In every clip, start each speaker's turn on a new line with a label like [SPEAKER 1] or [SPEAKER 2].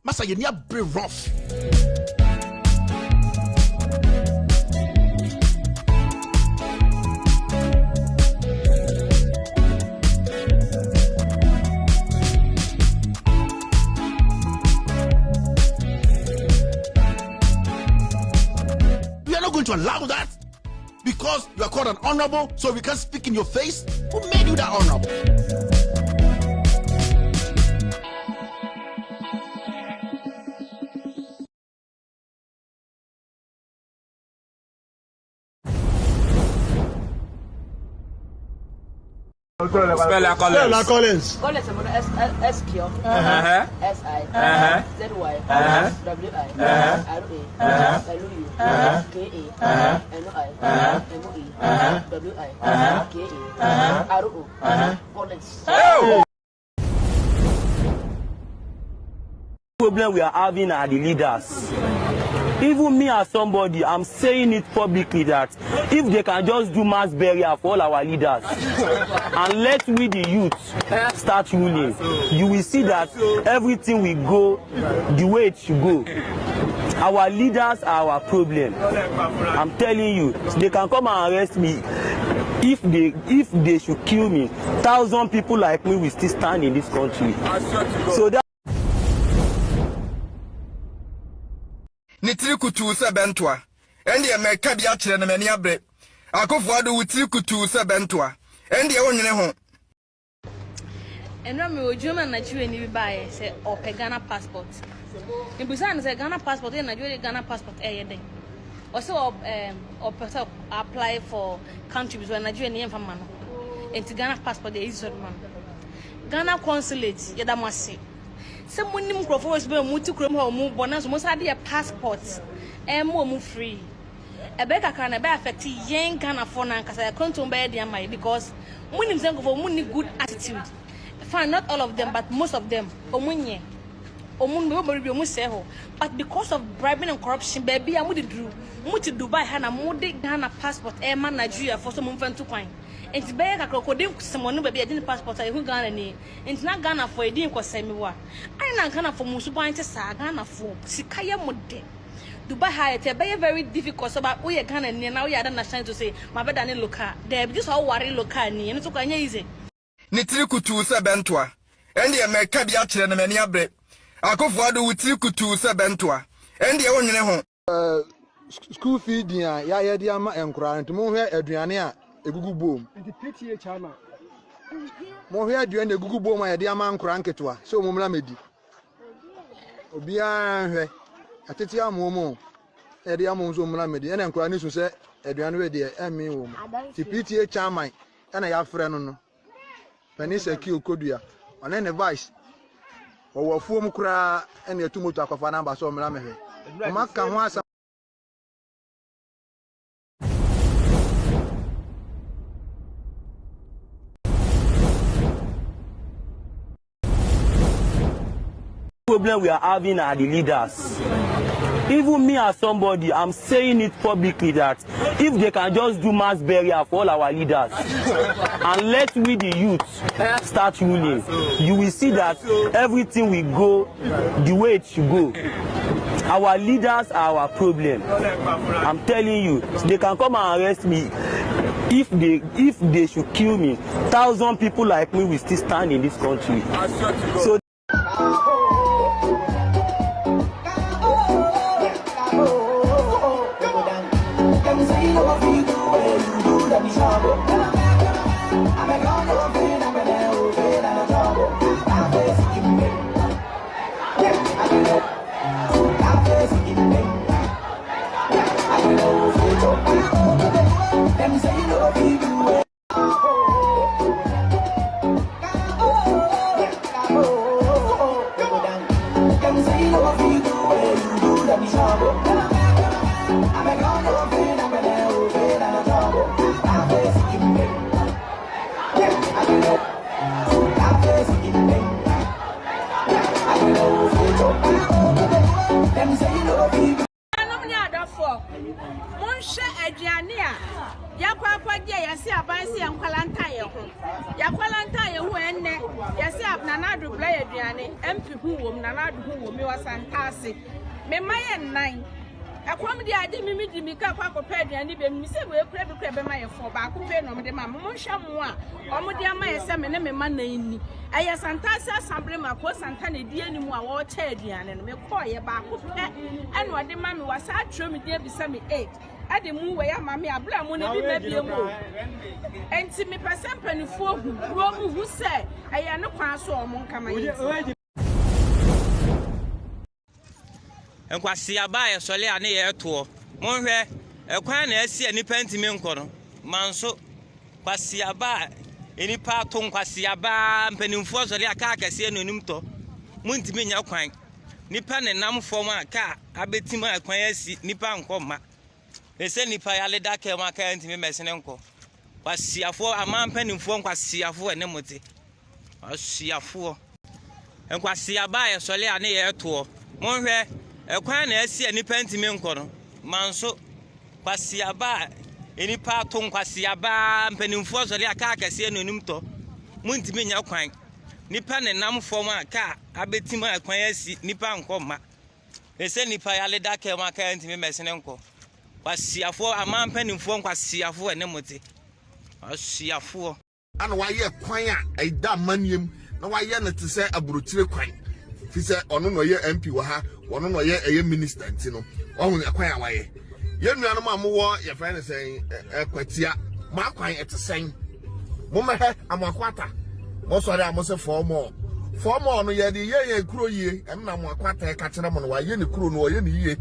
[SPEAKER 1] Masa ye near be rough. We are not going to allow that because you are called an honorable, so we can't speak in your face. Who made you that honorable?
[SPEAKER 2] Spell la Collins.
[SPEAKER 3] Collins S-Q S-I Z-Y W-I R-A L-U K-A N-O-I M-O-E W-I K-A R-O Collins.
[SPEAKER 4] Problem we are having are the leaders. Even me as somebody, I'm saying it publicly that if they can just do mass burial for all our leaders and let we the youth start ruling, you will see that everything will go the way it should go. Our leaders are our problem. I'm telling you, they can come and arrest me. If they should kill me, 1,000 people like me will still stand in this country. So that
[SPEAKER 2] Nitiri kutu se bentwa. Endi e meka bia kire na mani abre. Akofo ado wutiri kutu se bentwa. Endi e wonwene ho.
[SPEAKER 5] Enra me ojuma na chiwe ni bibaye se ope Ghana passport. Nibusa na se Ghana passport e na jwe Ghana passport e yeden. Also ope apply for countries where Nigeria ni emfama no. Enti Ghana passport e iso man. Ghana consulate yeda mwase. Se munim microphones be muti krom ha mu bona so mo sa de passport mo mu free e be kakra na be affect yen Ghana for na nkasa konto be dey am because munim zengo for munni good attitude fine, not all of them but most of them omunye omun be omu se ho, but because of bribing and corruption baby amudi dru muti Dubai ha na mudi Ghana passport man Nigeria for so mumfantu kwan. Enti be ka krokodin semonu be be passport e hu Ghana ni enti na Ghana for edin kwasemi wa ai na Ghana for musu ban te sa Ghana for sikaye mode Dubai ha it be very difficult so ba we Ghana ni na we ada national to say ma be than local there be just how worry local ni eni to kwanya easy
[SPEAKER 2] Nitiri kutu se bentwa. Endi e meka bia kire na mani abre. Akofo ado wutiri kutu se bentwa. Endi e wonwene ho.
[SPEAKER 6] School fee dia ya ye dia ma enkura ntimo hwe aduane a egugu bom
[SPEAKER 7] nti PTA chama
[SPEAKER 6] mo hwe aduane egugu bom a ye dia ma nkura nketoa se o momla medi obia hwe atete amomo ye dia mo nso momla medi ene nkura ni so se aduane we de emi wo ti PTA chama ena ya frɛ no panisa ki okodua ona ne vice wo wafuom kura ene atumoto akwafa na mba so momla mehwe o maka ho asa
[SPEAKER 4] problem we are having are the leaders. Even me as somebody, I'm saying it publicly that if they can just do mass burial for all our leaders and let we the youth start ruling, you will see that everything will go the way it should go. Our leaders are our problem. I'm telling you, they can come and arrest me. If they should kill me, 1,000 people like me will still stand in this country. So
[SPEAKER 7] Nana do play aduane MP hu wom Nana do hu wom me wasantase me maye nnan akwam di ade mi di mi ka kwa kopa aduane be mi se we kura bi kura be maye fo ba ko pe no me de ma mo hwa mo a omo de amaye se me ne me ma nan ni aya santase assembly ma ko santane di animu a wo cha aduane no me ko ye ba ko pe eno ade ma me wasa atro me de bi se me 8 ade mu we ya ma me abla mu ne bi na bi mu enti me person panifo hu ro mu hu se aya ne kwa so omo nka ma yi
[SPEAKER 8] enkwasi abaye sole ane ye to monhwe ekwan na asi anipa ntimi nko no manso kwasi aba enipa to nkwasi aba mpanimfo sole aka akase anonim to muntimi nya kwan nipa ne nam fom aka abetima akwan asi nipa nkoma ese nipa ya leda ke ma aka ntimi mesene nko kwasiafo amampanimfo nkwasiafo ene mote kwasiafo enkwasi abaye sole ane ye to monhwe ekwan na asi anipa ntimi nko no manso kwasi aba enipa to nkwasi aba mpanimfo sole aka akase anonim to muntimi nya kwan nipa ne nam fom aka abetima akwan asi nipa nkoma ese nipa ya leda ke ma aka ntimi mesene nko kwasiafo amampanimfo nkwasiafo ene mote kwasiafo
[SPEAKER 1] ana waye kwan a ida maniem na waye na te se aburotire kwan fi se ono no ye MP wa ha ono no ye minister ntino ohun kwan a waye ye nuanom amowo ye fa ne sen kwatia ma kwan etesen mo mehe amakwata mo sori amose formo no ye de ye kuro yie em na mo akwata e ka kire mo no waye ne kuro no ye ne yie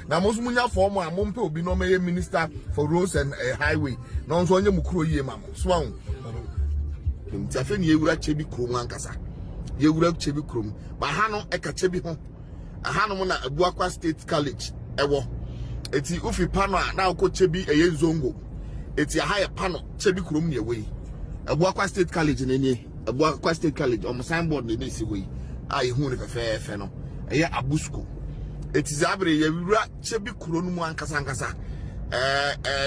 [SPEAKER 1] na mo sumunya formo a mo mpe obi no me ye minister for roads and highway no nso onye mu kuro yie ma mo so ahun mtafe ni yewura chebi krom ankasa yewura chebi krom ba ha no e ka chebi ho ha no na Abuakwa State College ewo eti ufi pano a na ko chebi eye zongo eti ha ye pano chebi krom ne we Abuakwa State College ne ni Abuakwa State College o signboard ne dey si we a ye hu ne fefe no eye Abusko eti zabre yewura chebi krom no mu ankasa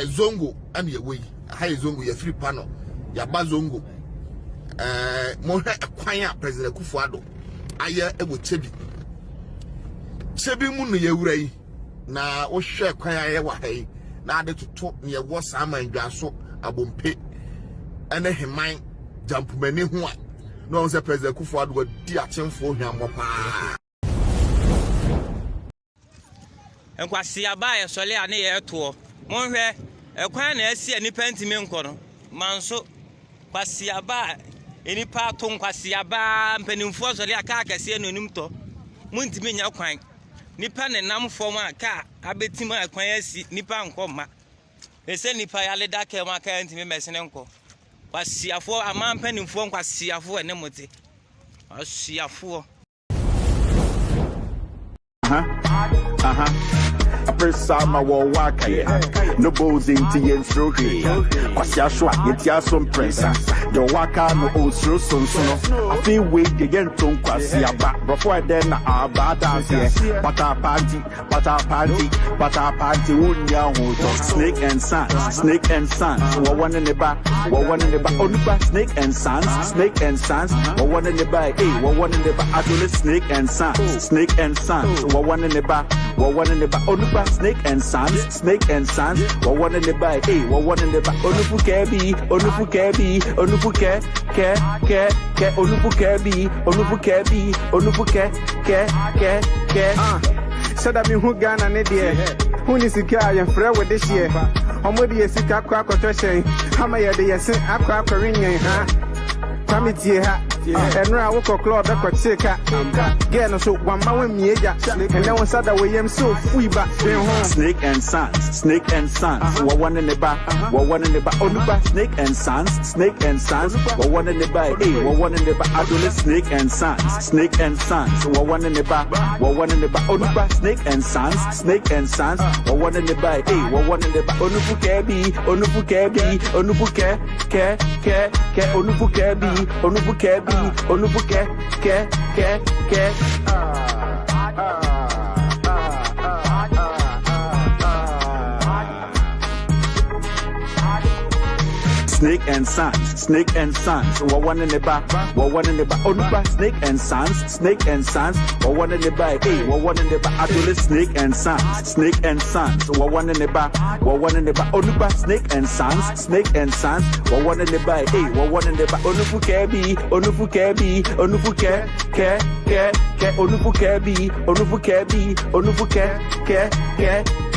[SPEAKER 1] zongo an ye we ha ye zongo ye free pano ya ba zongo mo hwe a President Kufuado aye ebo chebi mu no yewura yi na wo hwe kwan aye wa hai na ade toto ne wo sama ndwaso abompe ene heman jampumani ho a no se President Kufuado di achemfo hwammo pa
[SPEAKER 8] enkwasi abaye sole ane ye to monhwe ekwan na asi anipa ntimi nko no manso kwasi aba enipa to nkwasi aba mpanimfo sole aka akase anonim to muntimi nya kwan nipa ne nam fom aka abetima akwan asi nipa nkoma ese nipa ya leda ke ma aka ntimi mesene nko kwasiafo amampanimfo nkwasiafo ene mote kwasiafo
[SPEAKER 9] A first time I will walk no bows into yen stroke. Kwasia shwa, yetia some pressa. The waka no old so I feel weak again to Kwasia back before then I bad here. Pata party, wouldn't hold snake and sons. One in the back, only back snake and sons. One in the back, one in the back, actually snake and sons. One in the back, only back snake and sons. One in the back, one in the back, onufu kebi,
[SPEAKER 10] said I mean who Ghana ne dear. Who is the guy and friend with this year? I'm with the sick aqua question. How may I be a sin aqua ringing, huh? Committee, and now I walk a club that could take a so one man me, and no one said that we am so free back
[SPEAKER 9] snake and sons. One in the back, one in the back, only back snake and sons. One in the back, one in the back, actually snake and sons. One in the back, one in the back, only back snake and sons. One in the back, one in the back, onufu kebi. Snake and Sons, Snake and Sons, one in the back, one in the back, Onuba, Snake and Sons, Snake and Sons, one in the back, hey, one in the back, actually Snake and Sons, Snake and Sons, one in the back, one in the back, Onuba, Snake and Sons, Snake and Sons, one in the back, hey, one in the back, Onufu Kebi, Onufu Kebi, Onufu Ke, Onufu Kebi, Onufu Kebi, Onufu Ke,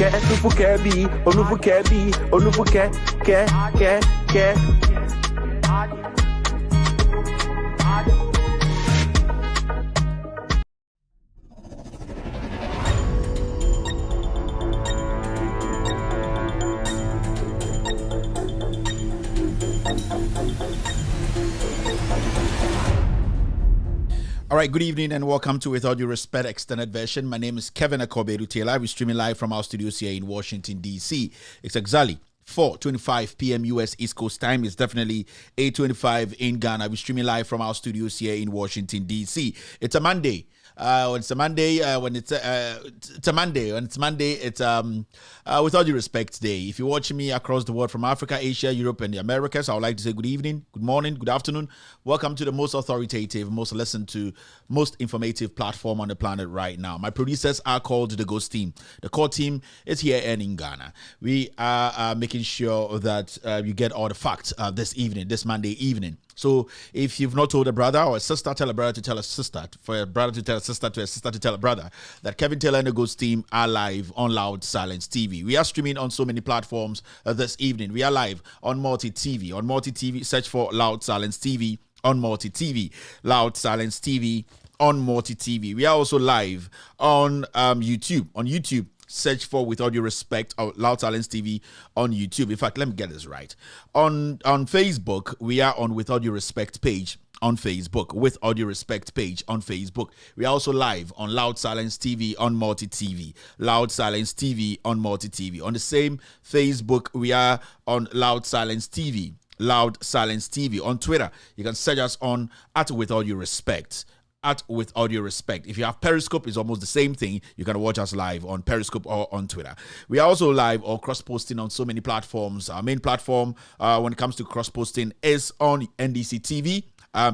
[SPEAKER 9] Onufu Kebi, Onufu Kebi, Onufu Ke.
[SPEAKER 11] All right, good evening and welcome to With All Due Respect Extended Version. My name is Kevin Akobedu-Taylor. We're streaming live from our studios here in Washington, D.C. It's exactly 4:25 p.m. U.S. East Coast time. It's definitely 8:25 in Ghana. We're streaming live from our studios here in Washington, D.C. It's a Monday. When it's a Monday, it's With All Due Respect Day. If you're watching me across the world from Africa, Asia, Europe, and the Americas, I would like to say good evening, good morning, good afternoon. Welcome to the most authoritative, most listened to, most informative platform on the planet right now. My producers are called the Ghost Team. The core team is here and in Ghana. We are making sure that you get all the facts this evening, this Monday evening. So if you've not told a brother or a sister, tell a brother to tell a sister, for a brother to tell a sister to tell a brother, that Kevin Taylor and the Ghost Team are live on Loud Silence TV. We are streaming on so many platforms this evening. We are live on Multi TV. On Multi TV, search for Loud Silence TV on Multi TV. Loud Silence TV on Multi TV. We are also live on YouTube. On YouTube, search for With All Due Respect or Loud Silence TV on YouTube. In fact, let me get this right. On Facebook, we are on With All Due Respect page on Facebook. With All Due Respect page on Facebook. We are also live on Loud Silence TV on Multi TV. Loud Silence TV on Multi TV. On the same Facebook, we are on Loud Silence TV. Loud Silence TV. On Twitter, you can search us on @With All Due Respect. With All Due Respect. If you have Periscope, it's almost the same thing. You can watch us live on Periscope or on Twitter. We are also live or cross-posting on so many platforms. Our main platform when it comes to cross-posting is on NDC TV,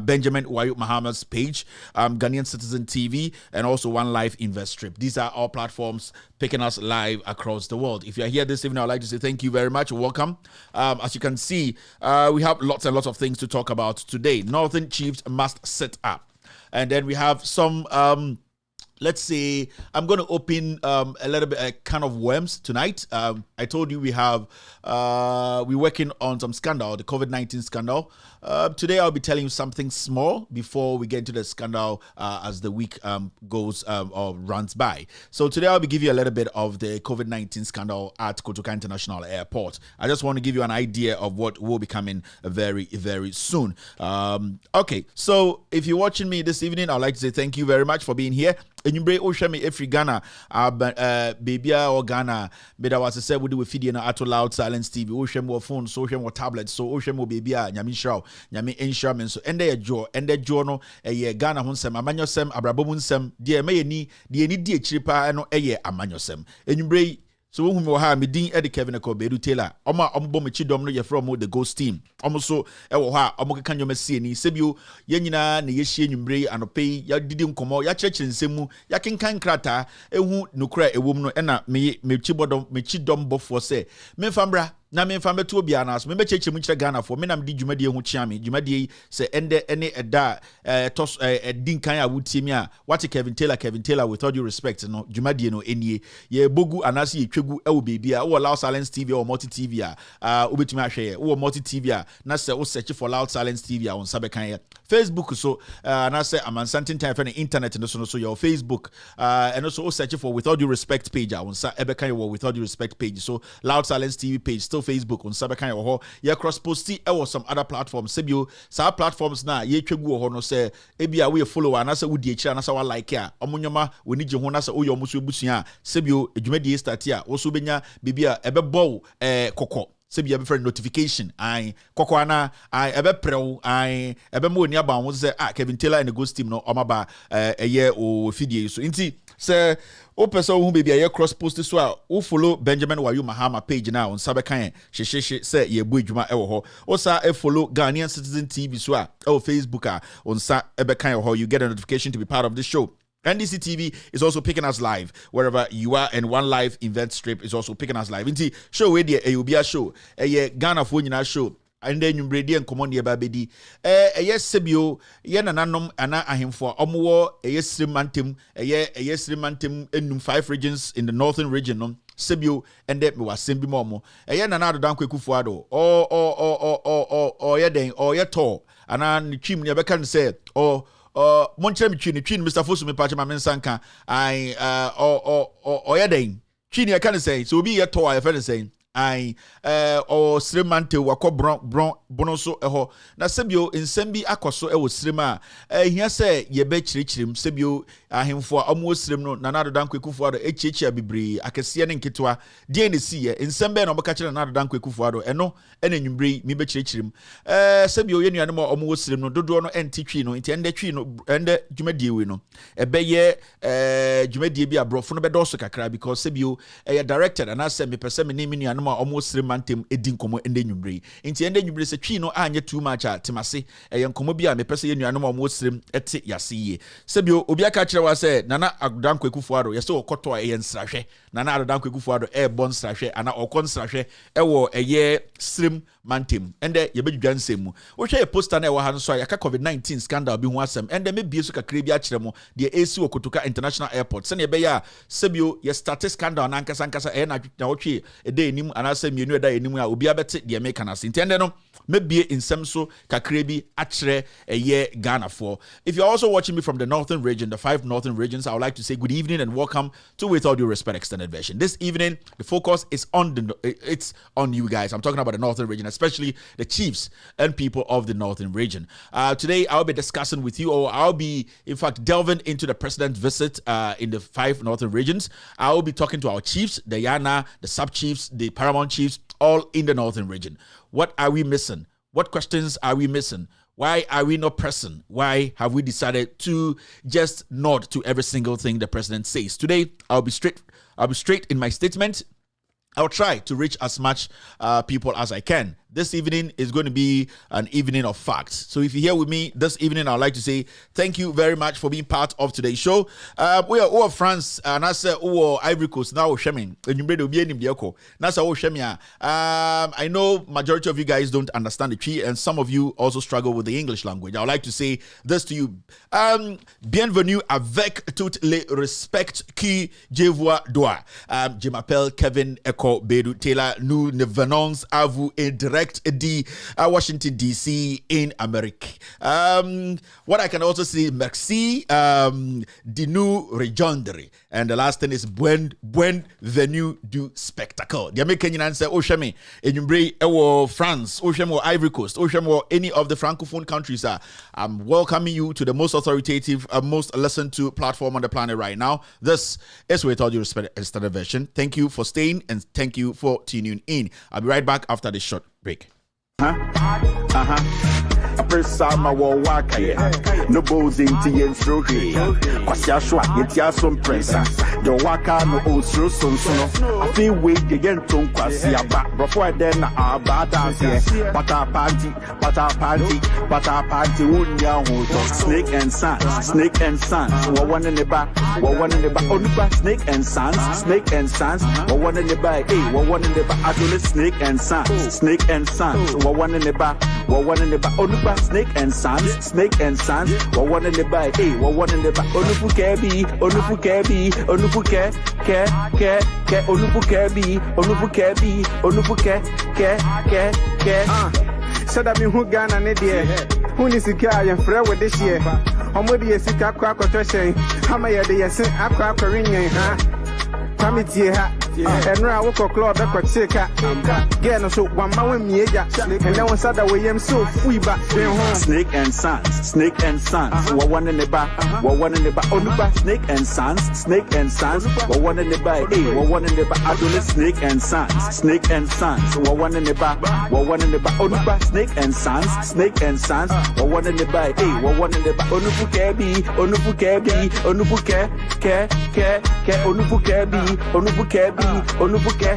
[SPEAKER 11] Benjamin Wayut Mahamad's page, Ghanaian Citizen TV, and also One Life Invest Strip. These are all platforms picking us live across the world. If you're here this evening, I'd like to say thank you very much. Welcome. As you can see, we have lots and lots of things to talk about today. Northern Chiefs must sit up. And then we have some, let's say, I'm going to open a little bit a can of worms tonight. I told you we're working on some scandal, the COVID-19 scandal. Today I'll be telling you something small before we get into the scandal as the week goes or runs by. So today I'll be giving you a little bit of the COVID-19 scandal at Kotoka International Airport. I just want to give you an idea of what will be coming very, very soon. Okay, so if you're watching me this evening, I'd like to say thank you very much for being here. And you bring me every Ghana, baby or Ghana, but I was to say we do with video at Loud Silence TV, Ocean more phone, social more tablets, so Ocean more baby, Yami Shaw, Yami insurance, so and their journal, a year Ghana Hunsem, Amanyosem, Abrabomunsem, dear may ni, dear need dear cheaper, and a year Amanyosem. And you bring so whom will have me Dean Eddie Kevin Akobedu-Taylor. Oma Ombomichi Domino ye from the Ghost Team. Almost ewo ha omoka kanyo mesi ni sebio ye nyina na ye hie nwumbre anope ya didi nkomo ya church nsemu ya kenkan krata ehu nokra ewom no na me chidom bofo se memfambra na memfambe to bia na so me cheche mu kire Ghana fo me na me di dwumade ehu chiame dwumade se ende ene eda tos dinkan a wutiemi a what Kevin Taylor with all due respect no dwumade no enie ye bogu anase ye twegu ewo bebia wo Loud Silence TV or Multi TV a obetumi ahwe wo Multi TV a na se wo search for Loud Silence TV a on sabe kan ye Facebook so na se amansantin time for the internet no so your Facebook and also search for With All Due Respect page a on sa ebe kan ye With All Due Respect page so Loud Silence TV page still Facebook on sabe kan ye ho ye cross posti e was some other platforms sebio sa platforms na ye twegu ho no se ebia we follower na se wo di ekira na se wa like a omonyoma woni je ho na se wo yo muso ebusua sebio edwumadi start a wo so benya bibia ebe bow kokko sebia be friend notification ai kokko ana ai ebe prew ai ebe mo ni aba ho se Kevin Taylor and the Ghost Team no omaba eye o fidie so nti Say o person who baby a cross post so a o follow Benjamin Wayu Mahama page now on Sabekan she say ye bu adwuma e wo ho. O sa e follow Ghanaian Citizen TV so a Facebook a on sa e be kan ho, you get a notification to be part of this show. NDC TV is also picking us live wherever you are, and One Live Event Strip is also picking us live. Inti show we there a Ubia show, a Ghana phone nyina show. And then you ready and come on the babedi. Yes, Sebio, yen and anom ana ahimfo omo yes rimantem, yes rimantem in 5 regions in the northern region. Sebio and that me was sembi momo. Yen another dan kwekufuado. Or ye den or ye to. And an chim never can say Monchem Chin, Mr. Fosu me patch my mensanka. Or ye den. Chini I can say, so be a to I feel saying. Or Srimante wako bonoso eho na sebio insembi akoso ewo srima hia se ye be chirichirim sebio ahemfo amu srim no na nado dan kwekufo ado echiechia bibiri akese ne nketwa die ne siye insembe na obeka kire nado dan kwekufo ado eno ene nwumbre mi be chirichirim sebio ye nuane mo amu srim no dodo no entitwi no nti ende twi no ende dwumadie we no ebeye dwumadie bi abrofo no be doso kakra because sebio directed and ase me pese me ni nuane ma almost 3 months edin komo ende nwumbre nti ende nwumbre se twi no anye too much atemase komo bia me pese ye nuanom almost 3 ete yaseye sebio obi aka kire wa se nana adan kwekufo ado ye se okoto nsrahwe nana adan kwekufo ado bon nsrahwe ana okon nsrahwe ewo srim mantem ende ye bedwa nsemu wo hwe poster na ewo ha nso ya COVID-19 scandal bi ho asem ende me bie so kakra bi a kire mo de AC Kotoka International Airport se ne be ya sebio ye start scandal na nkasa na wotwe ede enim anase mienu eda enim a obi abete de make na sentende no mebie insem so kakra bi a kire Ghana for. If you're also watching me from the northern region, the 5 northern regions, I would like to say good evening and welcome to With All Due Respect extended version. This evening the focus is on it's on you guys. I'm talking about the northern region, especially the chiefs and people of the northern region. Today I'll be discussing with you, or I'll be in fact delving into the president's visit in the 5 northern regions. I'll be talking to our chiefs, the Yana, the sub-chiefs, the paramount chiefs, all in the northern region. What are we missing? What questions are we missing? Why are we not pressing? Why have we decided to just nod to every single thing the president says? Today, I'll be straight in my statement. I'll try to reach as much people as I can. This evening is going to be an evening of facts. So if you're here with me this evening, I'd like to say thank you very much for being part of today's show. We are all France, and I say Ivory Coast now. I know majority of you guys don't understand the tree, and some of you also struggle with the English language. I would like to say this to you. Bienvenue avec tout le respect qui je vois doit. Je m'appelle Kevin Eko Bedu Taylor. Nous ne venons à vous et direct di Washington DC in America. What I can also say, merci di nous rejoindre. And the last thing is bienvenue du spectacle. The American answer Oshame Enyumbre Ewo France, Oshame Ivory Coast, Oshame any of the francophone countries. I'm welcoming you to the most authoritative, most listened to platform on the planet right now. This is With All Due Respect extended version. Thank you for staying and thank you for tuning in. I'll be right back after this short break.
[SPEAKER 9] Presama wa wakaye no bozi nti yensrohwe kwasya shwa yetia som presa the waka no osro sonsono afi we gento kwasya ba before then na abata se pata party unya ho snake and sons wo one in the back onuba snake and sons wo one in the back wo one in the back actually snake and sons wo one in the back onuba snake and sons what one in the back what one in the back onufu kebi onufu
[SPEAKER 10] said I mean who Ghana ne dear who ni sika ya frɛ with this year omodi yesika kwa kwatwɛhyɛn ama yɛde yɛse akwa akɔrenyen ha committee ha And now I walk a club, I could take a so one man me, and then one side away, I'm so free back.
[SPEAKER 9] Snake and Sons, Snake and Sons, one in the back, one in the back, on the back, Snake and Sons, one in the back, one in the back, Adolescent Snake and Sons, one in the back, one in the back, on the back, Snake and Sons, one in the back, one in the back, on the Fukebi, on the Fukebi, on the Fuke, on the Fukebi, on the Fukebi, on the Fuke,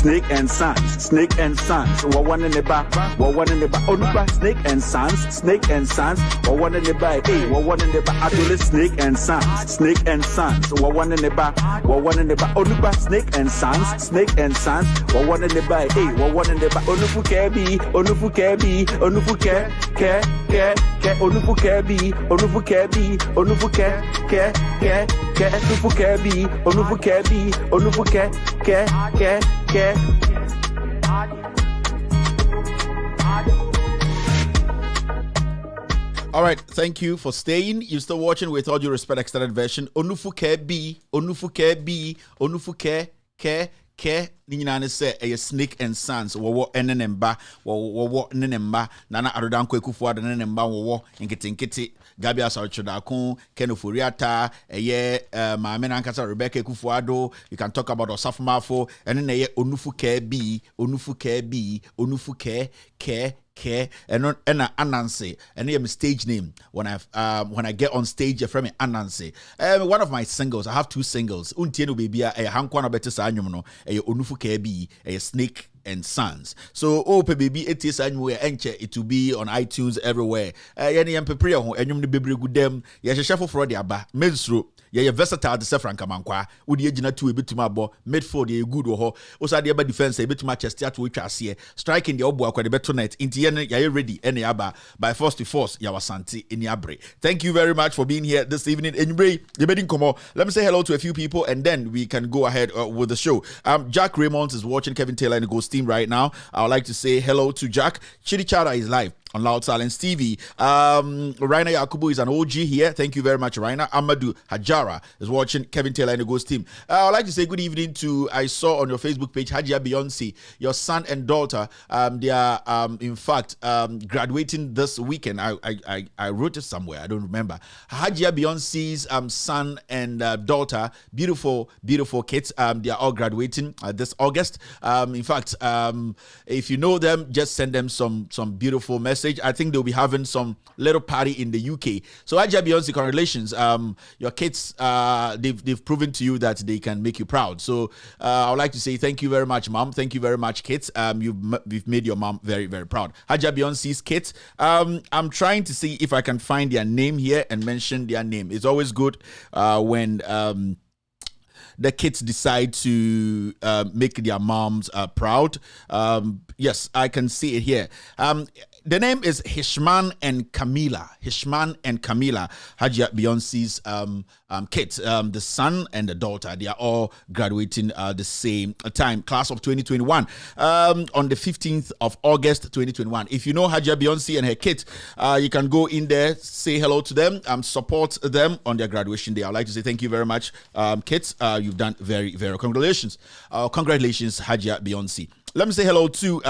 [SPEAKER 9] Snake and Sons, one in the back, one in the back, on the back, Snake and Sons, one in the back, one in the back, Adolescent Snake and Sons, one in the back, one in the back, on the back, Snake and Sons, one in the back, one in the back, on the Fukebi, on the Fukebi, on the Fuke, on the Fukebi, on the Fukebi, on the Fuke, on the Fukebi, on the Fuke,
[SPEAKER 11] All right, thank you for staying. You're still watching with all due respect extended version. Onufuke B, ke ninyina say a Snake and Sons wo enenemba wo nenemba nana arodan kwekufu ada nenemba wo nkete Gabi Asarchodakun Kenoforiata maame na nkasa Rebecca Kufuado. You can talk about Osafumafo and then Onufuke B and Anansi and stage name when I get on stage from Anansi. One of my singles, I have 2 singles. Untieno baby a hankwana better sanyum no Onufuke B a Snake and Sons. So baby it is anywhere enche it will be on iTunes everywhere. Yani empepre ho enyum ne bebre gudem ye hwehwefo for de aba mensro ye versatile de Franka Mankwa udi agina tu ebetuma abo midfield ye good wo ho osa de aba defense ebetuma chest to atwa ase striking de obo akwa de beto net inti ye ready ene aba by force to force ya wasante eni abre. Thank you very much for being here this evening. Enybre ye bedin komo. Let me say hello to a few people and then we can go ahead with the show. Jack Raymond is watching Kevin Taylor and the Ghost team right now. I would like to say hello to Jack. Chidi Chara is live on Loud Silence TV. Raina Yakubu is an OG here. Thank you very much, Raina. Amadou Hajara is watching Kevin Taylor and the Ghost team. I would like to say good evening to, I saw on your Facebook page, Hajia Beyonce, your son and daughter. They are, in fact, graduating this weekend. I wrote it somewhere. I don't remember. Hajia Beyonce's son and daughter, beautiful kids. They are all graduating this August. In fact, if you know them, just send them some beautiful message. I think they'll be having some little party in the UK. So Hajia Beyonce, congratulations. Your kids, they've proven to you that they can make you proud. So I would like to say thank you very much, Mom. Thank you very much, kids. You've made your mom very, very proud. Hajia Beyonce's kids. I'm trying to see if I can find their name here and mention their name. It's always good when the kids decide to make their moms proud. Yes, I can see it here. The name is Hishman and Camila. Hajia Beyonce's kids, the son and the daughter. They are all graduating the same time, class of 2021, on the 15th of August 2021. If you know Hajia Beyonce and her kids, you can go in there, say hello to them, support them on their graduation day. I'd like to say thank you very much, kids. You've done very, very congratulations. Congratulations, Hajia Beyonce. Let me say hello to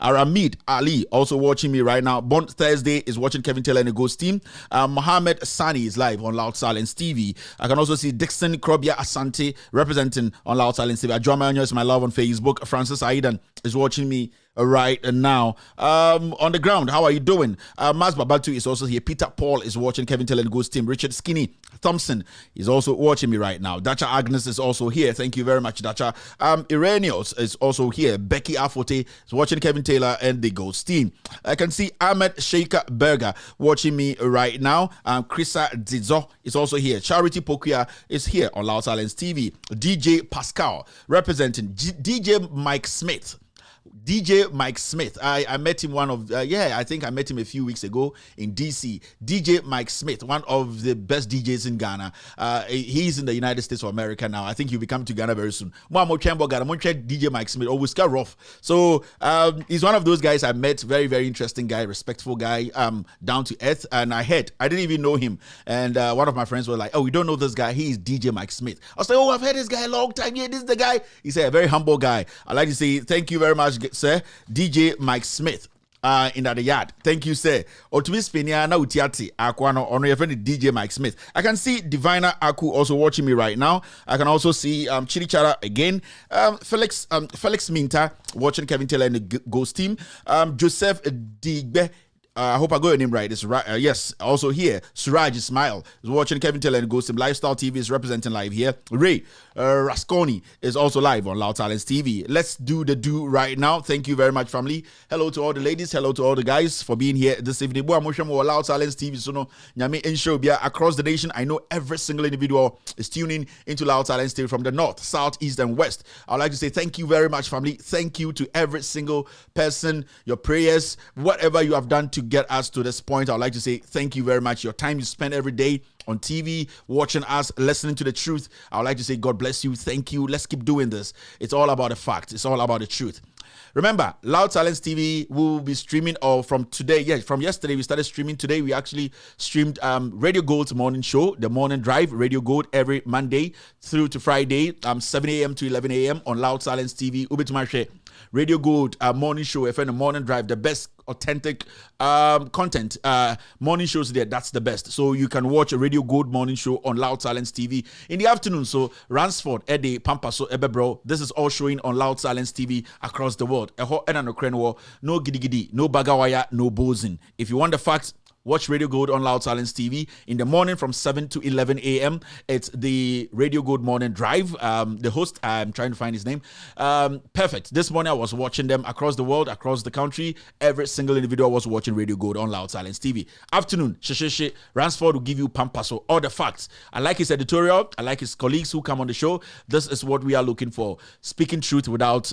[SPEAKER 11] Aramid Ali, also watching me right now. Bond Thursday is watching Kevin Taylor and the Ghost team. Mohammed Sani is live on Loud Silence TV. I can also see Dixon Krobia Asante representing on Loud Silence TV. Ajoma Onyo is my love on Facebook. Francis Aidan is watching me right now. On the ground, how are you doing? Maz Babatu is also here. Peter Paul is watching Kevin Taylor and the Ghost team. Richard Skinny Thompson is also watching me right now. Dacha Agnes is also here. Thank you very much, Dacha. Iranios is also here. Becky Afote is watching Kevin Taylor and the Ghost team. I can see Ahmed Sheikha Berger watching me right now. Krisa Dzidzo is also here. Charity Pokia is here on Loud Silence TV. DJ Pascal representing DJ Mike Smith DJ Mike Smith. I met him I think I met him a few weeks ago in DC. DJ Mike Smith, one of the best DJs in Ghana. He's in the United States of America now. I think he'll be coming to Ghana very soon. DJ Mike Smith, always got rough. So he's one of those guys I met. Very, very interesting guy, respectful guy, down to earth. And I didn't even know him. And one of my friends were like, "Oh, we don't know this guy. He's DJ Mike Smith." I was like, "Oh, I've heard this guy a long time. Yeah, this is the guy." He said, "A very humble guy." I'd like to say thank you very much, sir. DJ Mike Smith. In the yard. Thank you, sir. Otumi Spinia na utiati akwano ono your friend DJ Mike Smith. I can see Divina Aku also watching me right now. I can also see Chirichara again. Felix Minta watching Kevin Taylor and the Ghost team. Joseph Digbe. I hope I got your name right. It's right. Yes, also here, Suraj Ismail is watching Kevin Taylor and Ghost Team. Lifestyle TV is representing live here. Ray Rasconi is also live on Loud Talents TV. Let's do the do right now. Thank you very much, family. Hello to all the ladies. Hello to all the guys for being here this evening. Loud Talents TV. So no, nyame ensure across the nation. I know every single individual is tuning into Loud Talents TV from the north, south, east, and west. I'd like to say thank you very much, family. Thank you to every single person. Your prayers, whatever you have done to get us to this point, I'd like to say thank you very much. Your time you spend every day on TV, watching us, listening to the truth. I would like to say God bless you. Thank you. Let's keep doing this. It's all about the fact. It's all about the truth. Remember, Loud Talents TV will be streaming from today. Yeah, from yesterday we started streaming. Today we actually streamed Radio Gold's morning show, The Morning Drive, Radio Gold, every Monday through to Friday, 7 a.m. to 11 a.m. on Loud Talents TV. Ubitumashe, Radio Gold morning show, if the Morning Drive, the best authentic content morning shows there. That's the best. So you can watch a Radio Gold morning show on Loud Silence TV in the afternoon. So Ransford, Eddie, Pampaso, Ebebro, this is all showing on Loud Silence TV across the world. No giddy giddy, no bagawaya, no bozin. If you want the facts, watch Radio Gold on Loud Silence TV in the morning from 7 to 11 a.m. It's the Radio Gold Morning Drive. The host, I'm trying to find his name. Perfect. This morning I was watching them across the world, across the country. Every single individual was watching Radio Gold on Loud Silence TV. Afternoon, Ransford will give you Pampaso, all the facts. I like his editorial. I like his colleagues who come on the show. This is what we are looking for. Speaking truth without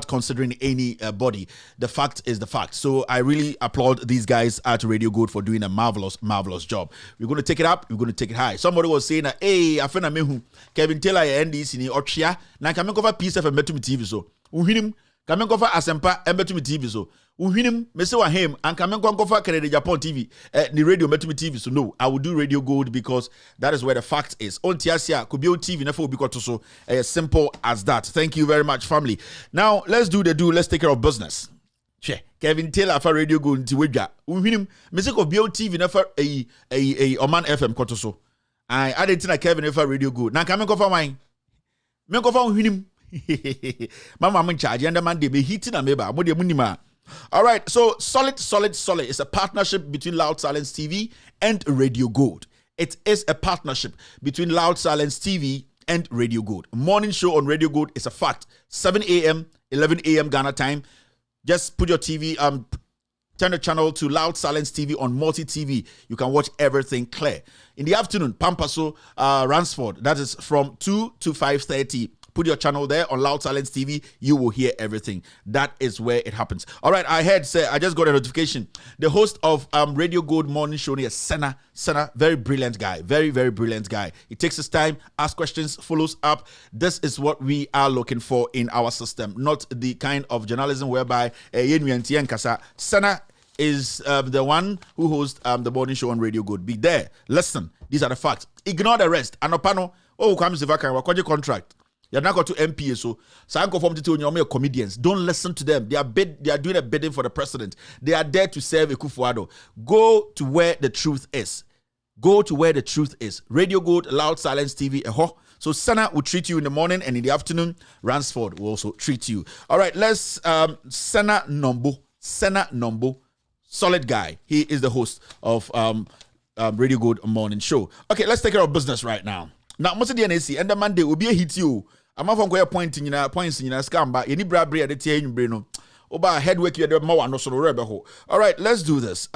[SPEAKER 11] considering any body. The fact is the fact. So I really applaud these guys at Radio Good for doing a marvelous job. We're going to take it up. We're going to take it high. Somebody was saying, hey, I feel mehu Kevin Taylor NDC ni ochia na kame cover piece of a metu TV so. Uhinim kame cover asempa metu TV so. Uhinim mese wa him and kame cover Canada Japan TV the radio metu TV so. No, I will do Radio Gold because that is where the fact is. On Tiasia could be on TV never because so as simple as that. Thank you very much, family. Now let's do the do. Let's take care of business. Che Kevin Taylor for Radio Gold nti wedwa. Uhinim mese could be on TV never a Oman FM kotoso. I added to Kevin for Radio Gold. Na kame cover mine. Me cover uhinim. Mama I'm in charge and the man they be hitting a meba. Mo de munima. All right, so solid. It's a partnership between Loud Silence TV and Radio Gold. It is a partnership between Loud Silence TV and Radio Gold. Morning show on Radio Gold is a fact. 7 a.m., 11 a.m. Ghana time. Just put your TV, turn the channel to Loud Silence TV on Multi TV. You can watch everything clear. In the afternoon, Pampaso, Ransford, that is from 2 to 5:30. Put your channel there on Loud Silence TV. You will hear everything. That is where it happens. All right, I just got a notification. The host of Radio Gold Morning Show is Senna, very brilliant guy. Very, very brilliant guy. He takes his time, asks questions, follows up. This is what we are looking for in our system. Not the kind of journalism whereby Senna is the one who hosts the morning show on Radio Gold. Be there. Listen. These are the facts. Ignore the rest. Anopano, comes the vacancy. What contract? You're not going to MPA, so I'm conformed to your comedians. Don't listen to them. They are doing a bidding for the president. They are there to serve Akufo-Addo. Go to where the truth is. Go to where the truth is. Radio Gold, Loud Silence TV, So Sana will treat you in the morning, and in the afternoon, Ransford will also treat you. All right, let's Sana Nombo, solid guy. He is the host of Radio Gold Morning Show. Okay, let's take care of business right now. Now, most of the NAC and the Monday will be a hit you. I'm off on points in scam, but any bravery at the TN Breno. Oba headwork you the more no so rebel. All right, let's do this.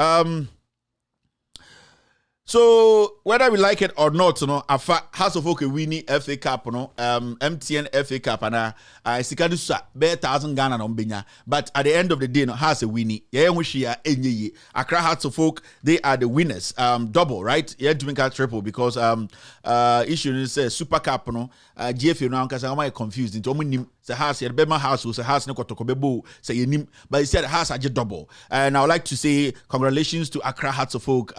[SPEAKER 11] So whether we like it or not, afa House of Oak winning FA Cup, MTN FA Cup, and Sikadu sa be 1,000 Ghana no benya. But at the end of the day, has a winning. Yeah, we share enye. Accra House of Oak, they are the winners. Double, right? Yeah, to make a triple because issue is Super Cup, GFA now because I'm confused. Into nim the house here, Bema House was a house no Kotoka bebo say nim, but he said house are just double. And I would like to say congratulations to Accra House of Oak.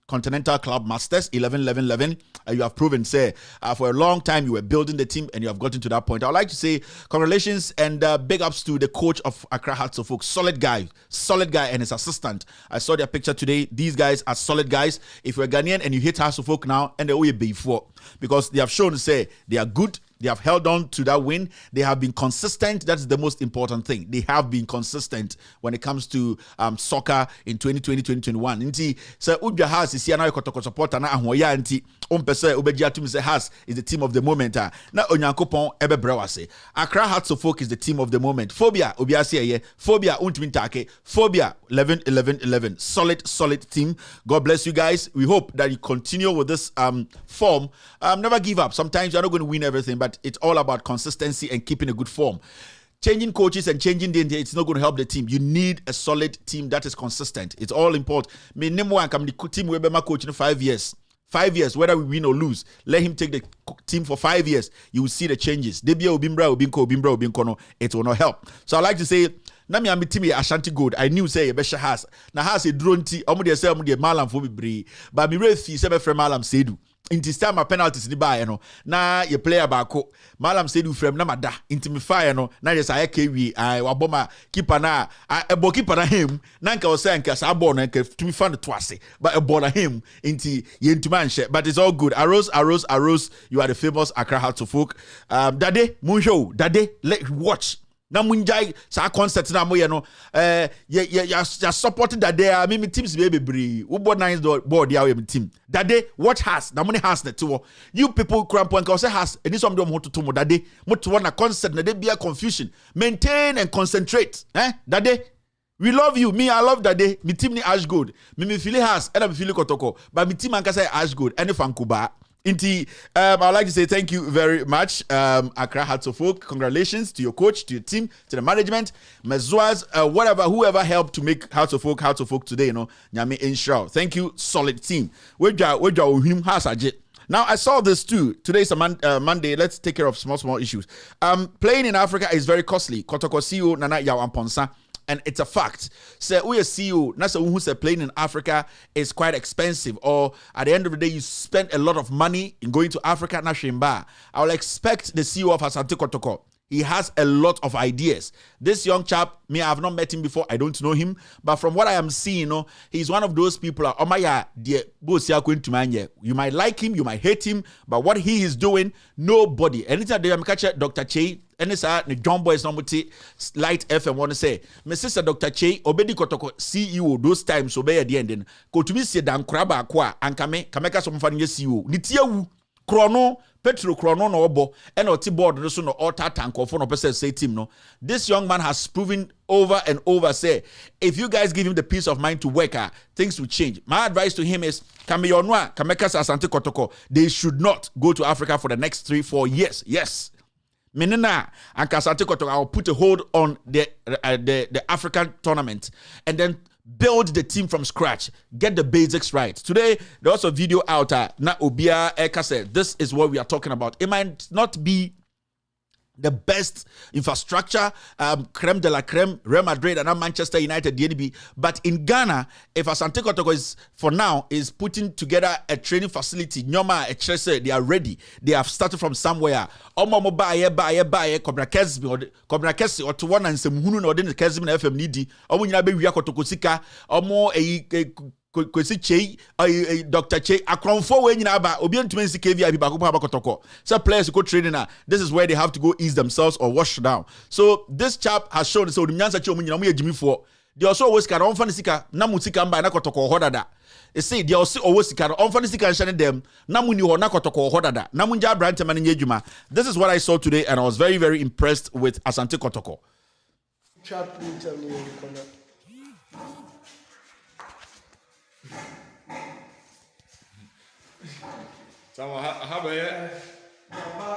[SPEAKER 11] Continental Club Masters 11-11-11. You have proven, say, for a long time you were building the team and you have gotten to that point. I would like to say congratulations and big ups to the coach of Accra Hearts of Oak. Solid guy and his assistant. I saw their picture today. These guys are solid guys. If you're a Ghanaian and you hate Hearts of Oak now, and they will be before because they have shown, say, they are good. They have held on to that win. They have been consistent. That's the most important thing. They have been consistent when it comes to soccer in 2020, 2021. Inti so Ubia Has is here now Kotoka supporter na ahoya inti ompese obegia to me say Has is the team of the moment. Na Onyankopon ebe brewase. Accra Hearts of Oak is the team of the moment. Phobia obiase ye. Phobia untimi take. Phobia 11-11-11. Solid team. God bless you guys. We hope that you continue with this form. Never give up. Sometimes you're not going to win everything, but it's all about consistency and keeping a good form. Changing coaches and changing the it's not going to help the team. You need a solid team that is consistent. It's all important. Me name one come the team we be my coach in 5 years. 5 years, whether we win or lose, let him take the team for 5 years. You will see the changes. Debia Obimbra, no, it will not help. So I like to say, Nami am team Ashanti Gold. I knew say Besha has. Na has a drone tea. Omo say omo malam for me. But me refi say be frame malam sedu. Inti sta ma penalties ni ba no na ye player baako malam say du frame na mada inti me fire no na yes aye kewi ai wa boma keeper na ebo keeper na him na nka o say nka sa ball na nka tumi fa no to ase but ebo na him inti ye ntuma nhye but it's all good. Arose, you are the famous Accra Hearts of Oak. Dade munjo dade let watch na munjai sa concert na moye no ya supporting that there me teams be bebre wo board nine board ya we team that day watch has na money has the two you people cramp and say has any some dem want to mo that day mo to na concert na dey be a confusion. Maintain and concentrate that day we love you. Me, I love that day. Me team ni Ash Gold. Me feel has and I feel Kotoko. But me team anka say Ash Gold and Fankuba. Inti, I'd like to say thank you very much, Accra Hearts of Oak. Congratulations to your coach, to your team, to the management, Mezwaz, whoever helped to make Hearts of Oak today, Nyame Inshaw. Thank you, solid team. Now, I saw this too. Today's a Monday. Let's take care of small issues. Playing in Africa is very costly. Kotoka CEO Nana Yaw Amponsa. And it's a fact. So we are CEO, Nasa who say playing in Africa is quite expensive. Or at the end of the day, you spend a lot of money in going to Africa. Nashimba. I will expect the CEO of Asante Kotoko. He has a lot of ideas. This young chap, me, I have not met him before. I don't know him. But from what I am seeing, he's one of those people. You might like him, you might hate him. But what he is doing, nobody. Anytime they catch Dr. Che, and it's the John Boys Nomuti Light FM want to say, my sister Dr. Che, Obedi Kotoko, CEO, those times obey at the end. Go to me see Dan Kraba Kwa, and Kameka some funny CEO. Nitia Chrono. Petro Chrono no obo and or T-board no no alter tank or phone person say team no. This young man has proven over and over say if you guys give him the peace of mind to work, things will change. My advice to him is Kameyonwa, Kamekas Asante Kotoko, they should not go to Africa for the next 3-4 years. Yes. Menena and Kasante Kotoko, I'll put a hold on the African tournament and then build the team from scratch. Get the basics right. Today, there's also a video out. Na Obia Eka said, this is what we are talking about. It might not be the best infrastructure, creme de la creme, Real Madrid and Manchester United, DNB. But in Ghana, if Asante Kotoko is, for now, is putting together a training facility, Nyoma, Echese, they are ready. They have started from somewhere. Omo baye, Kobra Kesi, or to one and some Hunu, or then Kesmin FM Nidi, Omo Yabe Kotoko Sika, Omo Kwesi Che, Dr. Che, Akronfo when Yaba, Obian to KVI Kotoko. So players go training. This is where they have to go ease themselves or wash down. So this chap has shown so the Nyansa Chomu Jimmy for. They also always can on Fanisika, Namutika by Nakotoko Hodada. They say they also always can on Fanisika and Shannon them, Namuni or Nakotoko Hodada, Namunja Brantaman and Yejuma. This is what I saw today, and I was very, very impressed with Asante Kotoko.
[SPEAKER 1] Sama ha ba ye.
[SPEAKER 6] Mama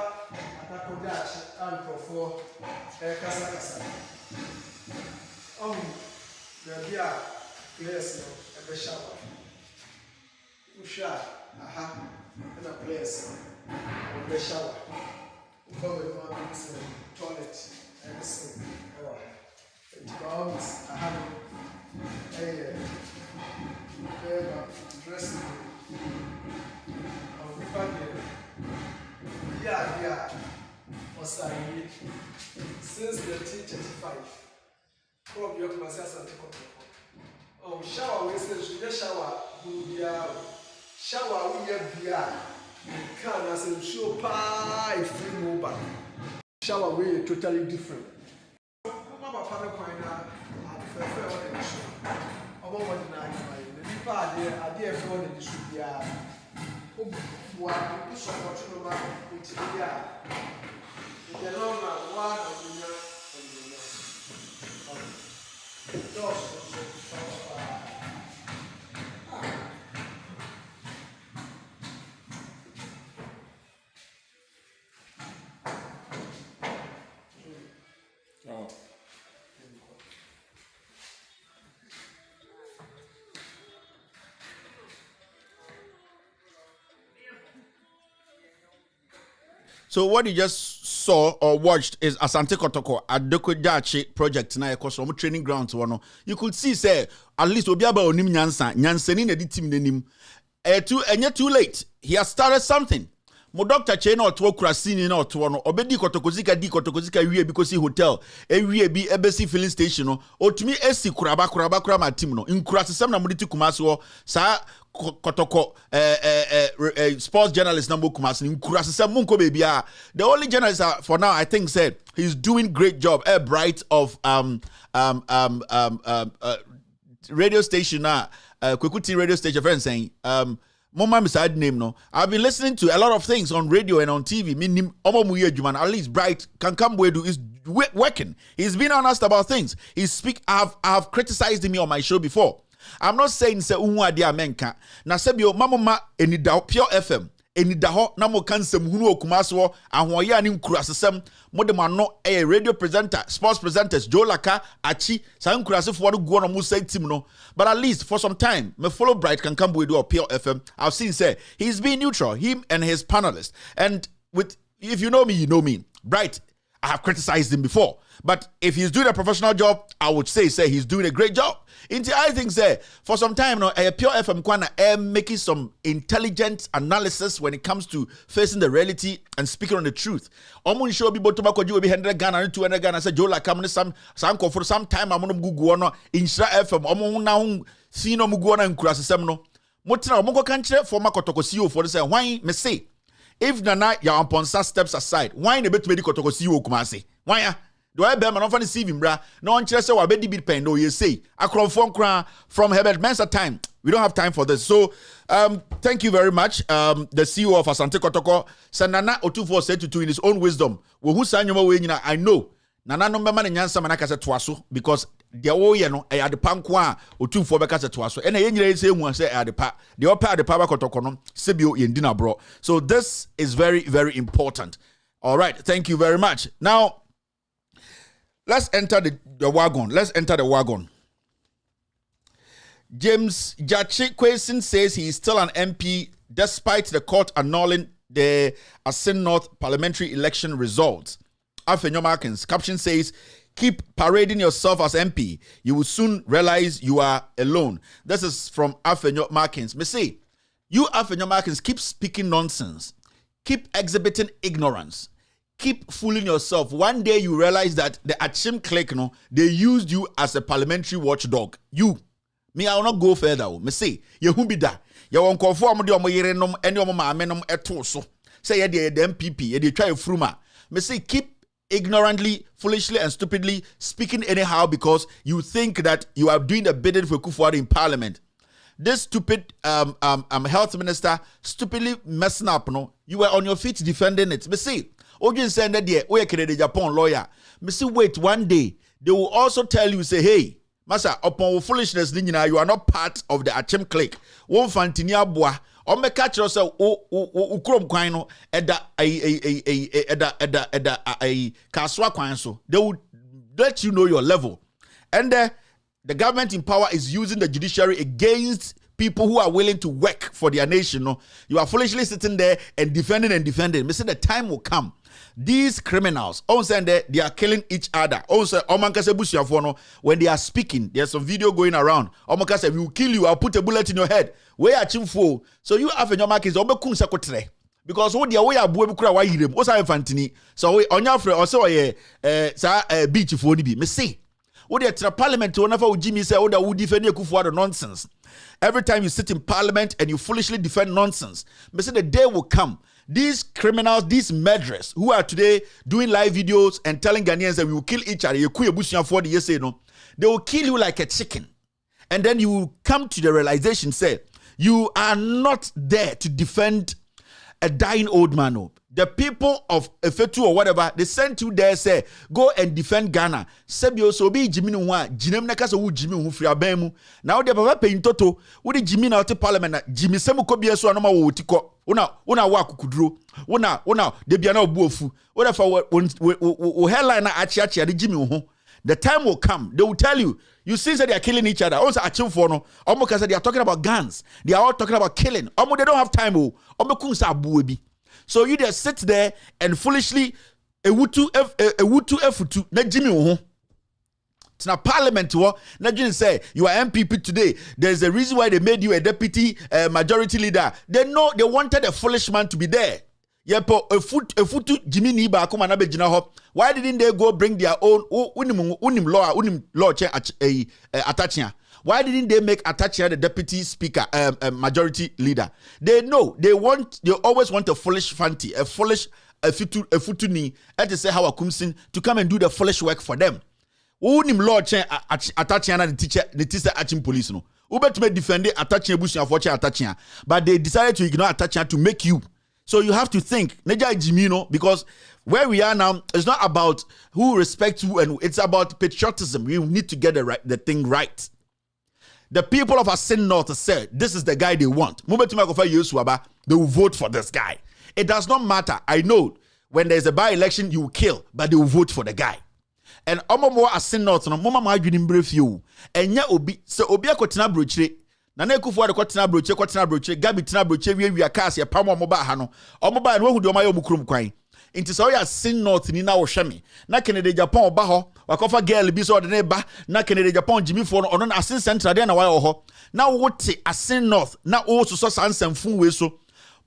[SPEAKER 6] atakodachi ankrofo kasa. There are players no ebe shower. Usha aha na players ebe shower. Ufa we no am toilet and sink. It's aha dressing. Yeah. Since 1935, Prob York Masas and oh, shower, we say, shower, who be out. Shower, we have beer. Can as a show pie free mobile. Shower, we totally different. Mama, Father, I prefer what they show. I want what the night. The people are there for the distributor. One push up what you know which the long one of
[SPEAKER 11] So what you just saw or watched is Asante Kotoka at Dokodachi project na ekos from training grounds one. You could see say at least obi aba onim nyansani na di team nenim. Too late. He has started something. Mo doctor chain or to krasini na to no obedi kotokozika wie because hotel wie bi ebesi filling station no otumi esi kuraba ma team no nkurasesem na moditi kumaso sa Kotoko sports journalist number Kumasi nkurasesem munko bebia. The only journalist for now I think said he's doing great job. Bright of radio station Kwekuti radio station friend saying Mama beside name no. I've been listening to a lot of things on radio and on TV. At least Bright can come where do is working. He's been honest about things. I've criticized him on my show before. I'm not saying say unwa dia menka. Na sebio mama enida pure FM. Enida ho na mo kansem hunu okumaso ahoye ani nkurasesem mo de no radio presenter, sports presenters Joe Laka achi sa nkurasefo no go no mo say team no. But at least for some time me follow Bright can come with do pure FM. I've seen say he's being neutral, him and his panelists. And with if you know me, you know me. Bright, I have criticized him before. But if he's doing a professional job, I would say he's doing a great job. I think for some time now, Pure FM kwana making some intelligent analysis when it comes to facing the reality and speaking on the truth. Omun show be botoma ko ji obi 100 Ghana and 200 Ghana say Jola come some for some time amun gugu no Insha FM omun na hu si no mugu na nkurasesem no. Motina omun ko kan kire former Kotoko CEO for say why me say if Nana ya Amponsa steps aside, why ne betu Kotoko CEO Kumasi? Why ya? Do I bear man often see him, bra? No one chess or baby bit pen, no, you say. Akron from Herbert Mensa time. We don't have time for this. So, thank you very much. The CEO of Asante Kotoka, Sanana Otufo said to in his own wisdom. Who sang your way, I know. Nana no man and Yansa Manaka twaso because the oye at the pankwa Otufo Becasa twaso. And I say one say at the pa, the upper at the Papa Kotokono, Sibio in dinner, bro. So, this is very, very important. All right. Thank you very much. Now, let's enter the wagon. Let's enter the wagon. James Jachi Kwesin says he is still an MP despite the court annulling the Asin North parliamentary election results. Afenyo Markins caption says, keep parading yourself as MP. You will soon realize you are alone. This is from Afenyo Markins. Me say, you Afenyo Markins keep speaking nonsense. Keep exhibiting ignorance. Keep fooling yourself. One day you realize that the Achim clique, they used you as a parliamentary watchdog. You. Me, I will not go further. Me say, you who be that? You won't conform with your yerenom and your mamenom etoso. Say, yeah, the MPP, they try a fruma. Me say, keep ignorantly, foolishly, and stupidly speaking anyhow because you think that you are doing the bidding for Kufuor in parliament. This stupid health minister stupidly messing up, you were on your feet defending it. Me say, Ojin said that the Japan lawyer. Me say, wait, one day they will also tell you, say, hey, Masa, upon foolishness, you are not part of the Achim clique. One fantinia bois, On me catch yourself ukrom kwan no eda kaswa kwan so. They will let you know your level. And the government in power is using the judiciary against people who are willing to work for their nation. No? You are foolishly sitting there and defending. Me say the time will come. These criminals, they are killing each other. Also, when they are speaking, there's some video going around. Omakase, we will kill you. I'll put a bullet in your head. Where are you? So you have in your market because what the way are why him? What's our fantini? So we on your friend also a beach for the me say. What the parliament to never Jimmy say, oh, that would defend you nonsense. Every time you sit in parliament and you foolishly defend nonsense, me say the day will come. These criminals, these murderers who are today doing live videos and telling Ghanaians that we will kill each other, they will kill you like a chicken. And then you will come to the realization, say, you are not there to defend a dying old man. No. The people of Efetu or whatever, they sent you there, say, go and defend Ghana. Sebio so be Jimmy Nwa, Jinem Nakasa wu Jimmy hu free abemu. Now they have paying toto, would Jimmy out to parliament, Jimmy Semu Kobia so anoma wotiko. Una wa kukudro. Una de biana buofu. Whatever headline achi the Jimmy hu. The time will come. They will tell you. You see that they are killing each other. Also, achieve for no. Almost they are talking about guns. They are all talking about killing. Almost they don't have time. So you just sit there and foolishly ewutu efutu na Jimmy ho. It's not parliament wo. Na Jimmy say you are MPP today. There's a reason why they made you a deputy majority leader. They know they wanted a foolish man to be there. Yepo efutu Jimmy ni ba akoma na be gina ho. Why didn't they go bring their own unim law chair attachia? Why didn't they make Atachia the deputy speaker, majority leader? They know they always want a foolish fanti, a foolish futuni, and to say how a kumsin to come and do the foolish work for them. Unim law chair Atachia the teacher achim police no. Ubet me defend Atachia bush and fortune Atachia, but they decided to ignore Atachia to make you. So you have to think, Neja Jimino, because where we are now, it's not about who respects who, and it's about patriotism. We need to get the thing right. The people of Asin North said, this is the guy they want. They will vote for this guy. It does not matter. I know when there's a by-election, you will kill, but they will vote for the guy. And Omo Asin North, Mama Margin brief you. And ya obi, so Obia Kotina Bruche. Nana Kufu the Kotina Bruche, Gabi Tina Bruche, we are cast a Pamo Moba Hano, or mobile who do my Mukrum Quine. Into so ya Sin North in now Shami. Na Canada Japan Baho, or Kofa girl be so the neighbor, na Canada Japan Jimmy for on a Sin Central then a while. Now what say a Sin North, now also so sans and full so.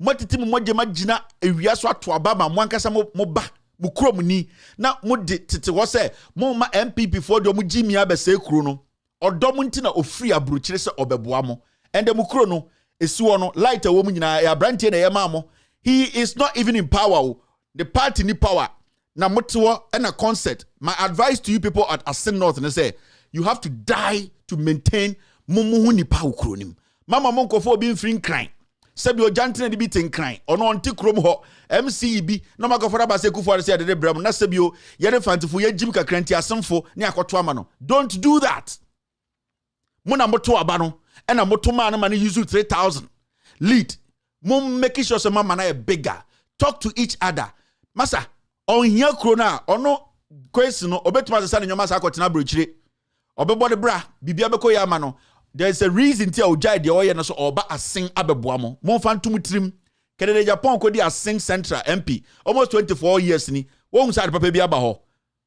[SPEAKER 11] Motitimu Mojimagina, a Yaswa to Ababa, Mwankasa Moba, Mukromuni. Now Mudi Titi was say, Moma MP before the Mujimi Abese Kruno, or Domuntina of free abruchese or Bebuamo, and the Mukrono is suono, light a woman in a brandy and a mamo. He is not even in power. The party need power. Na motuo and a concert. My advice to you people at Asin North and say, you have to die to maintain mumu ni pa ukronim. Mama monko for being free crying. Sebio jantine di bitin crying. Ono anti krom ho MCB no mako for abase kufu arse de bram na sebio yere fantifu ye jim kakranti asemfo ne akoto ama no. Don't do that. Muna moto aba no e na moto ma na use 3000 lead. Mum make sure say mama na bigger. Talk to each other. Masa, on here krona, ono question no obetuma se sa ne nyoma sa akotina brochire. Obebo de bra, bibia beko ya ma no. There's a reason tia ojai de oye na so oba asin abeboa mo. Mo fan tum trim. Kede Japan ko di asin central MP. Almost 24 years ni. Wo sa de papa bi aba ho.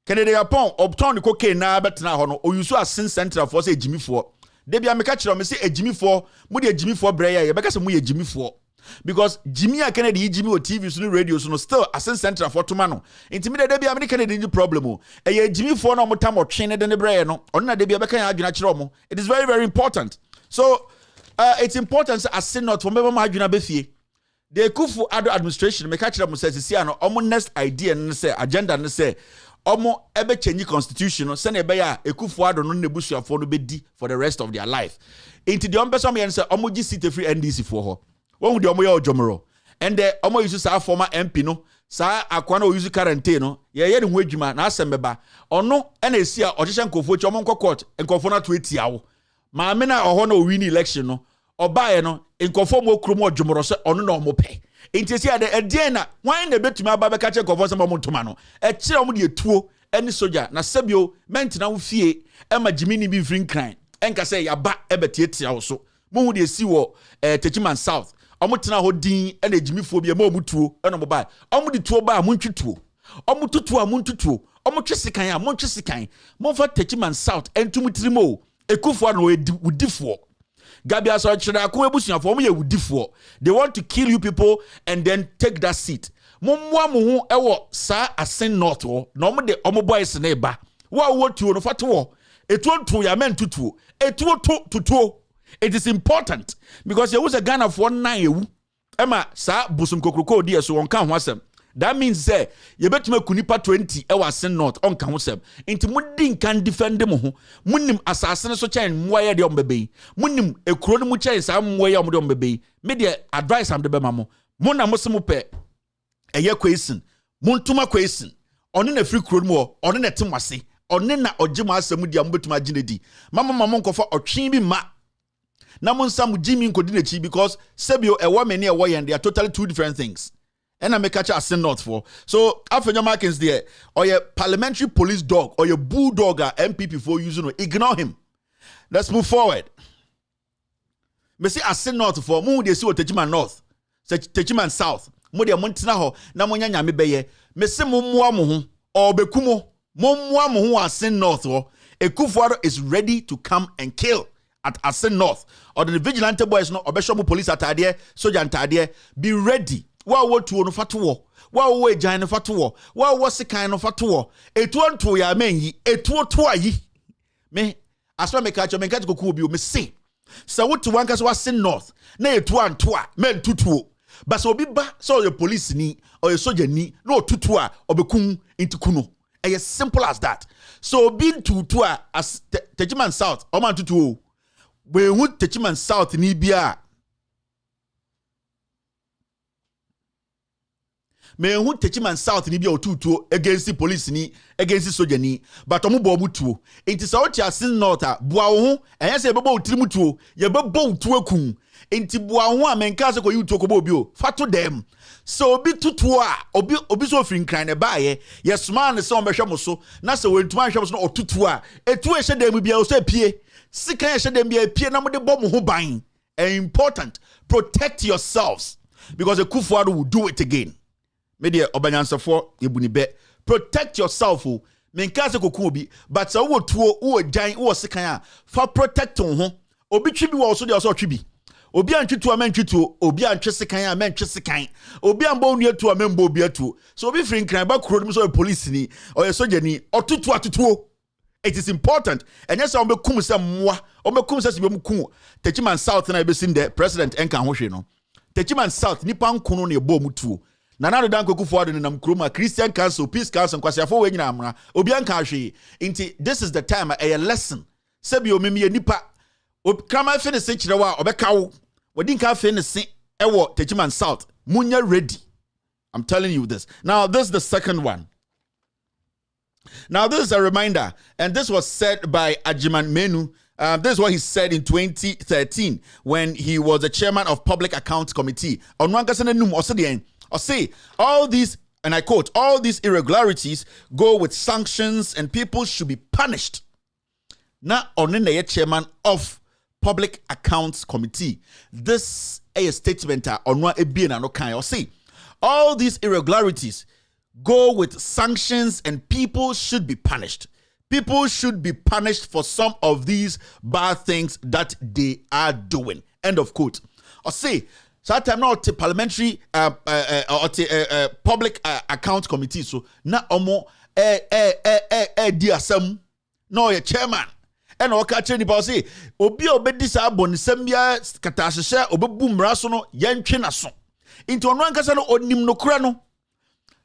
[SPEAKER 11] Kede Japan obton de cocaine na betena ho no. O use asin central for say Jimmy for. De bia me ka kire o me say Jimmy for, mo de Jimmy for breya ye. Be ka say mo ye Jimmy for. Because Jimmy a Kennedy Jimmy or TV so radio so no still Asin Central for tomano. Intimidate debi American Kennedy problem o. E Jimmy for no motam or train de breya no. Onna debi abeka ya adwuna kire omo. It is very very important. So it's important Asin not for meba ma adwuna befie. The Kufu Ado administration me ka kire mo say sisi ano omo next idea ne say agenda ne say omo ebe change constitution no se na ebe ya Kufu Ado no nebusuafo no bedi for the rest of their life. Into the ompesa me say omo gi seat free NDC for ho. One with the Omoya Jomoro. And the Omo used to former MP no, Sa Aquano use quarantine, ye the Wejima, Nasemeba, or no, and a seer or Jishan Kofo Chomon court and Kofona to 80 hour. Mamena or Hono win election no, obaye no nkofo mo krom odwomoro se ono na omo pe enti sia de edien na wan na betumi aba beka che nkofo se mo ntoma no e kire omo de etuo eni soja na sebio mentina wo fie e ma jimini bi mfiri nkran enka se yaba e betietia wo so mo hu de si wo Techiman South omo tena ho din e na jimifo bi e mo mutuo e no mo ba omo de tuo ba mo ntwituo omo tutuo mo ntutuo omo twesikan a mo twesikan mo fa Techiman South entum tirimo ekufo na wudifo Gabia so chira ko ebusuafo mo ye wudifo they want to kill you people and then take that seat momwa mo ho ewo sa Asen North wo na omo de omo boys na eba wo tuo no fato etuo ya men tutuo etuo tutuo. It is important because there was a Ghana for 9 ewu ema sa busum kokroko die so wonka ho asem. That means say you betuma kunipa 20 ewa Asen North onka ho asem enti mudi kan defend mo ho munim asase so chen moye de ombebe munim ekuro no mu chen sa moye omde ombebe me de advice am de be mamo mo na mo se mo pe eye question montuma question one na free kuro mo one na temwase one na ogema asem dia mo betuma ginedi mama nkofa otwen bi ma na mo nsam Jimmy nkodi na chi because sebio ewo me ne ewo yen they are totally two different things. And I make catch Asen North for. So after your markings there, or your parliamentary police dog or your bulldog MPP for using ignore him. Let's move forward. Me see Asen North for mo dey see what Techiman North. Techiman South. Mo dey montina ho na mo nyanya me beye. Me see mo moa mo ho or bekumo. Mo moa mo ho Asen North for. Ekufuado is ready to come and kill at Asen North. Or the vigilante boys no obeshomo police atade, soldier atade, be ready. Wa tuo no fatowo wa ejan no fatowo wa sekan no fatowo etuo nto ya menyi etuo to ayi me aswa me catch koku obi o me say so what to wanka so Asen North na etuo anto a men tutuo but so obi ba so your police ni or your soldier ni no tutuo a obekun intikuno as simple as that. So being tutuo a as Techiman South o man tutuo we hu Techiman South ni bia me hu Techiman South ni bia otutuo against the police ni against the soldier ni but omo bo mutuo enti sa oti Asen North a boa wo ho enye se bebo otiri mutuo ye bebo utuo akun enti boa ho a menka se ko yutuo ko bo bi o fato dem so obi tutuo a obi so ofin kran ne baaye ye sma ne se on behwe mo so na se wentuma hwe mo so na otutuo a etu ehye dem bia o se pie sika ehye dem bia pie na mo de bo mo ho ban. Important, protect yourselves because the Kufuado will do it again. Media obanyansafo ebuni be protect yourself o menka se koku obi but so wo tuo wo jan wo sekan a fa protect on ho obi twi bi wo so de so twi bi obi antwitu a mentwitu obi antwe sekan a mentwe sekan obi ambo nu atu a membo obi atu so obi frin kran ba kuro dum so police ni or your soldier ni otutu atutuo. It is important and yes obekum se mwa obekum se sibem ku Techiman South na be sin the president enka ho hwe no Techiman South nipa nkono na ebo mutuo Nana Dan Kokufuado ni namkroma Christian Council, Peace Council, kwasiafo we nyina amra. Obi anka hwe. Inti this is the time a lesson. Sebi o meme nipa. Krama fe ne se kire wa obeka wo. Wodi nka fe ne se ewo Techiman South. Munya ready. I'm telling you this. Now this is the second one. Now this is a reminder, and this was said by Ajiman Menu. This is what he said in 2013 when he was the chairman of Public Accounts Committee. On one or say all these, and I quote, all these irregularities go with sanctions and people should be punished. Now, on the chairman of Public Accounts Committee, this is a statement on what or say all these irregularities go with sanctions and people should be punished. People should be punished for some of these bad things that they are doing. End of quote. Or say, so I'm not a parliamentary public account committee. So na omo diasem no your chairman. And o ka ni pa say obi obedi sa abonisem bia katahye obebu mra so no yentwe na so. Into ono ankasa no onim no kura no.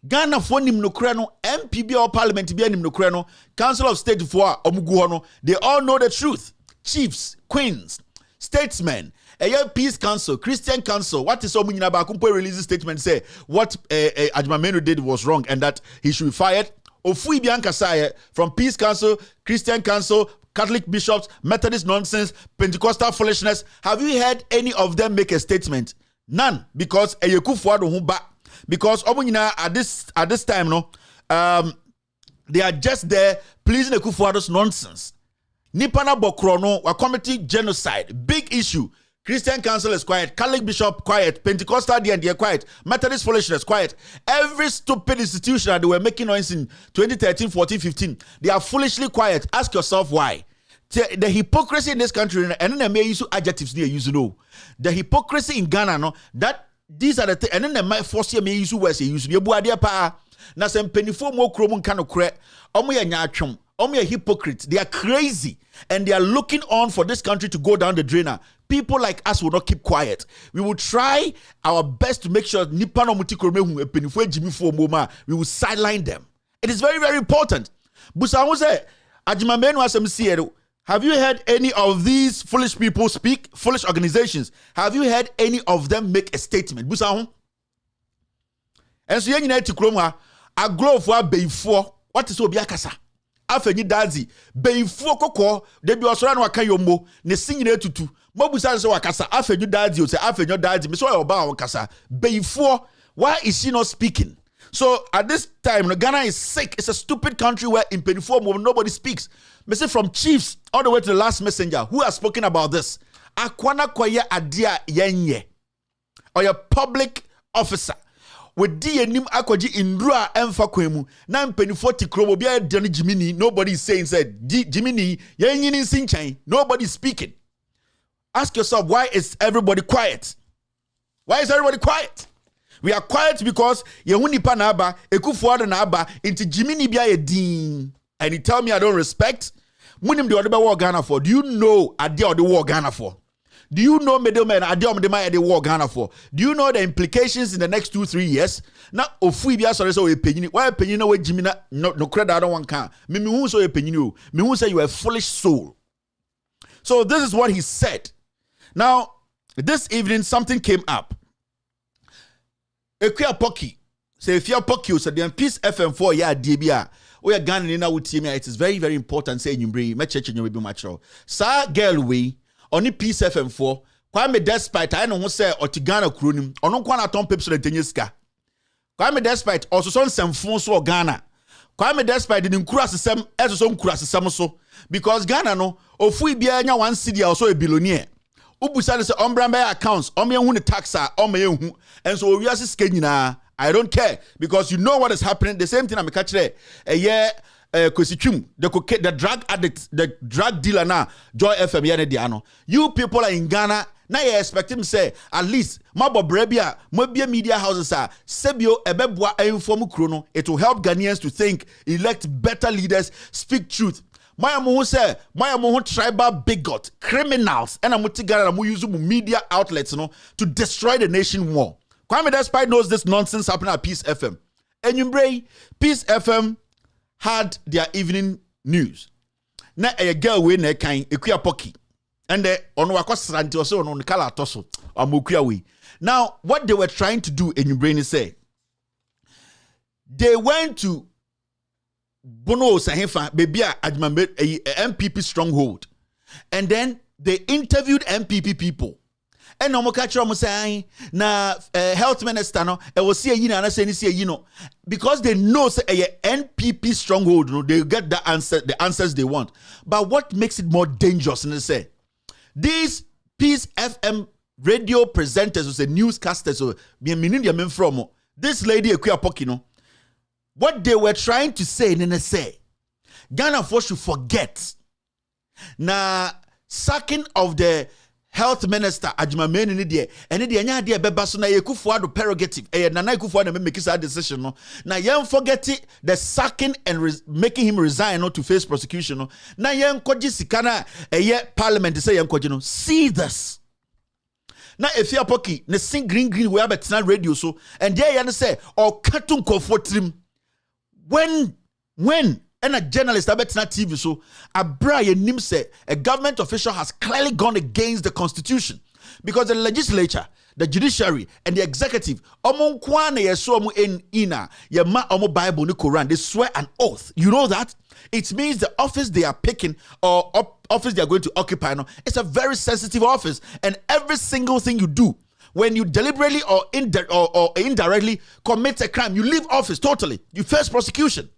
[SPEAKER 11] Ghana for nim no kura no MPB or parliament bia nim no kura no Council of State for omugu ho no they all know the truth. Chiefs, queens, statesmen, a Peace Council, Christian Council, what is Omunyina Bakumpo release statement say what Ajmamenu did was wrong and that he should be fired. Ofui Bianca Saye from Peace Council, Christian Council, Catholic bishops, Methodist nonsense, Pentecostal foolishness. Have you heard any of them make a statement? None, because because at this time, no, they are just there pleasing Ekufuado's nonsense. Nipana Bokrono, a committee genocide, big issue. Christian Council is quiet, Catholic Bishop quiet, Pentecostal they are quiet, Methodist foolishness quiet. Every stupid institution that they were making noise in 2013, 14, 15, they are foolishly quiet. Ask yourself why. The hypocrisy in this country, and then they may use adjectives they use no. The hypocrisy in Ghana, no, that these are the things, and then they might force you may use words they use. You buadia pa na sem penifo mo kromun kano kre. Omo ya nyachum. Omo ya hypocrites. They are crazy, and they are looking on for this country to go down the drainer. People like us will not keep quiet. We will try our best to make sure Nipano Mutikrome a penifo Jimmy for Moma. We will sideline them. It is very, very important. Busa say, Ajimamenu Asemsiero. Have you heard any of these foolish people speak? Foolish organizations. Have you heard any of them make a statement? Busa and so you need to chroma a glow for before. What is Obiakasa? Afeni dazi before koko debi osora no aka yombo ne sinyina tutu mobusa so wakasa afeni dazi o say afeni dazi me so oba wakasa before. Why is she not speaking? So at this time, Ghana is sick. It's a stupid country where in 24 nobody speaks. Me say from chiefs all the way to the last messenger who has spoken about this. Akwana kwaya adia yenye or your public officer with DNM akwaji indrua emfa kwemu na mpenifo tikromo bia dani Jimini. Nobody is saying said Jimini yenyin sinchan. Nobody speaking. Ask yourself, why is everybody quiet? Why is everybody quiet? We are quiet because Yehuni Panaba, Ekufuado Naba, into Jimini Bia Edin. And you tell me I don't respect? Munim the other war Ghana for. Do you know Adia the war Ghana for? Do you know Middleman Adia the war Ghana for? Do you know the implications in the next 2-3 years? Now, Ofui Bia sorry so opinion. Why opinion no Jimina no credit I don't want can. Me who so opinion. Me who say you are a foolish soul. So this is what he said. Now, this evening something came up. Ekuya Poki. Say if you're Poki, so then Peace FM4 ya DBA. We are Ghana in our team. It is very, very important. Say you bring me church and you will be mature. Sa girl we only Peace FM4. Kwa me despite I know who say or Ghana kronim. Ono kwa na ton peps rentenyeska. Kwa me despite also son semfon so Ghana. Kwa me despite the nkura sem eso so nkura sem so because Ghana no ofu bia nya 1 cedi also a billionaire. Ubusa say ombramba accounts omye hu ne taxa omye hu and so we are nyina. I don't care because you know what is happening. The same thing I'm catch there. The drug addict, the drug dealer now, Joy FM yene diano. You people are in Ghana. Now you expect him say at least mabo brebia, mobia media houses are sebio ebebwa informu chrono. It will help Ghanaians to think, elect better leaders, speak truth. Maya Moho say, Maya Moho tribal bigot, criminals, and I'm Ghana use media outlets to destroy the nation more. Kwame Despite knows this nonsense happening at Peace FM. And you bring Peace FM had their evening news. Na a girl we ne kan Ekuya Poki. And the on wakosranti also on kala toso amukuya we. Now what they were trying to do in your brain is say they went to Bono Sahefa baby Ajmambe MPP stronghold. And then they interviewed MPP people. And no more catch say na health minister no e was see yina na say ni see yino because they know say NPP stronghold no they get the answers they want. But what makes it more dangerous and say these Peace FM radio presenters or say newscasters or be meaning them from this lady Ekuya Poki no what they were trying to say and they say Ghana folks should forget na sacking of the health minister Ajimameni ni die ene die nya die beba so na Yekufuado prerogative Nana Yekufuado na make that decision no na yen forget it, the sacking and making him resign to face prosecution no na yen koji sikana parliament say yen koji no see this na Efia Poki ne sing green we abetena radio so and there yen say or katun comfortrim when and a journalist abetena TV so abra nim say a government official has clearly gone against the constitution because the the judiciary, and the executive, omo nkwane yeso omo ina yema omo Bible ni Quran, they swear an oath. You know that? It means the office they are picking or office they are going to occupy now, it's a very sensitive office, and every single thing you do, when you deliberately or indirectly commit a crime, you leave office totally. You face prosecution.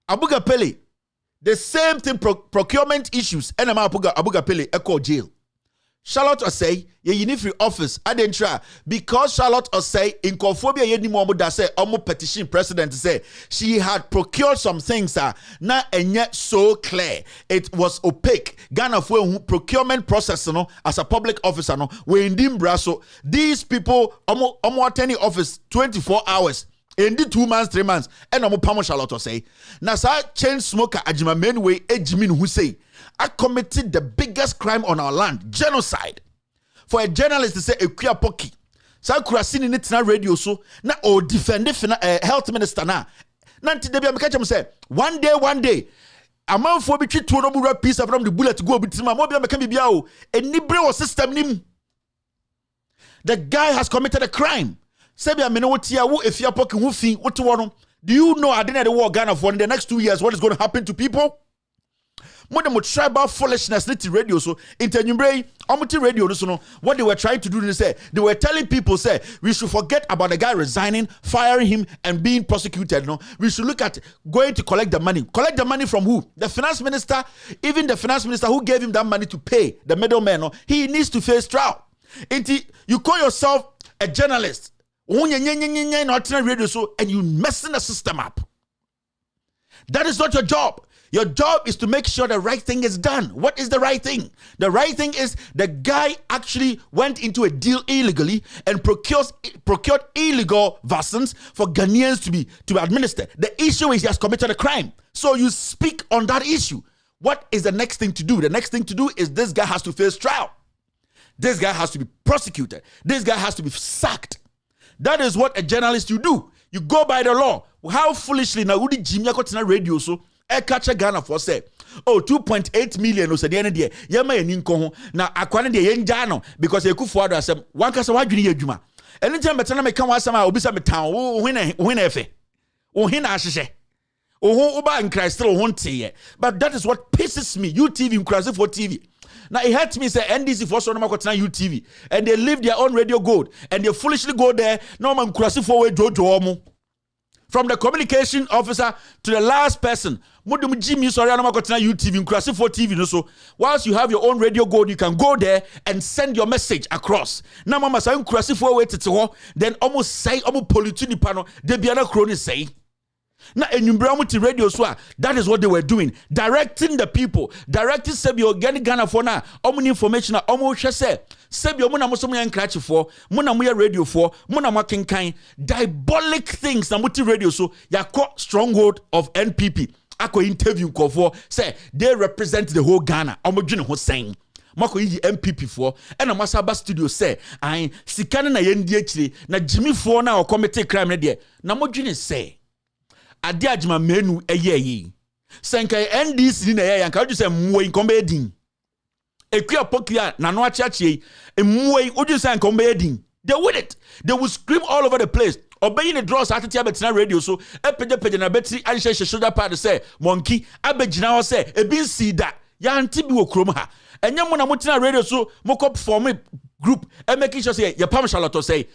[SPEAKER 11] Abuga Pele, the same thing, procurement issues. Enema Abuga Pele, echo jail. Charlotte Osei, ye need free office. I didn't try because Charlotte Osei in Conphobia yeni mo that say omo petition president say she had procured some things na and yet so clear. It was opaque. Ghana for procurement process no as a public officer no we in Dimbraso. These people omo attending office 24 hours. In the 2 months, 3 months, and I'm a Charlotte Osei. Now, sir, chain smoker Ajima Menwe Ejimin who say I committed the biggest crime on our land, genocide. For a journalist to say a queer pocky, so Kurasini in it na radio so na or defend health minister na. Nanti debi amekacha say one day. A man for between 2 no piece from the bullet to go between my mobile mekami biao. A nibre system nim. The guy has committed a crime. Sebia menotia wo efia poki wo fin wo to wono. Do you know at the end of the war Ghana for in the next 2 years what is going to happen to people? More than tribal foolishness niti radio so internumerate omuti radio so no what they were trying to do is say they were telling people say we should forget about the guy resigning, firing him and being prosecuted. No, we should look at going to collect the money. Collect the money from who? The finance minister. Even the finance minister who gave him that money to pay the middleman. No, he needs to face trial. You call yourself a journalist. And you messing the system up. That is not your job. Your job is to make sure the right thing is done. What is the right thing? The right thing is the guy actually went into a deal illegally and procured illegal vaccines for Ghanaians to administer. The issue is he has committed a crime. So you speak on that issue. What is the next thing to do? The next thing to do is this guy has to face trial. This guy has to be prosecuted. This guy has to be sacked. That is what a journalist you do. You go by the law. How foolishly now would Jimmy Kotina radio so a catcher Ghana for say, 2.8 million or said the end of the year. Yama and Ninko now acquiring the yen jano because they could forward us one cast of Juma. Anytime Betana may come some will be some town, win efe. Oh, hin ashe. Oh, Oba and Christ still won't say it. But that is what pisses me. UTV in Christ for TV. Now it hurts me say NDC for Sonoma Kotina UTV and they leave their own radio gold and they foolishly go there. No man crossing forward Jojo. From the communication officer to the last person, Mudum Jimmy sorry Sonoma Kotina UTV crossing for TV no so. Whilst you have your own radio gold, you can go there and send your message across. Now mama say crossing forward to then almost say almost politini pano de biana crony say. Now, in radio, that is what they were doing, directing the people, directing Sebi organic Ghana for now. Omni information, almost say Sebi Muna Musumu and Cratch for Munamuya radio for Munamakin kind diabolic things. Namuti radio so ya caught stronghold of NPP. Ako interview call for say they represent the whole Ghana. Omojin Hossein. Mako yi MPP for and Masaba studio say I sikana na yendi actually na Jimmy for na or commit crime na there. Na mojin say ade ajima menu eyeyi senka NDC na eyeyi anka say muwe inkombe edin ekua pokia na no achiachie muwe oju say inkombe edin they with it they will scream all over the place obey the draws atete abetina radio so epeje na betri anhye shoulder pad say monkey abegina ho say ebi sida ya nti bi wo krom ha enye mo na motina radio so moko perform group and making sure say your palm Charlotte say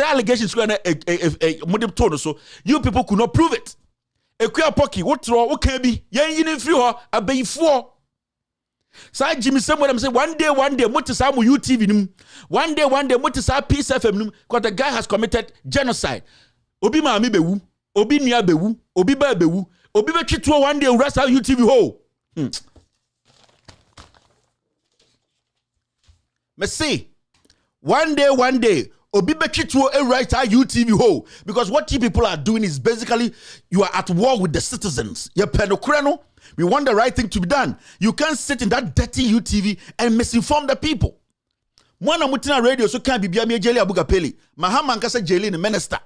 [SPEAKER 11] allegations go na modem tone so you people could not prove it. Ekua pocky what can be yen yin free ho abayifo. Say Jimmy somewhere say one day motisa mu UTV nim one day motisa Peace FM nim because the guy has committed genocide. Obi ma mi bewu, obi nia bewu, obi ba bewu, obi be twitwo one day rest out UTV ho. Me say one day obi betwitwo a right our UTV ho because what you people are doing is basically you are at war with the citizens. We want the right thing to be done. You can't sit in that dirty UTV and misinform the people. Mwana mutina radio so can be biya me jeli abuga peli. Mahama nkasa jeli ni minister.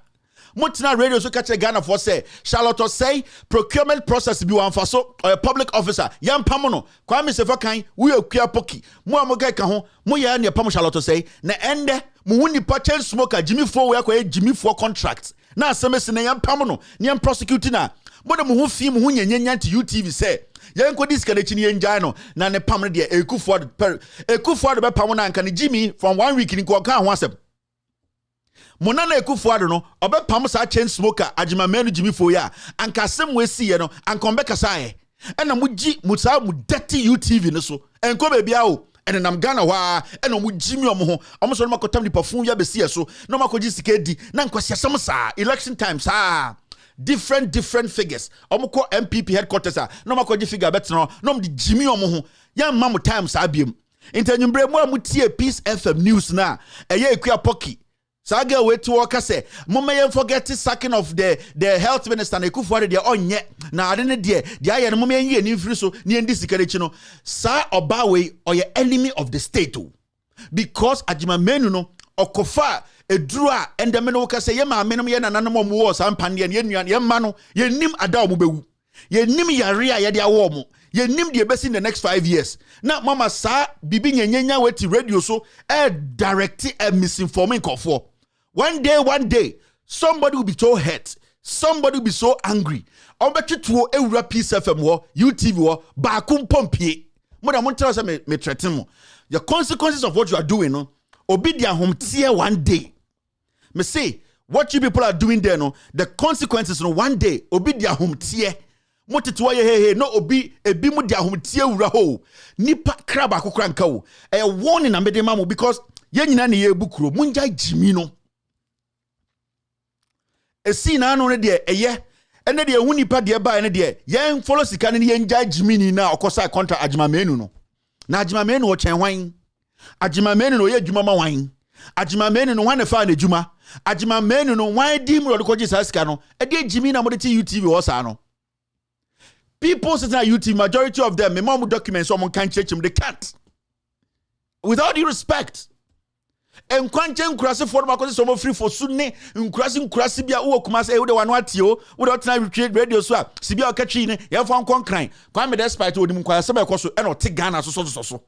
[SPEAKER 11] Mutina radio so catch a Ghana for say Charlotte say procurement process be one for so or a public officer yam pamono Kwame Sefakan we okua poki mo amoga ka ho mo ya ne pam Charlotte say na ende mo woni pa chen smoker Jimmy for we akwa Jimmy for contract na asem na yam pamono ne yam prosecute na mo de mo ho fi mo ho nyanya to UTV say yanko dis kana chini yenja no na ne pam de Ekufuado be pam na nka ne Jimmy from 1 week ni ko ka ho asem Monana Ekufuado no obepam sa chain smoker ajima menu Jimmy for ya anka asem we see ye no anka ombe kasa ye ena muji mutsa mu dirty UTV no so enko be bia o ena nam Ghana wa ena mu Jimmy omo ho omo so no makotam ni perfume ya be see so no makoji sikedi na nkwasi asem sa election time sa different figures omko MPP headquarters no makoji figure betno no di Jimmy omo ho ya mamu time sa biem intanyumbre mu amutie Peace FM news na eye ekua poki Saga we to work say mama forget sacking of the health minister na Ekufuado de onye na ade ne de aye no mama yen ni free so ni ndi sikalechi no sa oba we oye enemy of the state because ajima menu no okofa eduru a endeme no ka say ye ma menom ye nananom mo wo sampande ye nuan ye ma no ye nim ada mo bewu ye nim yare a ye de awo mo ye nim de besi in the next 5 years na mama sa bibi nyenya weti radio so direct misinforming kofo. One day, somebody will be so hurt. Somebody will be so angry. Obetuo ewura Peace FM wo, UTV wo, baakum pompie. Moda mon tell us me threaten mo. The consequences of what you are doing, no, obi dia home tie one day. Me say, what you people are doing there, no, the consequences, no, one day, obi dia home tie. Motetuwa ye he no obi ebi mu dia home tie wura ho. Nipa kraba akokra nka wo. E warning na mede mamu because ye nyina ne ye bukuro. Munja Jimmy no. Esi na anu ne de eye ene de hu nipa de ba ene de yen follow sika ne yen ja Jimmy na okosa contract ajima menu no na ajima menu o chen hwan ajima menu no ye adwuma ma hwan ajima menu no hwan na fa na adwuma ajima menu no hwan di mu ro ko ji sika no e de Jimmy na mo de ti UTV wo sa no people sitting at UTV majority of them me mom documents so mo kan chechim they can't without due respect enkwanche nkurase for makosi so mo free for sunne nkurase bia wo kumase e wo de wano atio wo de tena radio so a sibia okatwi ne ye fa nkonkran kwa me despite odim nkwase ba ekoso e no te Ghana so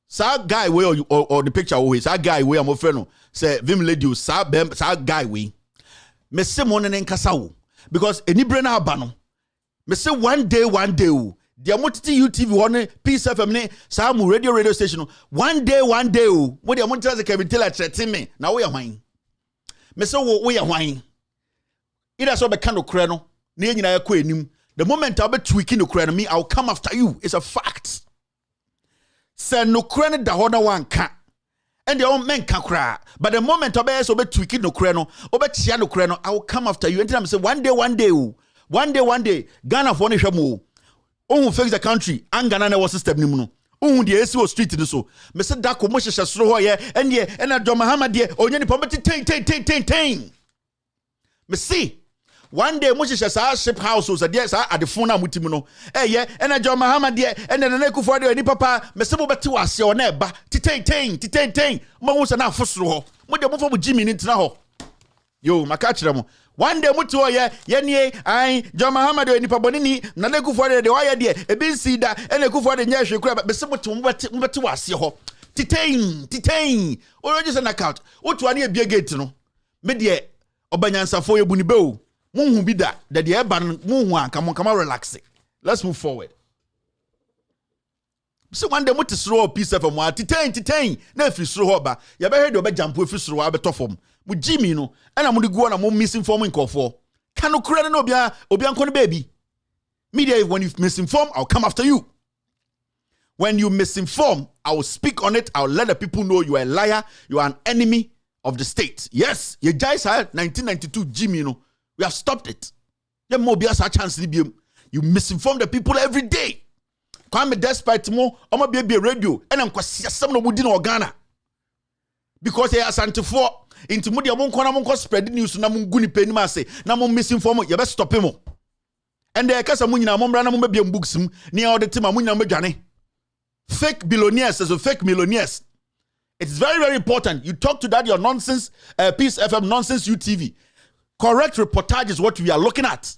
[SPEAKER 11] sa guy we or the picture we sa guy we am ofre no say vim lady sa guy we me se mo ne nkasa wo because enibre na aba no me say one day wo dia motiti UTV one Peace FM ne sa mu radio station one day o wo dia motiti Kevin Taylor threaten me na wo ye hwan me say wo ye hwan ida so be kan okre no na nyina ya ko enim the moment I be tweaking okre no me I will come after you it's a fact say no okre no da ho na wan ka and the own men can cry but the moment I be so be tweaking okre no obe tia okre no I will come after you and I say one day Ghana for ne hwemo who fix the country and Ghana was system ni mu no who the AC street ni so me say da ko mo hyehyɛ soro ho ye and na John Mahama de onye ni pometi ten me see one day mo hyehyɛ sa ship house so de sa adefo na mutimu no ye and na John Mahama de and na Ekufuado de ni papa me say mo beti wase o na eba ten mo hu se na afosoro ho mo de mo fo mo Jimmy ni tena ho yo maka kire mo one day mutu oye ye ai John Mahama de nipa boni ni na Ekufuado de waya de ebi si da ene Ekufuado nya hwe kura be se mutu mbeti wase ho titain o just an account otu ani ebie gate no me de obanyansafo ye buni be o munhu bi da de eba munhu anka mon kama relax let's move forward so one day mutu sro Peace FM wa titain na fi sro ho ba ye be hwe de obajampo fi sro wa betofom mu Jimmy no and I'm go na mo misinforming for can no credit no obi anko baby media when you misinform I'll come after you when you misinform I will speak on it I'll let the people know you are a liar you are an enemy of the state yes you guys had 1992 Jimmy no we have stopped it there mo be a chance you misinform the people every day come despite mo omo be radio and am kwasiasam no mudi na Ghana because they are santifo into mudia monko spread news na mungu ni peni ase na mo misinform ye be stop him and the kasa munyina mo mbra na mo be books ni all the time munyina medwane fake billionaires as fake millionaires It's very, very important. You talk to that, your nonsense, Peace FM, nonsense UTV. Correct reportage is what we are looking at.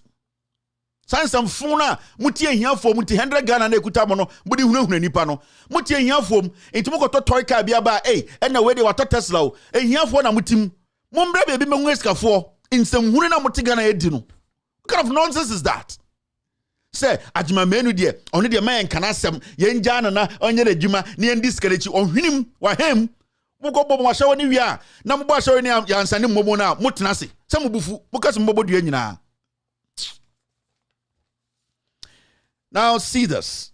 [SPEAKER 11] Sans some phone, muti here for muti 100 Ghana ne kutamono, budi hunu nipa no. Muti here for into moko to toy car biaba, and the way they were to Tesla, here for na mutim. Mumbre baby mweska for in some hunu na muti Ghana edino. What kind of nonsense is that? Say, Ajima menu dear, only the man can ask them, yen jana na, onye de juma, ni en discourage on him, wa him. Muko bobo wa shawo ni wia, na mbo shawo ni ya ansani mbobo na, mutinasi. Samu bufu, mukas mbobo duye nyina. Now see this.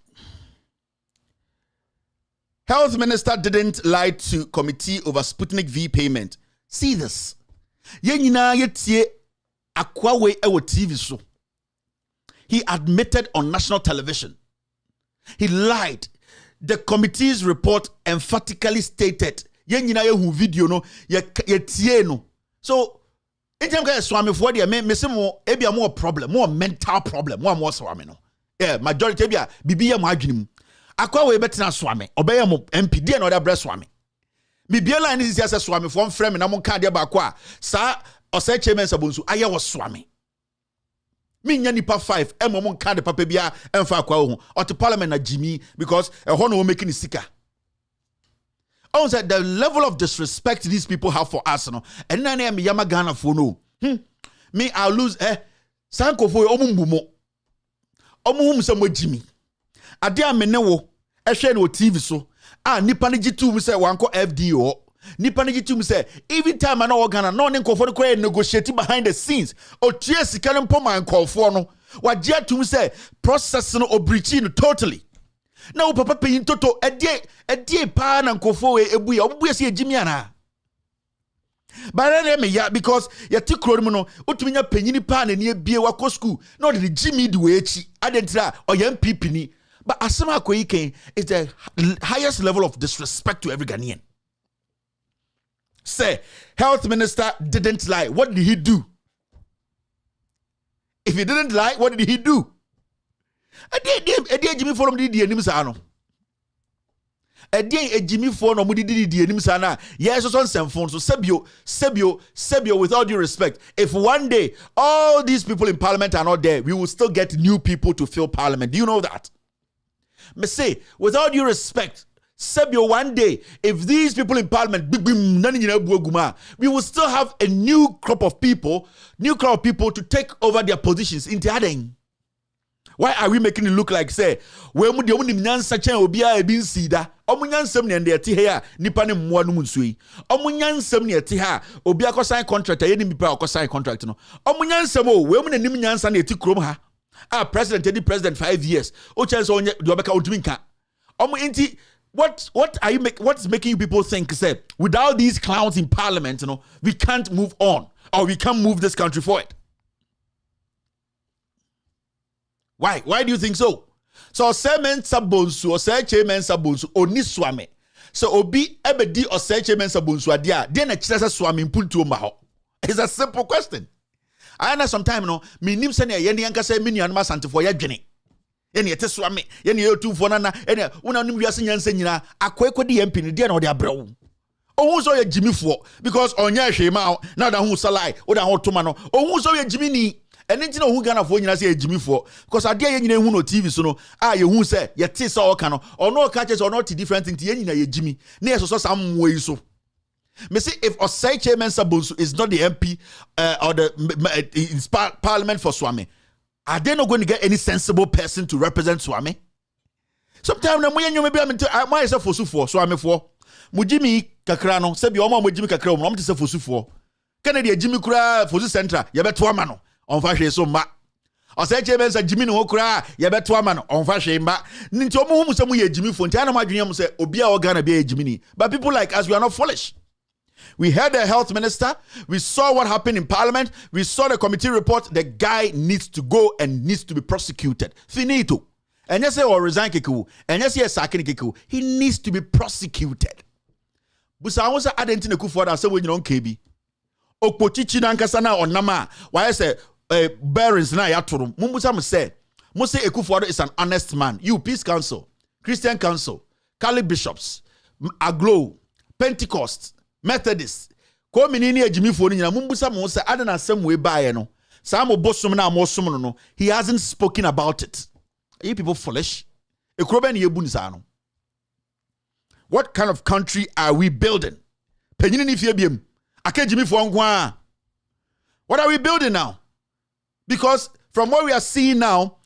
[SPEAKER 11] Health Minister didn't lie to committee over Sputnik V payment. See this. Yen nyina yetie akwawe ewo TV so. He admitted on national television. He lied. The committee's report emphatically stated, yen nyina ye hu video no, ye tie no. So, anytime guys swami for there, me say more ebia more problem, more mental problem, more swami no. Yeah, majority ebia bibiya mo adwenem. Akwa we betina swami, obeye mo MP dey na other breast swami. Bibia line is just swami for frame na mo kan dey ba kwa. Sa ose chairman sabonsu aye wo swami. Minya nipa 5 emom nka de papa bia emfa akwa ho ot parliament na Jimmy because ho no making sika. On said the level of disrespect these people have for us no and na me yama Ghana for no me I'll lose sanko for omumbumo omuhum se mo Jimmy ade amene wo ehwe no TV so nipa ne gitu mu se wanko FDO nipa ne gitu mu se even time na Ghana no ne nkofo no kry negotiate behind the scenes o tie sika ne mpoma nkofo no wagye atum se process no obrichi no totally na wo papa peyin toto edie pa na nkofo we ebu ya obu ese Jimmy ana bare me ya because ya ti kro mu no otuminya penyini pa na ne ebie wa school na o de Jimmy di we echi adentira o ya MPP ni. But Asama Koike is the highest level of disrespect to every Ghanaian. Say, health minister didn't lie. What did he do? If he didn't lie, what did he do? Jimmy for the Nimsano. Jimmy for no mudi Nimsana. Yes, on some phone. So Sebio, with all due respect, if one day all these people in parliament are not there, we will still get new people to fill parliament. Do you know that? Me say, with all due respect, Sebio, one day, if these people in parliament, we will still have a new crop of people to take over their positions in Tiadeng. Why are we making it look like, say, we mu de onim nyansa chen obia e bin sida omunyansam ne de te ha nipa ne mmoa no munsui omunyansam ne te ha obia ko sign contract ye ni bipa ko sign contract no omunyansam o we mu na nim nyansa ne ti krom ha president 5 years o chance onye de obeka oduminka inti what's making you people think say without these clowns in parliament we can't move on or we can't move this country forward? Why do you think so? So semen sabonsu or say chairman sabonsu oni swame. So obi ebedi or say chairman sabonsu adia den na chisa swame mpuntu ma ho. It's a simple question. I know sometime me nim se na ye ne yanka say me nuanu masante for ye dwene. Ye ne yete swame, ye ne yotu fo na na ye una nim wiase nyansa nyina akwekodi MP ne de na ode abrewo. Ohun so ye Jimmy for because onya hwe ma na da hu salai o da ho toma no. Ohun so ye Jimmy ni eni nti na hu Ghana fo nyina say Jimmy for because ade ye nyina hu no TV so no ye hu say ye te say o ka no ono ka che say ono ti different thing ye nyina ye Jimmy na ye so sam wo yi so. Me say if Osei Chairman Sabonsu is not the MP or the Parliament for Swami, are they not going to get any sensible person to represent Swami? Sometimes na moye nyome bia mente my say fosu for Swami for mujimi kakra no se bi o ma mujimi kakra o mte say fosu for Kennedy Jimmy kura fosu central ye beto ama no onfa hwe so ma Osei Chairman sa Jimmy no kura ye beto ama no onfa hwe ma nti o mo hu se mu ye Jimmy for nti ana ma dwene mu se obi a o Ghana bia ye Jimmy ni but people like us we are not foolish. We heard the health minister. We saw what happened in parliament. We saw the committee report. The guy needs to go and needs to be prosecuted. Finito. And yes, or resign kiku. And yes, sakini kiku. He needs to be prosecuted. Busa wonsa adentine kufu da say we no KB. Okpochichi na nkasa na onama. Why say bearings na ya toro. Mumbusa say Ekufuado is an honest man. You Peace Council, Christian Council, Catholic bishops, Aglo, Pentecost, Methodist, Community Jimifo ni mumbusa mo se adana asem we bae no. Sa mo bosom na mo som no. He hasn't spoken about it. Are you people foolish? Ekrobe ni yebu nsa no. What kind of country are we building? Penyini ni fie biem. Ake Jimifo nkwa. What are we building now? Because from what we are seeing now,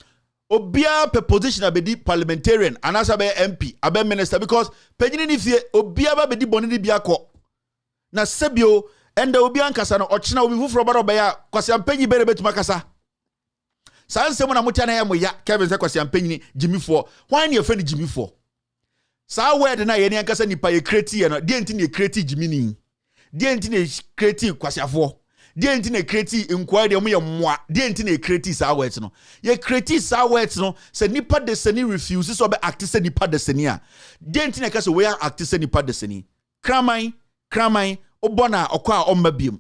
[SPEAKER 11] obia per position abedi parliamentarian and as abe MP, abe minister, because penyini ni fie obia ba bedi boni bia ko. Na sebio enda obia nkasa no ochina obi fufuro ba do ya kwase ampanyi bere betuma kasa. Sa nsem na mutia na ya moya Kevin se kwase ampanyi Jimifo. Why na ye friend Jimifo? Sa word na ye ni nkasa nipa ye create ye no, de enti na create Jimini. De enti na create kwase afo. De enti na create inquiry de mo ye mmoa. De enti na create sa words no. Ye create sa words no, se nipa de seni refuses so be act se nipa de seni a. De enti na kasa we act se nipa de seni. Kramai obona okwa ommabiem.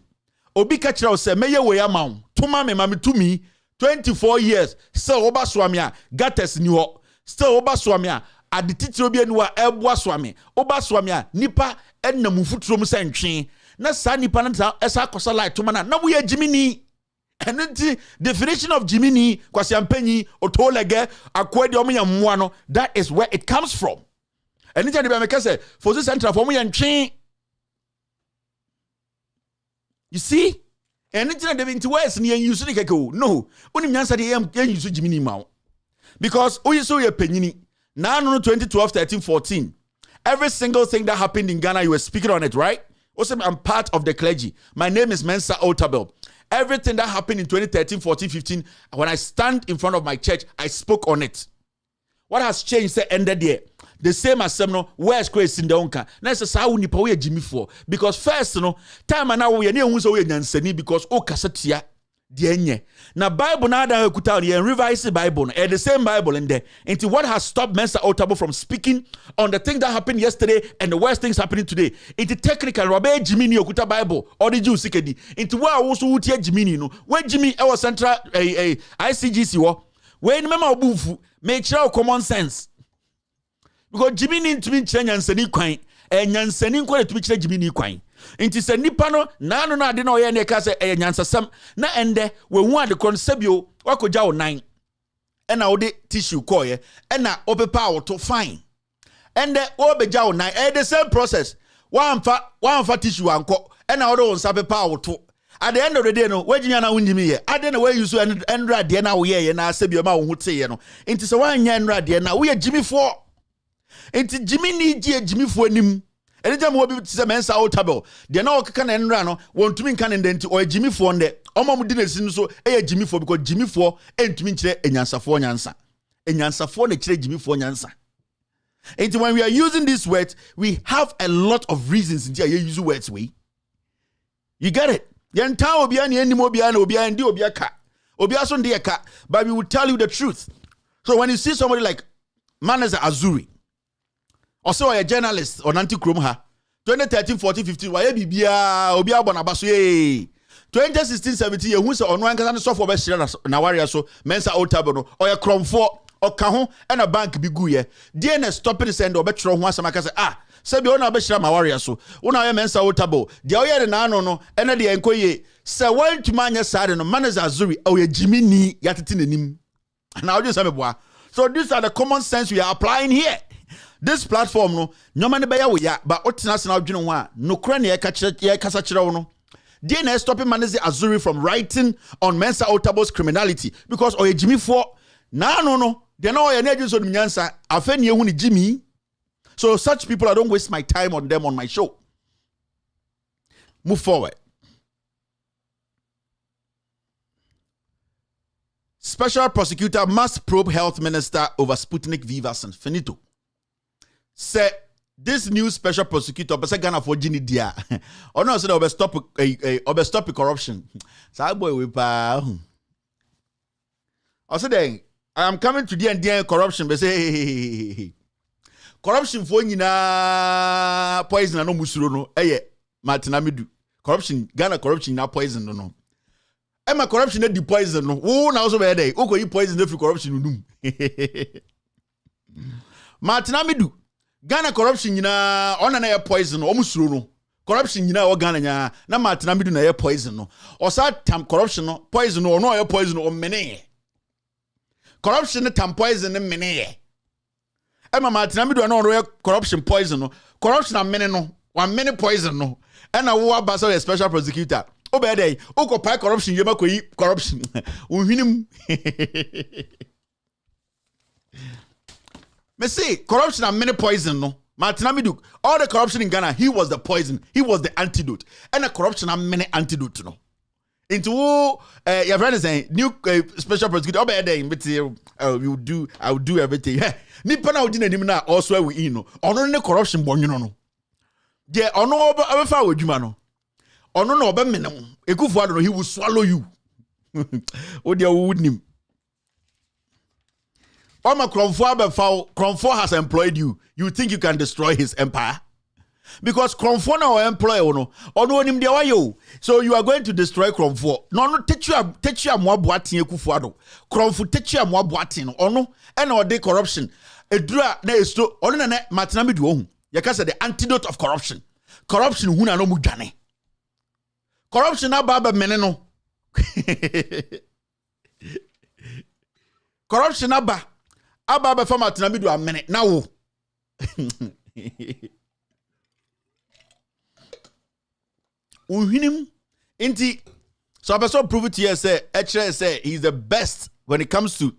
[SPEAKER 11] Obi ka kira o se meye we amaw. Tuma me mame tumi 24 years. Still oba swami a gates ni ho. Still oba swami a adetitiro bi anu a eboa swami. Oba swami a nipa enam futuro mu se ntwe. Na sa nipa na esa akosa light tuma na we Jimini. And the definition of Jimini kwase ampanyi otolege akwadi omo ya mmoa no, that is where it comes from. And anytime they make say for this central for me ntwe. You see? And anytime they into west ni use ni keke no. Oni nyansa de use Jimini ma. Because oyi so ye penyini. Now no 2012, 13, 14. Every single thing that happened in Ghana, you were speaking on it, right? Also, I'm part of the clergy. My name is Mensa Otabel. Everything that happened in 2013, 14, 15, when I stand in front of my church, I spoke on it. What has changed? Say ended there. The same as some no. Where's Chris in the onka? Next is how we nipa Jimmy for. Because first no time and now we are near who's we nyanseni because o kasatia dienye. Na Bible na da kuta and revise the Bible. And the same Bible in there. Into what has stopped Mensa Otabel from speaking on the thing that happened yesterday and the worst things happening today. It's technical. Robe Jimmy okuta Bible or the Jews sikedi. Into what also utia Jimmy no. When Jimmy our central ICGC wo. When mema obufu make sure common sense. Because Jimmy need to be nyansani kwan. Nyansani nkwa to be Jimmy ni kwan. Inti se nipa no na ade na oye ne ka se nyansasam na ende we hu ade konsebio wakoja o 9 ena wo de tissue koye ena opepa auto fine ende wo beja o 9 the same process one fa tissue anko ena wo de won sa pepa auto at the end of the day no wajinya na wunjimi ye ade na we use enra de na wo ye na asebio ma wo hu te ye no inti se wanya enra de na wo ye Jimmy for inti Jimmy ni Jimmy for anim. Anytime we be to Mensa Otabel, they know can and run, want to mean can and or Jimmy for on there. Omo didn't see so a Jimmy for because Jimmy for and to mean a Yansa for Yansa. A Yansa for the Jimmy for Yansa. And when we are using these words, we have a lot of reasons in you use words we. You get it? The entire Obiani any more behind Obia and Obiaka. Obiason deaka, but we will tell you the truth. So when you see somebody like Manaza Azuri, also a journalist on anti-chrome ha 2013 14 15 why bibia obi abonabaso 2016 17 ye hu se ono ankasa ne sofo be shire na warrior so Mensa Otabel no o ye kromfo oka ho e na bank bi gu ye die na stopping send obetro ho asama ka se se bi ona be shire ma warrior so una ye Mensa Otabel die o ye na ano no e na de enkoye se wantuma anya sade no Manager Azuri o ye Jimini yatete nanim na ojo se meboa. So these are the common sense we are applying here. This platform no nyoma ne beya wo ya ba otina se na odwene ho a nokra ne ye kasa kire wo no dey na stopping Manager Azuri from writing on Mensa Otabel's criminality because oye Jimmy for na no they know oye na ejun so nyansa afa ne ehu ni Jimmy. So such people, I don't waste my time on them on my show. Move forward. Special prosecutor must probe health minister over Sputnik V vaccine. Finito. Say this new special prosecutor, but Ghana for Gini dia. Oh no, so they stop corruption. So boy we pa. Also then, I am coming to the end corruption. But say corruption for nyina poison no musuro no. Eye Martina Midu. Corruption Ghana corruption na poison no. Emma corruption na di poison no. Wo na also be there. Wo go yi poison free corruption no. Martina Midu. Ghana corruption nyina ona na poison omusuro no corruption nyina o Ghana nya na matena midu na poison no osa tam corruption no poison no no poison o mene corruption tam poison ne mene ema matena midu na o corruption poison no corruption na mene no one mene poison no na wo abasa a special prosecutor obey ukopai corruption yema koyi corruption unhwinim me say corruption and many poison no Martinamidu all the corruption in Ghana he was the poison he was the antidote and the corruption and many antidote no into your friend is saying new special prosecutor obey there I will do everything nipa na odi nanim na also we no ono ne corruption bonyo no je ono obefa wadwuma no ono na obemene ekufu ado no he will swallow you odi awudnim Oma Kronfo has employed you. You think you can destroy his empire? Because Kronfo now employ ono onim de wayo. So you are going to destroy Kronfo. No teach you mo aboatin ekufuado. Kronfo teach you mo aboatin ono and or de corruption. Edura na esto ono na matena medu ohun. Ye ka say the antidote of corruption. Corruption hu na no mu dwane. Corruption ababa mene no. Corruption Aba be fama tena bidu amene na wo unhwinim inti so abeso prove it here say actually say he's the best when it comes to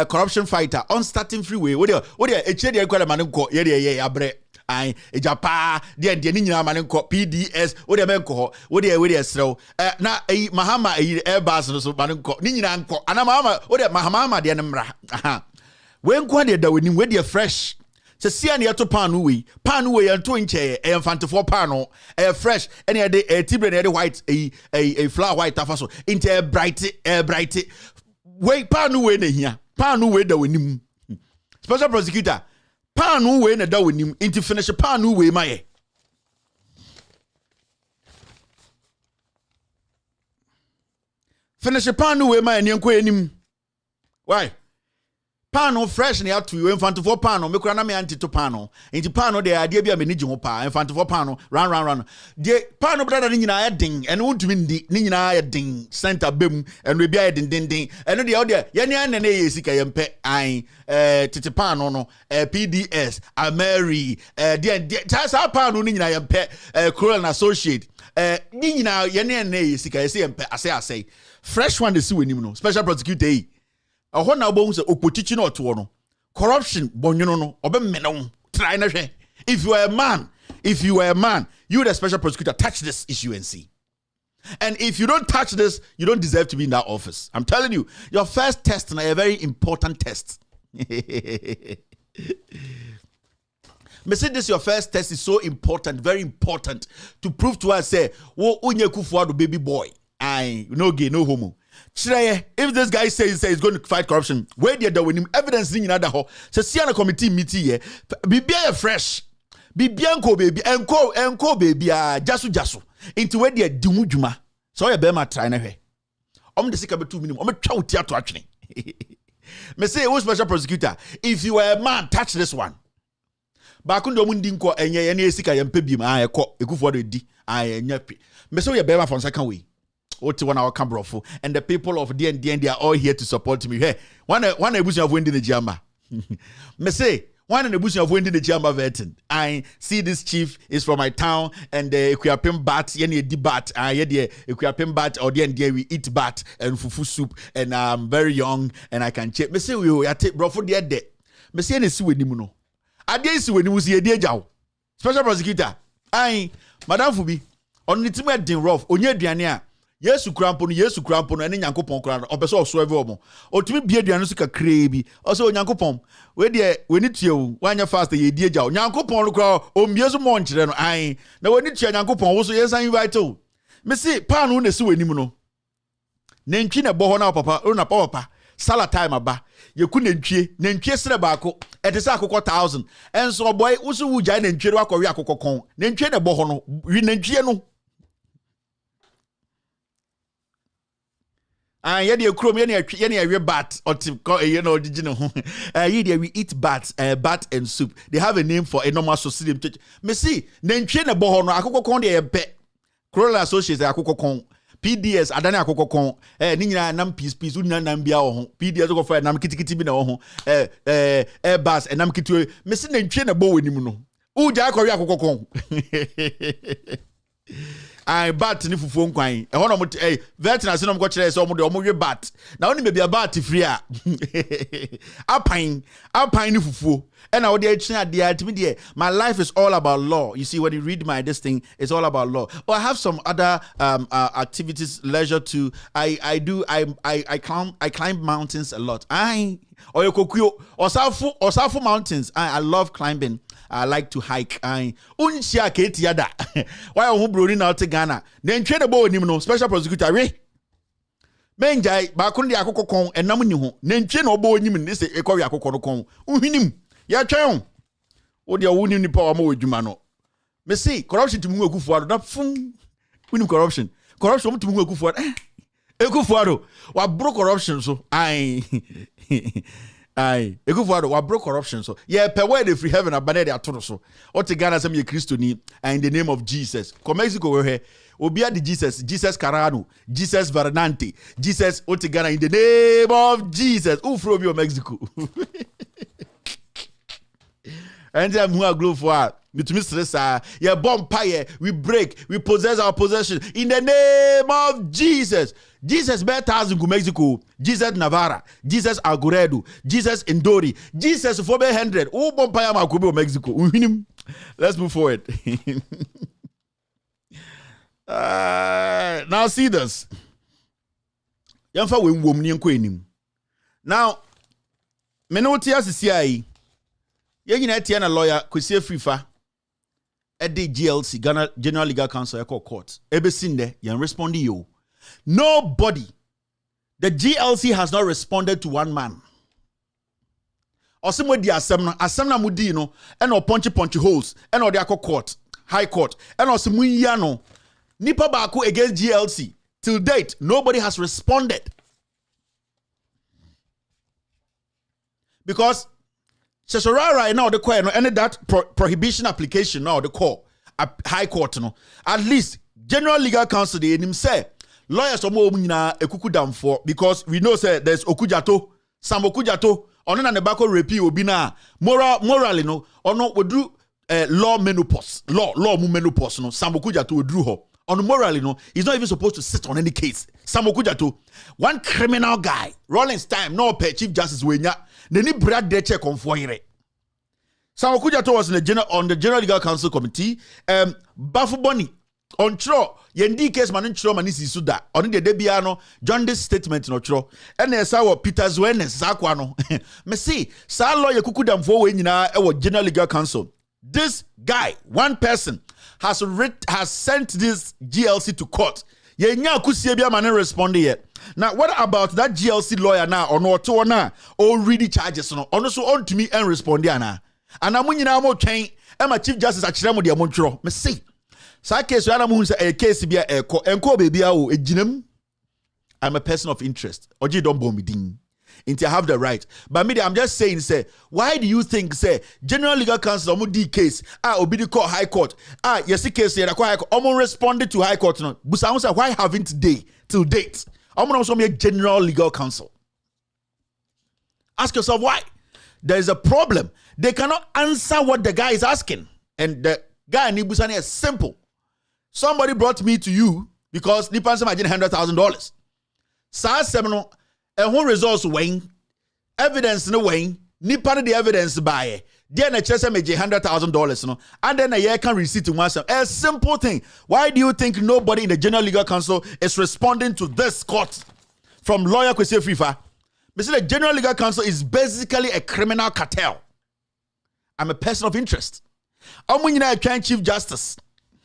[SPEAKER 11] corruption fighter on starting freeway what there eche dey kwala mane nko ye abre ai ejapa dey ni nyina mane nko PDS what there men ko what there srew na mahama airbus no so mane nko ni nyina nko ana mahama what there mahama dey nemra aha when kwa da wenim we dey fresh se sia ne yeto panu we yanto nche e mfantefo panu e fresh ene dey tibre ne dey white a flower white afaso inte bright we panu we na hia panu we da wenim special prosecutor panu we na da wenim into finish panu we maye finish panu we maye ne nko enim why Pano fresh ne atu you infant for pano me kura na me anti to pano enti pano de ade bia me ni ho pa infant for pano run de pano brother ni nyina den ene wontumi ndi ni nyina den center bem ene bia den ene de ode ye ne an na ye sika ye mpe an tete pano no PDS Ameri de sa pano ni nyina ye mpe Cruel associate ni nyina ye ne na ye sika ye se mpe ase fresh one de si wenim no special prosecutor Aho na obo se opochichi na oto no corruption bonyono no obemmene try na hwe if you are a man you the special prosecutor touch this issue and see and if you don't touch this you don't deserve to be in that office. I'm telling you your first test is a very important test. Me say this your first test is so important, very important to prove to us say wo onye Kufuado baby boy I no gay no homo. If this guy says he's going to fight corruption, where they do with him evidence in another ho. So see on a committee meeting here. Be fresh. Be bianco baby. Enko baby. Jasu. Into where they do mujuma. So you better try na he. The sick about 2 minutes. Chow theater actually. Me say who special prosecutor. If you are a man, touch this one. Bakundo mundinko enye ene sika yempe bim ekọ Ekufuado di nyapi. Me say you better from second way. And the people of DND they are all here to support me. Hey, one ebusun of winning the jamba. Me say one ebusun of winning the jamba veteran. I see this chief is from my town and the equiapim bat yeni di bat the equiapim bat or DND we eat bat and fufu soup and I'm very young and I can check. Me say we take bro for the day. Me say ne si we nimu no. Ade si we nimu si e die jaw. Special prosecutor. Madam Fubi on the team den rough onye aduane a Yesu krampo no ene Nyankopon kra obeso oso eve omo otumi bie aduane so kakra bi oso Nyankopon we de we ni tue o wanya fast ye die gya Nyankopon no kra o mbie so mo nkyere no na we ni tue Nyankopon wo so yensan invite o me see pan no nesi wanim no nantwi na bo ho na papa o na papa sala time aba yeku nantwie sere baako ete se akokọ 1000 enso boy wo so wu gya nantwie ro akọwe akokọ kon nantwie na bo ho no wi nantwie no And yet, you chrome, any bat or you know, did you know? We eat bats, bat and soup. They have a name for a normal society. Me see, then train a bohono, akoko kon de pet. Corolla Associates, akoko kon. PDS, adane akoko kon. Nina nam peace, unya nam bia ho. PDS go for nam kitty bi na ho. Air bus and nam kitty. Me see, then train a bow with him no. Uja korea akoko kon. I bat ni fufu nkwan e hono mo vet na se no mo kire se omo we bat na oni me bia bat free a apan ni fufu e na wo de achi ade atimi de my life is all about law. You see, when you read my this thing, it's all about law. But I have some other activities, leisure too. I climb mountains a lot. Osafu mountains. I love climbing. I like to hike. Unshia keti yada. Why who brody now to Ghana? Then train the boy no special prosecutor. Menjai ba kundi akoko kon enam ni ho. Then train no boy nim ni se ekori akoko no kon. Uhinim. Ya twen. O de woni ni power mo adwuma no. Me see corruption to mu akufuado na fun. Unim corruption. Corruption mo to mu akufuado. Ekufuado. Wa bro corruption so. Aye, Ekufuado wa broke corruption so. Yeah, per where they free heaven abane they atoro so. Oti Ghana some ye Christo ni in the name of Jesus. Come Mexico we here. Obia the Jesus Carano, Jesus Varanante, Jesus Oti Ghana in the name of Jesus. Who from your Mexico? And I'm who glow for between stress. Yeah, bonfire. We break, we possess our possession in the name of Jesus. Jesus Betas in Mexico, Jesus Navarra, Jesus Aguredo, Jesus Indori, Jesus 400. Oh, bonfire Makubo Mexico. Let's move forward. Now see this. Yamfa we womni enko enim. Now, menotia CCI. Yen nyina tie na lawyer Kwesi Afrifa e de GLC Ghana General Legal Council court. Ebesinde yen respond yo. Nobody. The GLC has not responded to one man. Osimwe di asem na mudi no e no punchy holes e no de court, high court e no simu ya no nipa baako against GLC. Till date nobody has responded. Because right now the court no any that prohibition application now the court high court no at least General Legal Council they him say lawyers omo nyina ekuku dam for because we know say there's Okujato Sam Okujato ono na ne bako repeal obi na morally no ono wodru law menopause law mu menopause no Sam Okujato wodru ho ono morally no he's not even supposed to sit on any case. Sam Okujato one criminal guy Rollins time no pay Chief Justice wenya neni brad de check on foire. Sam Okujato was on the General Legal Council committee. Bafu Boni on tro yendi case man tro manisi suda on the debiano John this statement no tro and saw Peter Zwenes zakwa no me see sa lawyer kukudam for we nyina e wo General Legal Council. This guy one person has sent this GLC to court. Yenya kusie bia man respond yet. Now what about that GLC lawyer now or no to na already charges no ono so on to me and respond na and amunyina mo twen e ma Chief Justice akire mo de mo ntworo me see sa case ya na mo say a case bia enko baby a o eginam. I'm a person of interest oji don bomb din into I have the right but me I'm just saying say why do you think say General Legal Council omo di case obi di court high court yes case here high court omo responded to high court no busa say why haven't they till date omo no so me General Legal Council. Ask yourself why. There is a problem. They cannot answer what the guy is asking. And the guy in Ibusani is simple. Somebody brought me to you because the person imagine $100,000. Sa semino and who results weighing evidence no weighing nipa the evidence by then a chese me $100,000 no and then a year can receipt to myself. A simple thing. Why do you think nobody in the General Legal Council is responding to this court from lawyer Kwesi Afrifa? The General Legal Council is basically a criminal cartel. I'm a person of interest. I'm when you trying Chief Justice.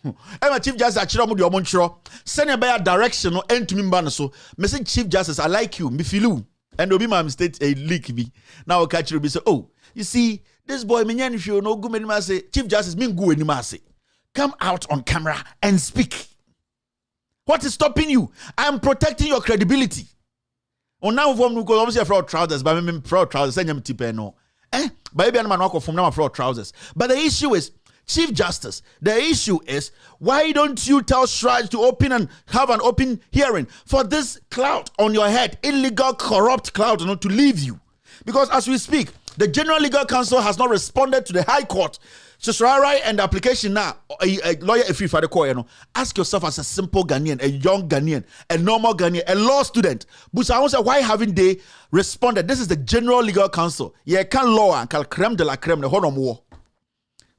[SPEAKER 11] I'm a Chief Justice. Actually, I'm going to send you by a direction or end to me. So, message Chief Justice. I like you. Me feel you. And will be my mistake. A leak me. Now I'll catch you. Be say, oh, you see, this boy me if you no go me say Chief Justice me go anymore say. Come out on camera and speak. What is stopping you? I am protecting your credibility. On now form because obviously fraud trousers, but I fraud trousers, send them tipe no. Baby and man walk from now fraud trousers. But the issue is, Chief Justice, the issue is, why don't you tell Shraj to open and have an open hearing for this clout on your head, illegal, corrupt clout, to leave you? Because as we speak, the General Legal Counsel has not responded to the High Court. So Srarai and the application now, a lawyer, if you for the court, ask yourself as a simple Ghanaian, a young Ghanaian, a normal Ghanaian, a law student. But I say, why haven't they responded? This is the General Legal Counsel. Yeah, can law and call creme de la creme, the whole war.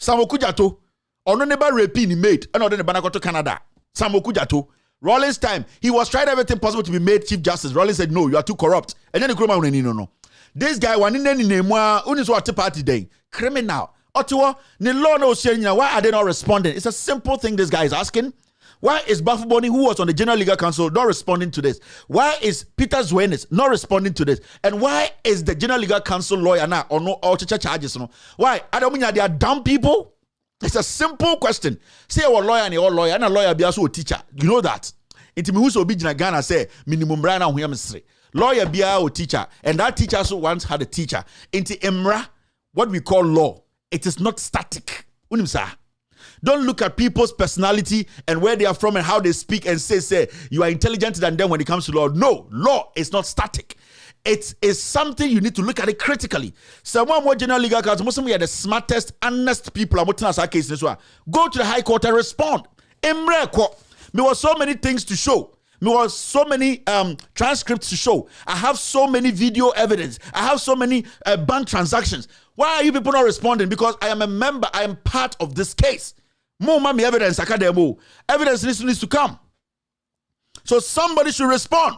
[SPEAKER 11] Samoku Jato, ono neba raping made, and other than to Canada. Samoku Jato. Rawlings time, he was trying everything possible to be made Chief Justice. Rawlings said, no, you are too corrupt. And then the criminal, no. This guy, one in any name, uniswati party day, criminal. Ottawa, the law no saying, why are they not responding? It's a simple thing this guy is asking. Why is Bafu Boni, who was on the General Legal Counsel, not responding to this? Why is Peter Zwenis not responding to this? And why is the General Legal Counsel lawyer now or no or charges? No? Why? I don't mean that they are dumb people. It's a simple question. Say a lawyer and a lawyer and a lawyer be also a teacher. You know that. It means who's obedient Ghana say minimum brand and we mystery. Lawyer be a teacher, and that teacher also once had a teacher. Into Emra, what we call law. It is not static. Don't look at people's personality and where they are from and how they speak and say you are intelligent than them when it comes to law. No, law is not static. It is something you need to look at it critically. Someone more General Legal Counsel, most of them are the smartest, honest people. Go to the High Court and respond. There were so many things to show. There were so many transcripts to show. I have so many video evidence. I have so many bank transactions. Why are you people not responding? Because I am a member. I am part of this case. More mommy evidence. Evidence needs to come. So somebody should respond.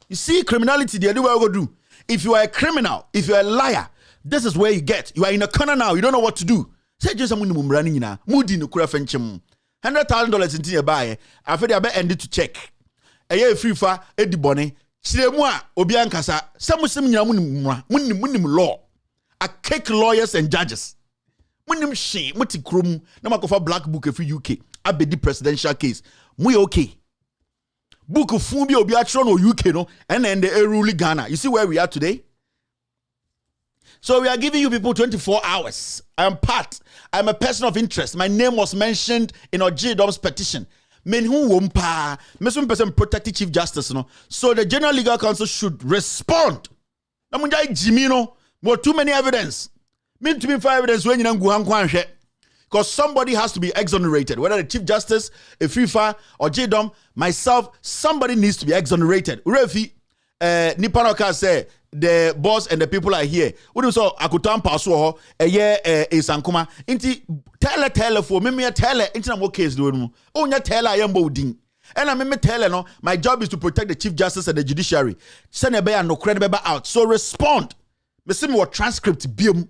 [SPEAKER 11] You see, criminality, the only way I go do. If you are a criminal, if you are a liar, this is where you get. You are in a corner now. You don't know what to do. Say just a $100,000 into your buy. I feel they ended to check. A year free for Eddie Bonnie. Chiremua, Obiankasa, some munim law. I cake lawyers and judges. Munim she, muti krum, Namakofa black book if you UK. I be the presidential case. We okay. Book of Fumbi Obiatron or UK, no, and then the rule Ghana. You see where we are today? So we are giving you people 24 hours. I am part. I am a person of interest. My name was mentioned in Ojidom's petition. Men who wumpa, me person protected Chief Justice, no. So the General Legal Counsel should respond. Namunjai Jimmy, no, more too many evidence. Mean to be for evidence when you don't go because somebody has to be exonerated. Whether the Chief Justice, a FIFA, or JDOM, myself, somebody needs to be exonerated. Urefi, Nipanoka say the boss and the people are here. What do you say? Akutam paso a year Sankuma. Inti tell for me tell inti na mo case do no. Onya tell I am boding. And I me tell no. My job is to protect the Chief Justice and the judiciary. Send a bear no credible out. So respond. Me see me what transcript biom.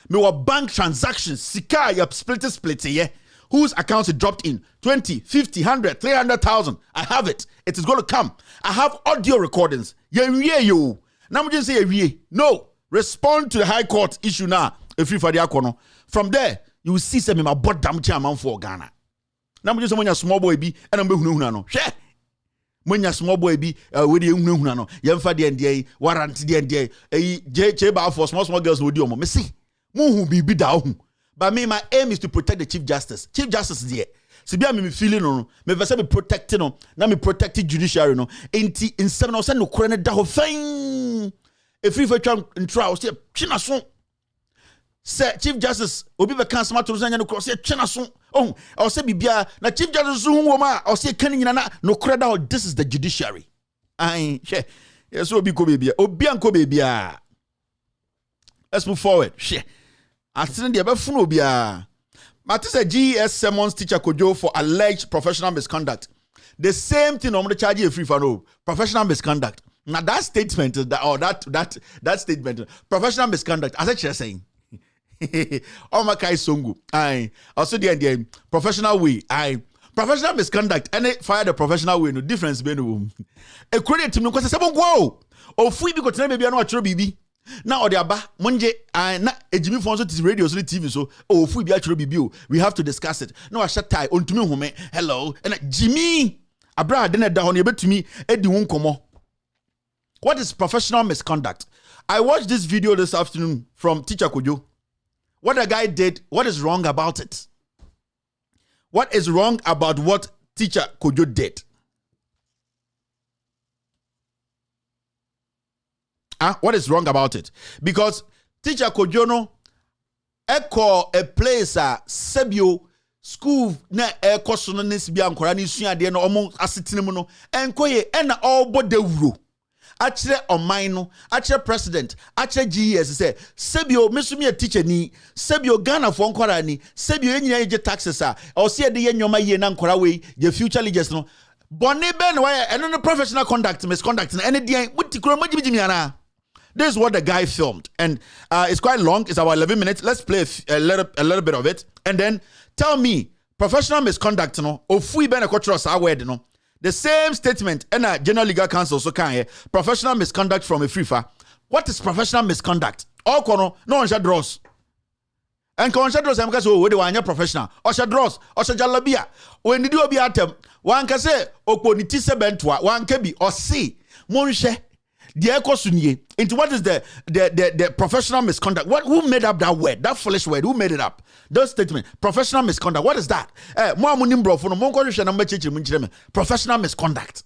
[SPEAKER 11] Me what bank transactions. Sika you split yeah. Whose accounts it dropped in 20, 50, 100, 300,000. I have it. It is going to come. I have audio recordings. You. Now just say no. Respond to the High Court issue now. If you for the akono. From there, you will see some my bot damn chairman for Ghana. Now just when your small boy be and I'm no. Share. When your small boy be with you no. Yamfa the NDA, warranty the NDA. J for small girls with you. Me see. Mu be down. But me, my aim is to protect the Chief Justice. Chief Justice is there. So be me feeling no. Me verse me protecting no. Now me protecting judiciary no. In 7 or 7 no corner da ho fine. If we for trial say china so. Say Chief Justice obi be kan smart to zanya no cross say china so. Oh, I say bibia na Chief Justice so wo ma I say kan nyina na no corner da. This is the judiciary. Ai she. Yes obi ko bibia. Obi an ko bibia. Let's move forward. She. I think the befuno bia. Matisa GES Simmons teacher Kojo for alleged professional misconduct. The same thing I'm going to charge you free for no professional misconduct. Now that statement that statement professional misconduct as I just saying. Oh my kai songu. I also the professional way. Professional misconduct and fire the professional way no difference between them. A credit to me because seven go. Or free because maybe I know what bibi. Now the aba monje na ejimi phone so radio so TV so fu bi actually bibi we have to discuss it. No I shut tie ontumi home hello and Jimmy abra de na da ho na betumi edi won komo What is professional misconduct? I watched this video this afternoon from Teacher Kojo. What the guy did, what is wrong about it? What is wrong about what Teacher Kojo did? What is wrong about it? Because Teacher Kojo no echo a place sebio school na echo so no nesbia nkora ni sua de no omo asetene mu no enkoye ena obo dawuro akire oman no akire president akire GS say sebio mesumi a teacher ni sebio Ghana for nkora ni sebio enyina ye taxes o se de ye nyoma ye na nkora we ye future leaders no boni ben why eno no professional conduct misconduct na ene de wutikro magibigimi ana. This is what the guy filmed, and it's quite long. It's about 11 minutes. Let's play a little bit of it, and then tell me professional misconduct. No, if we ben a cultural word, no, the same statement and a general legal counsel so can professional misconduct from a FIFA. What is professional misconduct? All kono no one should draws. And kon should draws. I'm because we do one professional. Or should draws. Or should jalabia. When you do be atem, one can say okoniti se bentwa. One can be or see monche. Into what is the professional misconduct? Who made up that word? That foolish word? Who made it up? That statement. Professional misconduct. What is that? Professional misconduct.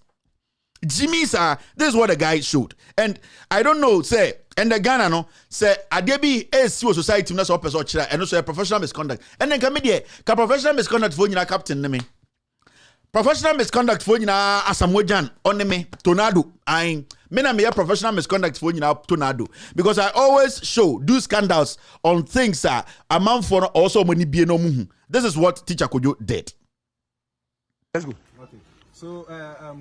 [SPEAKER 11] Jimmy's this is what the guy showed. And I don't know, say, and the Ghana no say Adebi is society that's up and also a professional misconduct. And then comedy professional misconduct for you captain me. Professional misconduct for you Asamojan on me Tornado. I mean professional misconduct for you Tornado. Because I always do scandals on things amount for also money be no muhu. This is what Teacher Kojo did.
[SPEAKER 12] Let's go. Okay. So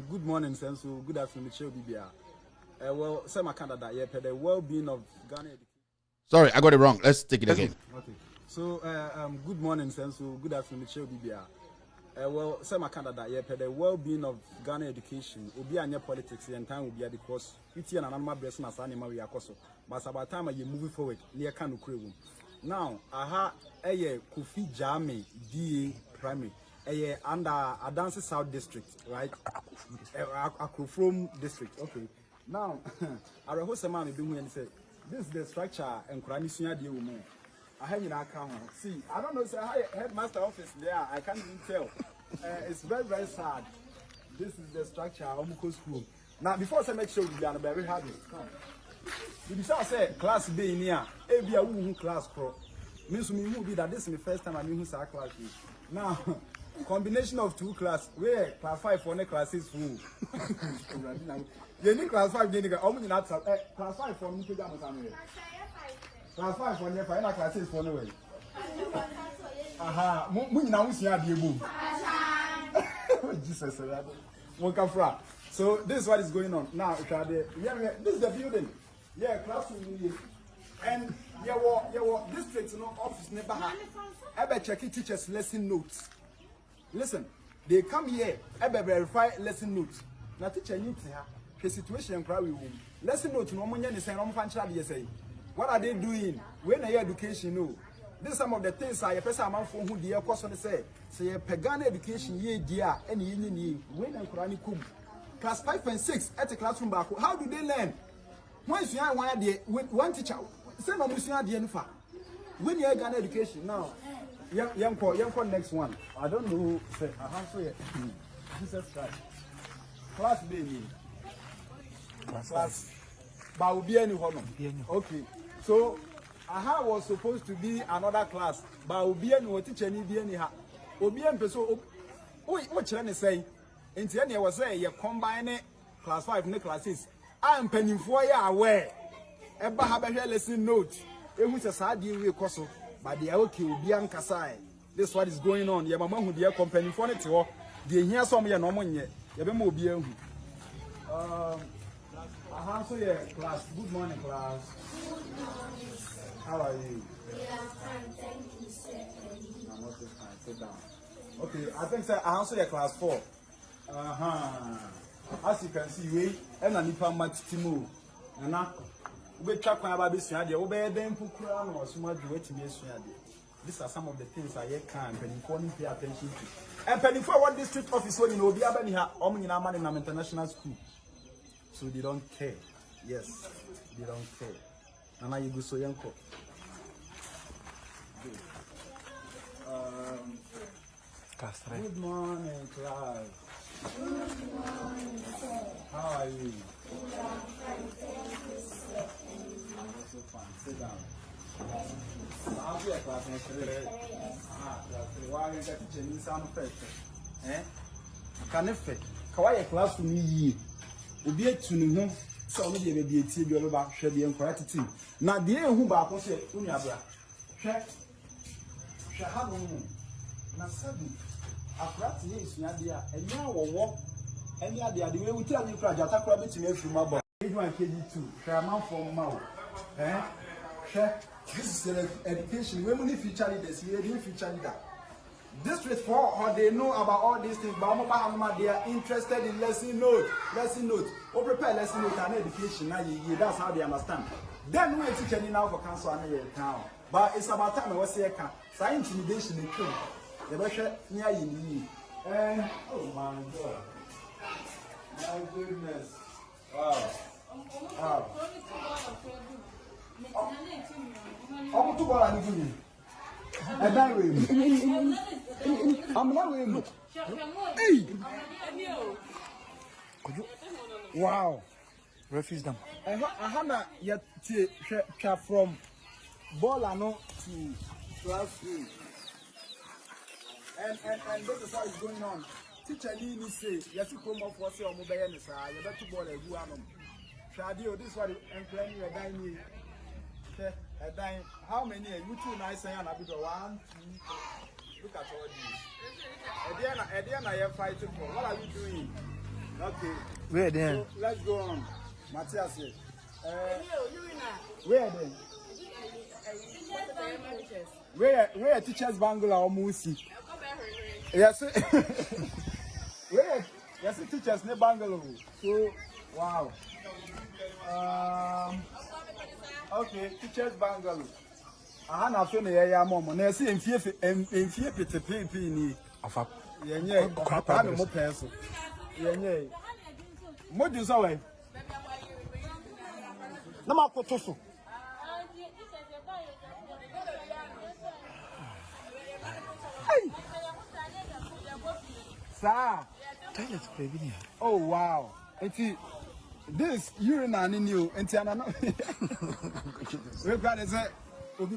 [SPEAKER 12] good morning, sir. So good afternoon, Michelle Bibia. Well, Sama Canada, yeah, for the well-being of Ghana.
[SPEAKER 11] Sorry, I got it wrong. Let's take it again.
[SPEAKER 12] Okay. So good morning, sir. So good afternoon, Michelle Bibia. Well, Sama Canada, yeah, for the well-being of Ghana education, Obi anya politics, and time will be at the course. It's an animal breast and animal we are coso. But about time you moving forward, near Kanu Crew. Now, aha, Kofi Jame, DA primary, under Adansi South District, right? Akrofrom District, okay. Now, I host a man doing and say, this is the structure and Kranisuya de woman. I have in account. See, I don't know, say, headmaster office there, I can't even tell. It's very, very sad. This is the structure of Omuko School. Now, before I make sure you are very happy. If you say class B in here, every a class pro. Means me will be that this is the first time I knew who's our class. Now, combination of two class, where class 5 for class 6 full. You need class 5, you need class 5 for me to go. Class 5 for never, class 6 for no way. Aha, now we see a boom. Jesus, so this is what is going on now. This is the building. Yeah, classroom. And your district, office never have. Ever checking teachers' lesson notes. Listen, they come here, ever verify lesson notes. Now teacher needs to have the situation and cry with him. Lesson notes, no one is saying, what are they doing? When they education, no. This is some of the things I person among who the course on say pagan education ye dear any union when and Quranic class 5 and 6 at a classroom back. How do they learn? Once you are one teacher, send on Monsieur Dienfa. When you are Ghana education now, young next one. I don't know say I have to Jesus Christ. Class B class Baubiani Honor. Okay. So aha was supposed to be another class, but Obian was teacher ni bi any ha. Obian person what children say. Into any was say you combine class 5 and class 6. I am penning for you aware. Eba have a lesson note. It was a sad deal we coso, but the okay Obian Kasai. This what is going on. Your mama who dear company for it or the here some your normal yet. You be more bien. Aha, so yeah, class. Good morning, class. How are you?
[SPEAKER 13] We are fine, thank you, sir.
[SPEAKER 12] I'm also fine. Sit down. Okay, I think sir, I answer your class 4. As you can see, we and an nipa Timo. Nana, we track my baby Swadi, obey them who crown or smart duet to me. These are some of the things I can pay attention to. And penny for what district office when you know the Abaniha, Omina Man in an international school. So they don't care. Yes, they don't care. And now you go so young. Good morning, class. Good morning, sir. How are you? I'm also fine. Sit down. I'll be a class next week. Class 3. Why are you getting me some first? Can if Kawaii class for me? Obi atunu ho so no de be etie bi oba hwe de enkwara titi na de ehu ba ko se unu abra hwe ha no mu na sabi afrat ye isua de a enya wowo eni ade ade we wuti anyi kra jata kra betimi afiri mabo ejuan KG2 hwe man for ma o hwe this is education we money future leaders we dey future leader district 4 or they know about all these things but they are interested in lesson note or prepare lesson note and education now that's how they understand then we teach now for council and town but it's about time I was say intimidation in true the better near you and oh my god my goodness wow I'm too bad at it. I'm not with Hey! Wow. Refuse them. I have yet from Bolano to classroom. And this is how it's going on. Teacher Lee say, yes, you come up for say mobile you better ball a guanum. Shadio, this is what I'm playing a dining. How many are you two nice and a bit of 1, 2, look at all these. Ediana, I am fighting for. What are you doing? Okay.
[SPEAKER 10] Where then?
[SPEAKER 12] So, let's go on. Matthias, where then? Where teachers bangla or Musi? Yes, where? Yes, teachers ne bangalo. So, wow. Okay, teachers bangalo. Ahana feel ya mom. Na see enfie pete ni.
[SPEAKER 10] Afa.
[SPEAKER 12] Yenye. Kwapa mo peso. Yenye. Mo di so we. Na makoto so. Sir.
[SPEAKER 10] Toilet baby.
[SPEAKER 12] Oh wow. This urinal in you, and Tiana. We've got to say, and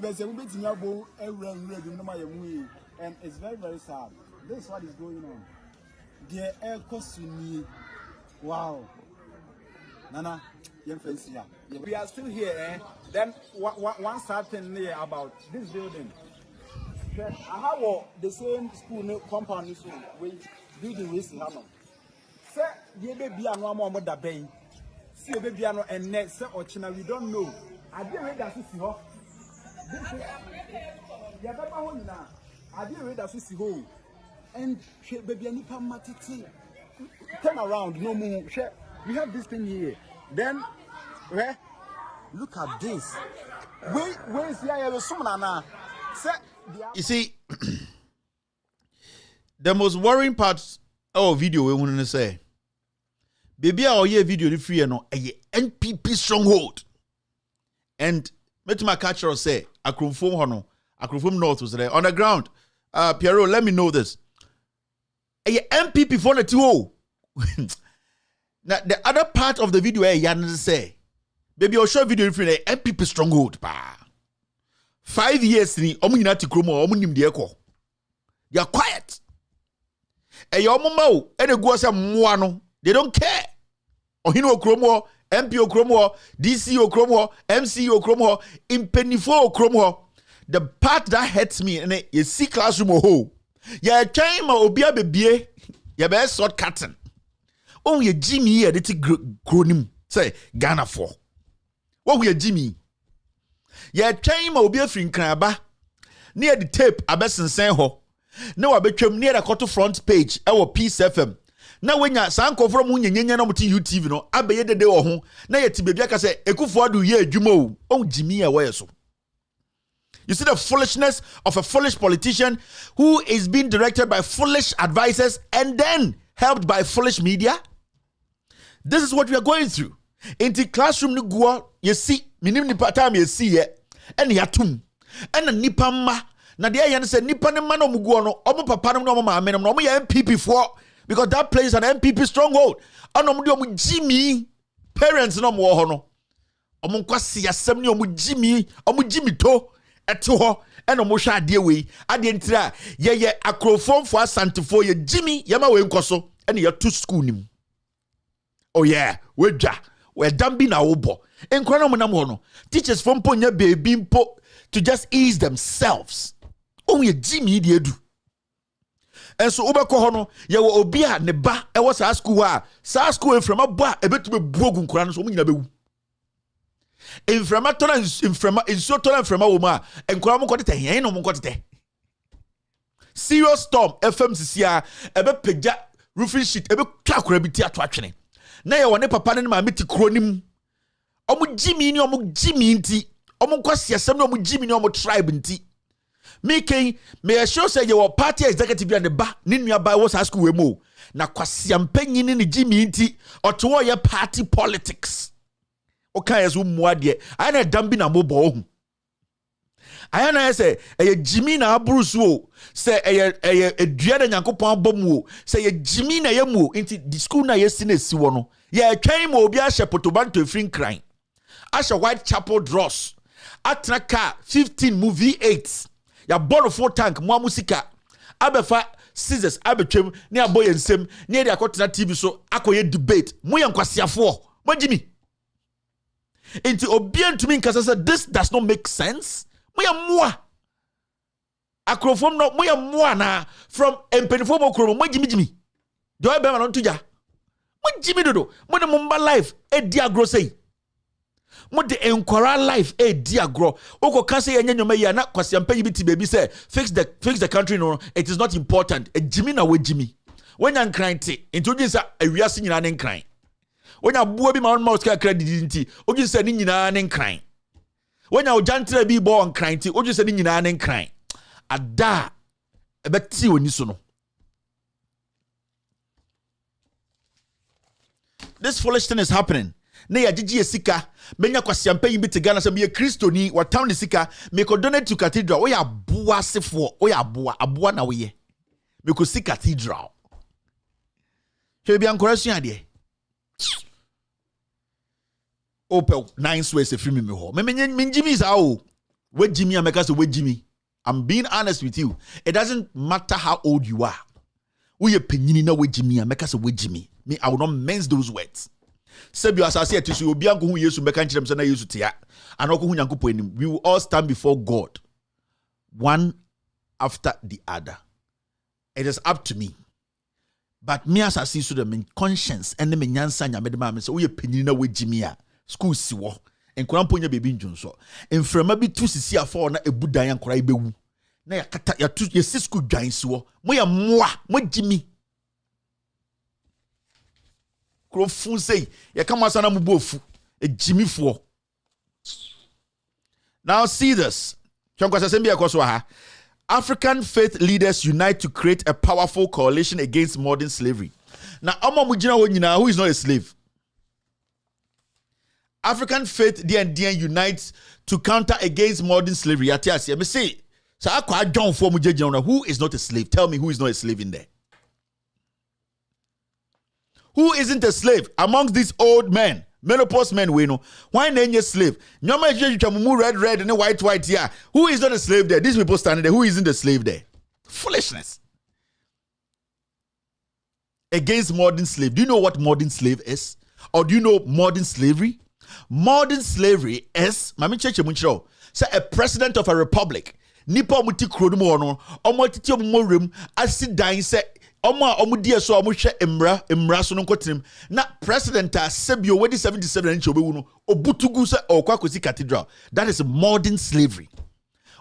[SPEAKER 12] it's very, very sad. This is what is going on. The air cost to me. Wow. Nana, we are still here, eh? Then one sad thing here about this building. I have the same school compound we building with Hammond. Say, you baby, and one more the bay. See a baby and next or China, we don't know. I didn't read that to see her. Yeah, but now I didn't read that to see her. And she baby and matiti. Turn around, no more. We have this thing here. Then, where? Look at this. Where is the someone?
[SPEAKER 11] You see, the most worrying part of video we want to say. Baby, our year video ni free no a NPP stronghold. And let my catcher say Akrumfom hono, Akrumfom North was there on the ground. Piero, let me know this. A NPP for the 2. Now the other part of the video Yan say, baby, I'll show video free a NPP stronghold. 5 years ni omunyina ti kromo omunim de ekọ. You are quiet. E your mama e de go say moa no. They don't care. Ohino okromo, MP okromo, DC okromo, MC okromo, impenifo okromo. The part that hurts me and you see classroom ho. Ya try ma obi abebie, ya be short cutting. Oh ye Jimmy here the gronim say Ghana for. What we Jimmy? Ya try ma obi afri nkraba. Near the tape abesensen ho. Na wa betwam near the Koto front page e wo Peace FM. Na wenya sanko from nyenyenye na muti UTV no abeye dede wo ho na yeti bebia ka se ekufo adu ye adwuma o on Jimmy e so. You see the foolishness of a foolish politician who is being directed by foolish advisors and then helped by foolish media? This is what we are going through. Inti classroom ni guo ye si minim nipa time ye si ye ene yatum ene nipa ma na de ye ne se nipa ne ma no muguo no omo papa no omo maame no omo ye MPP for because that place an MPP stronghold omo de omo Jimmy parents no mo ho no omo kwase yasem ne omo Jimmy to eto ho ene omo hwa ade we ade ntira ye akrofom for asantefo ye Jimmy ye ma we nkoso ene ye to school nim oh yeah wedwa we dambi na wobo enkora no monam ho no teachers from ponya baby mpo to just ease themselves oh ye Jimmy de edu enso obekọ ho no ye wo obi a ne ba e wo sa school a sa school enframa bo a ebetu be buogu nkora no so mo nyina bewu enframa tona enframa enso tona enframa wo ma enkora mo kotete hen no mo kotete serious storm FMCC a ebe pegja roofing sheet ebe twa akora bi ti ato atwene na ye wone papa ne ma meti kronim omu Jimmy ni omu Jimmy nti omu kwasi asem ni omu Jimmy ni omu tribe nti me show say your party executive and the ba ni nua ba was school we mo na kwasi ampanyi ni Jimmy nti oto ye party politics okay as umwa de ana dambi na mobo ohu ayana say Jimmy na abrusu o say edua na Nyankopon abomu o say Jimmy na yemu nti the school na yesi na si wo no ye twan mo obi a shepotobanto efrin kran asha Whitechapel dross atna car 15 movie 8 ya borrow full tank mo musika abefa scissors abetwem ne aboye nsem ne de akotena TV so akoye debate mo ye nkwasiafo mo Jimmy into obiantumi nkasa say this does not make sense mo ye moa akrofom no mo ye moa na from empenifo mo kromo mo Jimmy do e be ma no ntuja mo Jimmy dodo mo de mo mba life e di agro sei mo de enkwara life e di agro oko kan say yenye nyoma ya na kwasiampa yi biti baby say fix the country no it is not important Jimmy na we Jimmy when yan cranty into jinsa awiase nyina ne nkran when ya buo bi ma on mouse ka credit nti ojinsa ni nyina ne nkran when ya ojantra bi bo on cranty ojinsa ni nyina ne nkran ada ebeti oni so no. This foolish thing is happening. Ne ya jiji esika menya kwasiampa yi biti Ghana se me Kristoni wa town esika me ko donate to cathedral we aboa sefo we aboa na we ye me ko si cathedral hwe bi ankorasu ade opel 9 swears free me ho me Jimmy is how we Jimmy ameka so we Jimmy. I'm being honest with you, it doesn't matter how old you are. We penyini na we Jimmy ameka so we Jimmy. Me I will not mince those words. Sebio asase etisu obi anko hu Yesu meka nkyerem se na Yesu tia anoko hu Nyankopon enim. We will all stand before God one after the other. It is up to me. But me asase so the conscience and me nyansa nyame de ma me se we penyini na we Jimmy a school siwo enkora mponya bebi njunso enframa bi tu sisi afọ na ebudan yankora ibewu na yakata ya tu ye sisku dwan siwo mo ya moa mo Jimmy krofun sei ya kama sana mu bofu Jimmy fo. Now see this chonkwasa sembi akoso ha. African faith leaders unite to create a powerful coalition against modern slavery. Now omo mujina wo nyina who is not a slave. African faith DND unites to counter against modern slavery. Yatiasi, me say, so I John for who is not a slave? Tell me who is not a slave in there. Who isn't a slave amongst these old men, menopause men? We know why name a slave? Nyoma red and white here. Who is not a slave there? These people standing there. Who isn't a slave there? Foolishness. Against modern slave. Do you know what modern slave is? Or do you know modern slavery? Modern slavery is say a president of a republic nipa muti kronumo no omotiti omorem asidan say omo omudie so omohwe emra so no nkotrem na president a sebio wedi 77 nche obewu no obutugu say okwakosi cathedral. That is modern slavery.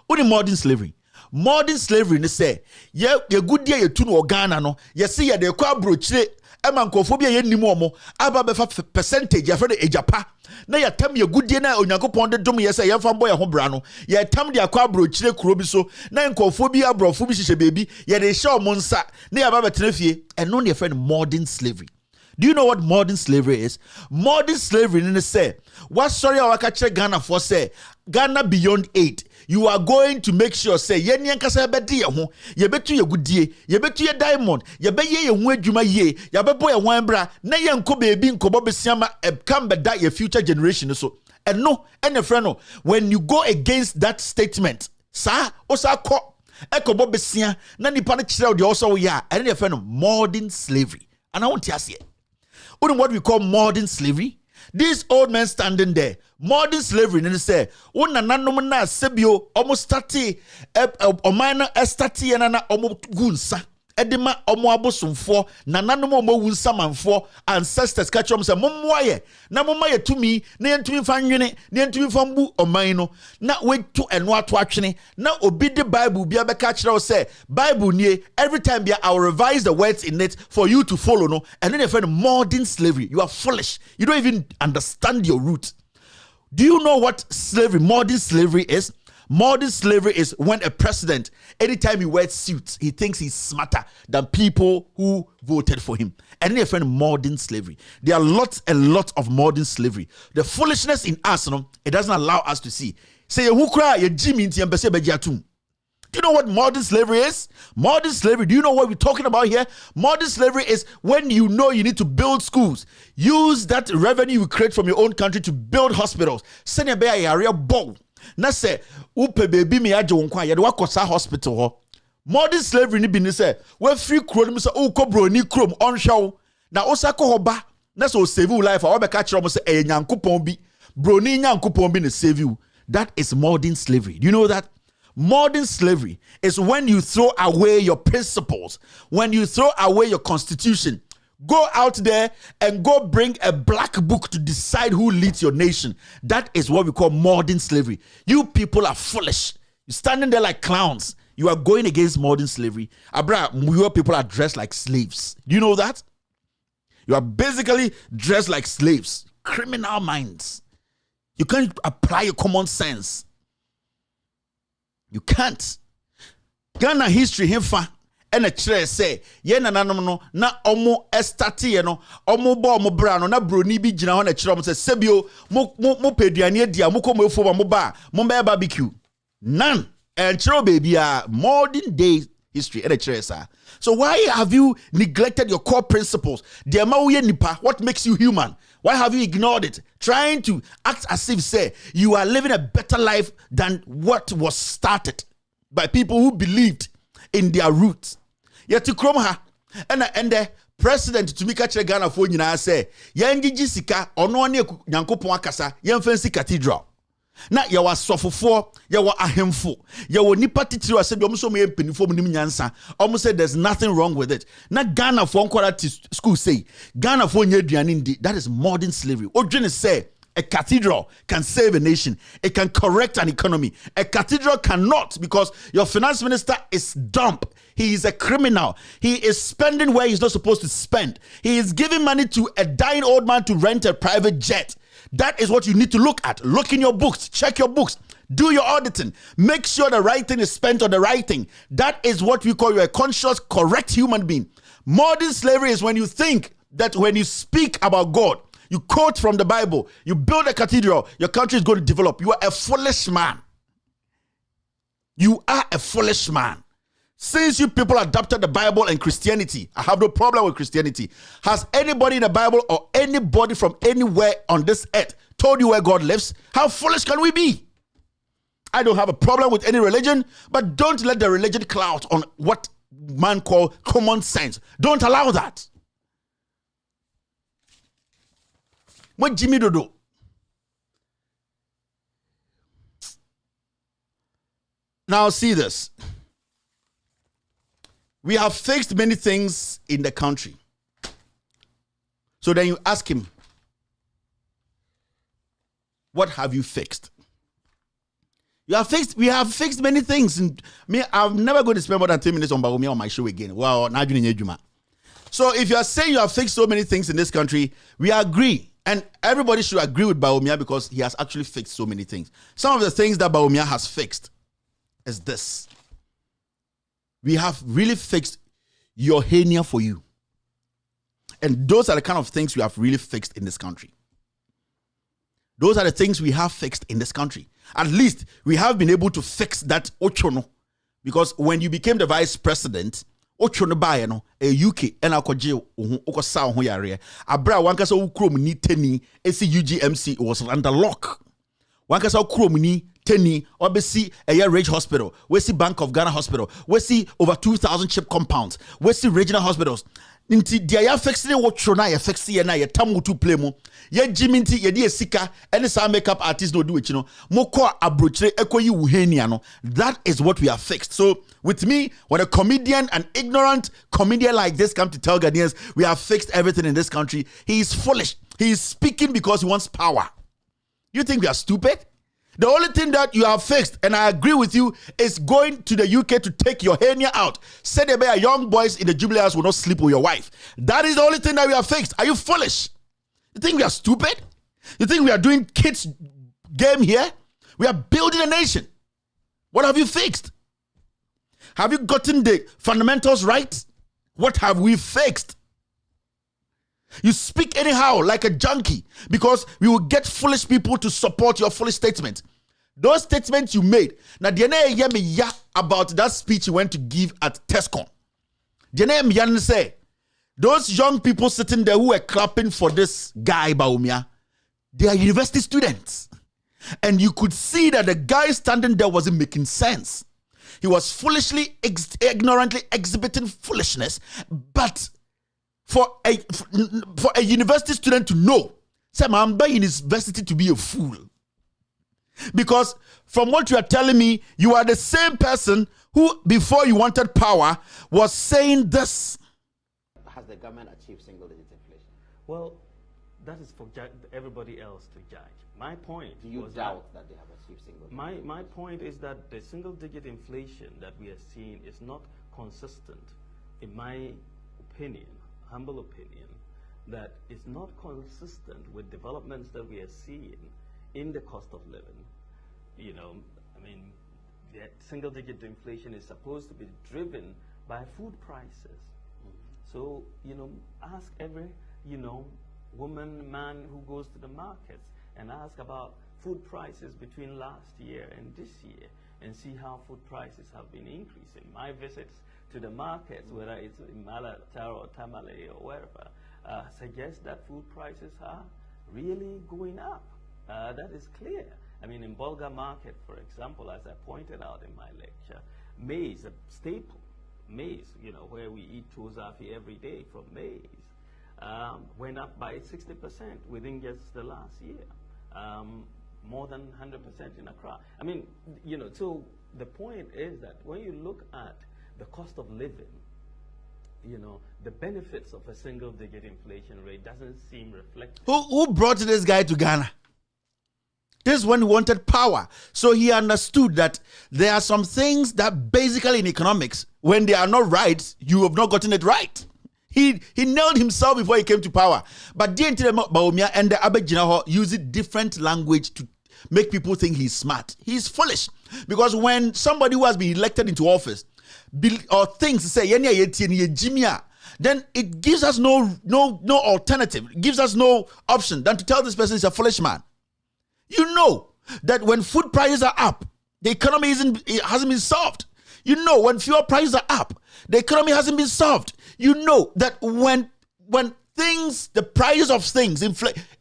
[SPEAKER 11] What is modern slavery? Modern slavery ne say ye gudie ye tu no Ghana no ye say ye de kwa brochire emankofobia ye nimu omo aba befa percentage ya fere ejapa na ya tam ye gudie na Onyankopon de dom ye say ye fa boy ho bra no ye tam de akwa brochire kuro bi so na nkofobia brofo bi hihye bebi ye de hye omo nsa na ya ba betena fie eno ne friend modern slavery. Do you know what modern slavery is? Modern slavery in the say, what sorry our catch Ghana for say, Ghana beyond 8. You are going to make sure say ye nyankasa bedi ye ho ye betu ye gudie ye betu ye diamond ye be ye ho adwuma ye ye bebo ye wan bra na ye nko bebi nkobo besiama come beda ye future generation so and no any friend no when you go against that statement sa osa ko ekobo besia na nipa no kire de also ya and your friend modern slavery and I want to ask you what we call modern slavery. These old men standing there, modern slavery, and they say, "Una nanom na sebio almost stati, omana estati na omo gunsa." Edema omo abosumfo na nanom omo wunsa manfo ancestors catch them say momwaye na momaye tumi na yentumi fanwene na yentumi fambu oman no na wetu eno ato atwene na obi the Bible bia be catch them say Bible nie every time bia I will revise the words in it for you to follow no and then they find modern slavery. You are foolish. You don't even understand your root. Do you know what slavery, modern slavery is? Modern slavery is when a president, anytime he wears suits, he thinks he's smarter than people who voted for him. And then friend, modern slavery. There are lots and lots of modern slavery. The foolishness in us, it doesn't allow us to see. Say, who cry, you Jimmy, do you know what modern slavery is? Modern slavery, do you know what we're talking about here? Modern slavery is when you know you need to build schools. Use that revenue you create from your own country to build hospitals. Send a bear area bow. Na say upe baby me aje wonkwa ye de wakosa hospital ho modern slavery ni bi ni say we free kro ni say o ko broni krom onhwew na osako ho ba na so save you life a we ka kire mo say e nyankopon bi broni nyankopon bi na save you. That is modern slavery. Do you know that? Modern slavery is when you throw away your principles, when you throw away your constitution. Go out there and go bring a black book to decide who leads your nation. That is what we call modern slavery. You people are foolish. You're standing there like clowns. You are going against modern slavery. Abra, your people are dressed like slaves. Do you know that? You are basically dressed like slaves. Criminal minds. You can't apply your common sense. You can't. Ghana history, himfa. And a chere say, ye na nanom no na omo estati ye no omo bo omo bra no na broni bi gina ho na chere omo say sebio mo peduane adia mo ko mo efo mo ba mo be barbecue none and chere baby modern day history and a chere sa. So why have you neglected your core principles? The amouye nipa, what makes you human? Why have you ignored it? Trying to act as if say you are living a better life than what was started by people who believed in their roots. Yet to krom ha and the president to mika chere Ghana fo nyina say yangigi sika ono ne nyankopon akasa yemfansi cathedral na ya wasofofo ya wa ahemfo ya wo nipa titiri wa se bi omso mo yempenifo mo nim nyansa omo say there's nothing wrong with it na Ghana fo nkwara school say Ghana fo nya aduane ndi. That is modern slavery. Odwene say a cathedral can save a nation. It can correct an economy. A cathedral cannot, because your finance minister is dumb. He is a criminal. He is spending where he's not supposed to spend. He is giving money to a dying old man to rent a private jet. That is what you need to look at. Look in your books. Check your books. Do your auditing. Make sure the right thing is spent on the right thing. That is what we call you a conscious, correct human being. Modern slavery is when you think that when you speak about God, you quote from the Bible, you build a cathedral, your country is going to develop. You are a foolish man. You are a foolish man. Since you people adopted the Bible and Christianity, I have no problem with Christianity. Has anybody in the Bible or anybody from anywhere on this earth told you where God lives? How foolish can we be? I don't have a problem with any religion, but don't let the religion cloud on what man call common sense. Don't allow that. What Jimmy Dodo? Now see this. We have fixed many things in the country. So then you ask him, what have you fixed? We have fixed many things. And me, I'm never going to spend more than 10 minutes on Bawumia on my show again. Wow, so if you are saying you have fixed so many things in this country, we agree. And everybody should agree with Bawumia because he has actually fixed so many things. Some of the things that Bawumia has fixed is this. We have really fixed your hernia for you. And those are the kind of things we have really fixed in this country. Those are the things we have fixed in this country. At least we have been able to fix that Ochono. Because when you became the vice president, Ochono bae no UK and akoje oko sa ho yare. Abra wankasa ukrom ni teni esi UGMC was under lock. Wankasa ukrom ni teni obesi Aya Ridge Hospital, we see Bank of Ghana Hospital, we see over 2,000 chip compounds, we see regional hospitals. Nti dia ya fixing what trona ya fixie na ya tamu to play mo ya jiminti ya di sika any sa makeup artist no do it, you know, mo ko abrochre ekoyi wuhenia no. That is what we have fixed. So with me, when a comedian, an ignorant comedian like this come to tell Ghanaians we have fixed everything in this country, he is foolish. He is speaking because he wants power. You think we are stupid? The only thing that you have fixed, and I agree with you, is going to the UK to take your hernia out. Say the young boys in the Jubilee House will not sleep with your wife. That is the only thing that we have fixed. Are you foolish? You think we are stupid? You think we are doing kids' game here? We are building a nation. What have you fixed? Have you gotten the fundamentals right? What have we fixed? You speak anyhow like a junkie because we will get foolish people to support your foolish statement. Those statements you made. Now, the about that speech you went to give at TESCON. The say those young people sitting there who were clapping for this guy Baumia, they are university students, and you could see that the guy standing there wasn't making sense. He was foolishly, ignorantly exhibiting foolishness, but for a university student to know, say, I'm by university to be a fool. Because from what you are telling me, you are the same person who, before you wanted power, was saying this.
[SPEAKER 14] Has the government achieved single-digit inflation?
[SPEAKER 15] Well, that is for everybody else to judge. My point.
[SPEAKER 14] Do you doubt that they have achieved single-digit?
[SPEAKER 15] My point is that the single-digit inflation that we are seeing is not consistent, in my opinion, humble opinion, that is not consistent with developments that we are seeing in the cost of living. You know, I mean, the single-digit inflation is supposed to be driven by food prices. So, you know, ask every, you know, woman, man who goes to the markets and ask about food prices between last year and this year and see how food prices have been increasing. My visits to the markets, whether it's in Malatar or Tamale or wherever, suggest that food prices are really going up. That is clear. I mean, in Bolga Market, for example, as I pointed out in my lecture, maize, a staple, maize, you know, where we eat tozafi every day from maize, went up by 60% within just the last year, more than 100% in Accra. I mean, you know, so the point is that when you look at the cost of living, you know, the benefits of a single-digit inflation rate doesn't seem reflected.
[SPEAKER 11] Who brought this guy to Ghana? This is when he wanted power. So he understood that there are some things that basically in economics, when they are not right, you have not gotten it right. He nailed himself before he came to power. But the Baumia and the Abedjinaho use different language to make people think he's smart. He's foolish. Because when somebody who has been elected into office or things say, then it gives us no alternative. It gives us no option than to tell this person is a foolish man. You know that when food prices are up, the economy hasn't been solved. You know when fuel prices are up, the economy hasn't been solved. You know that when things, the prices of things,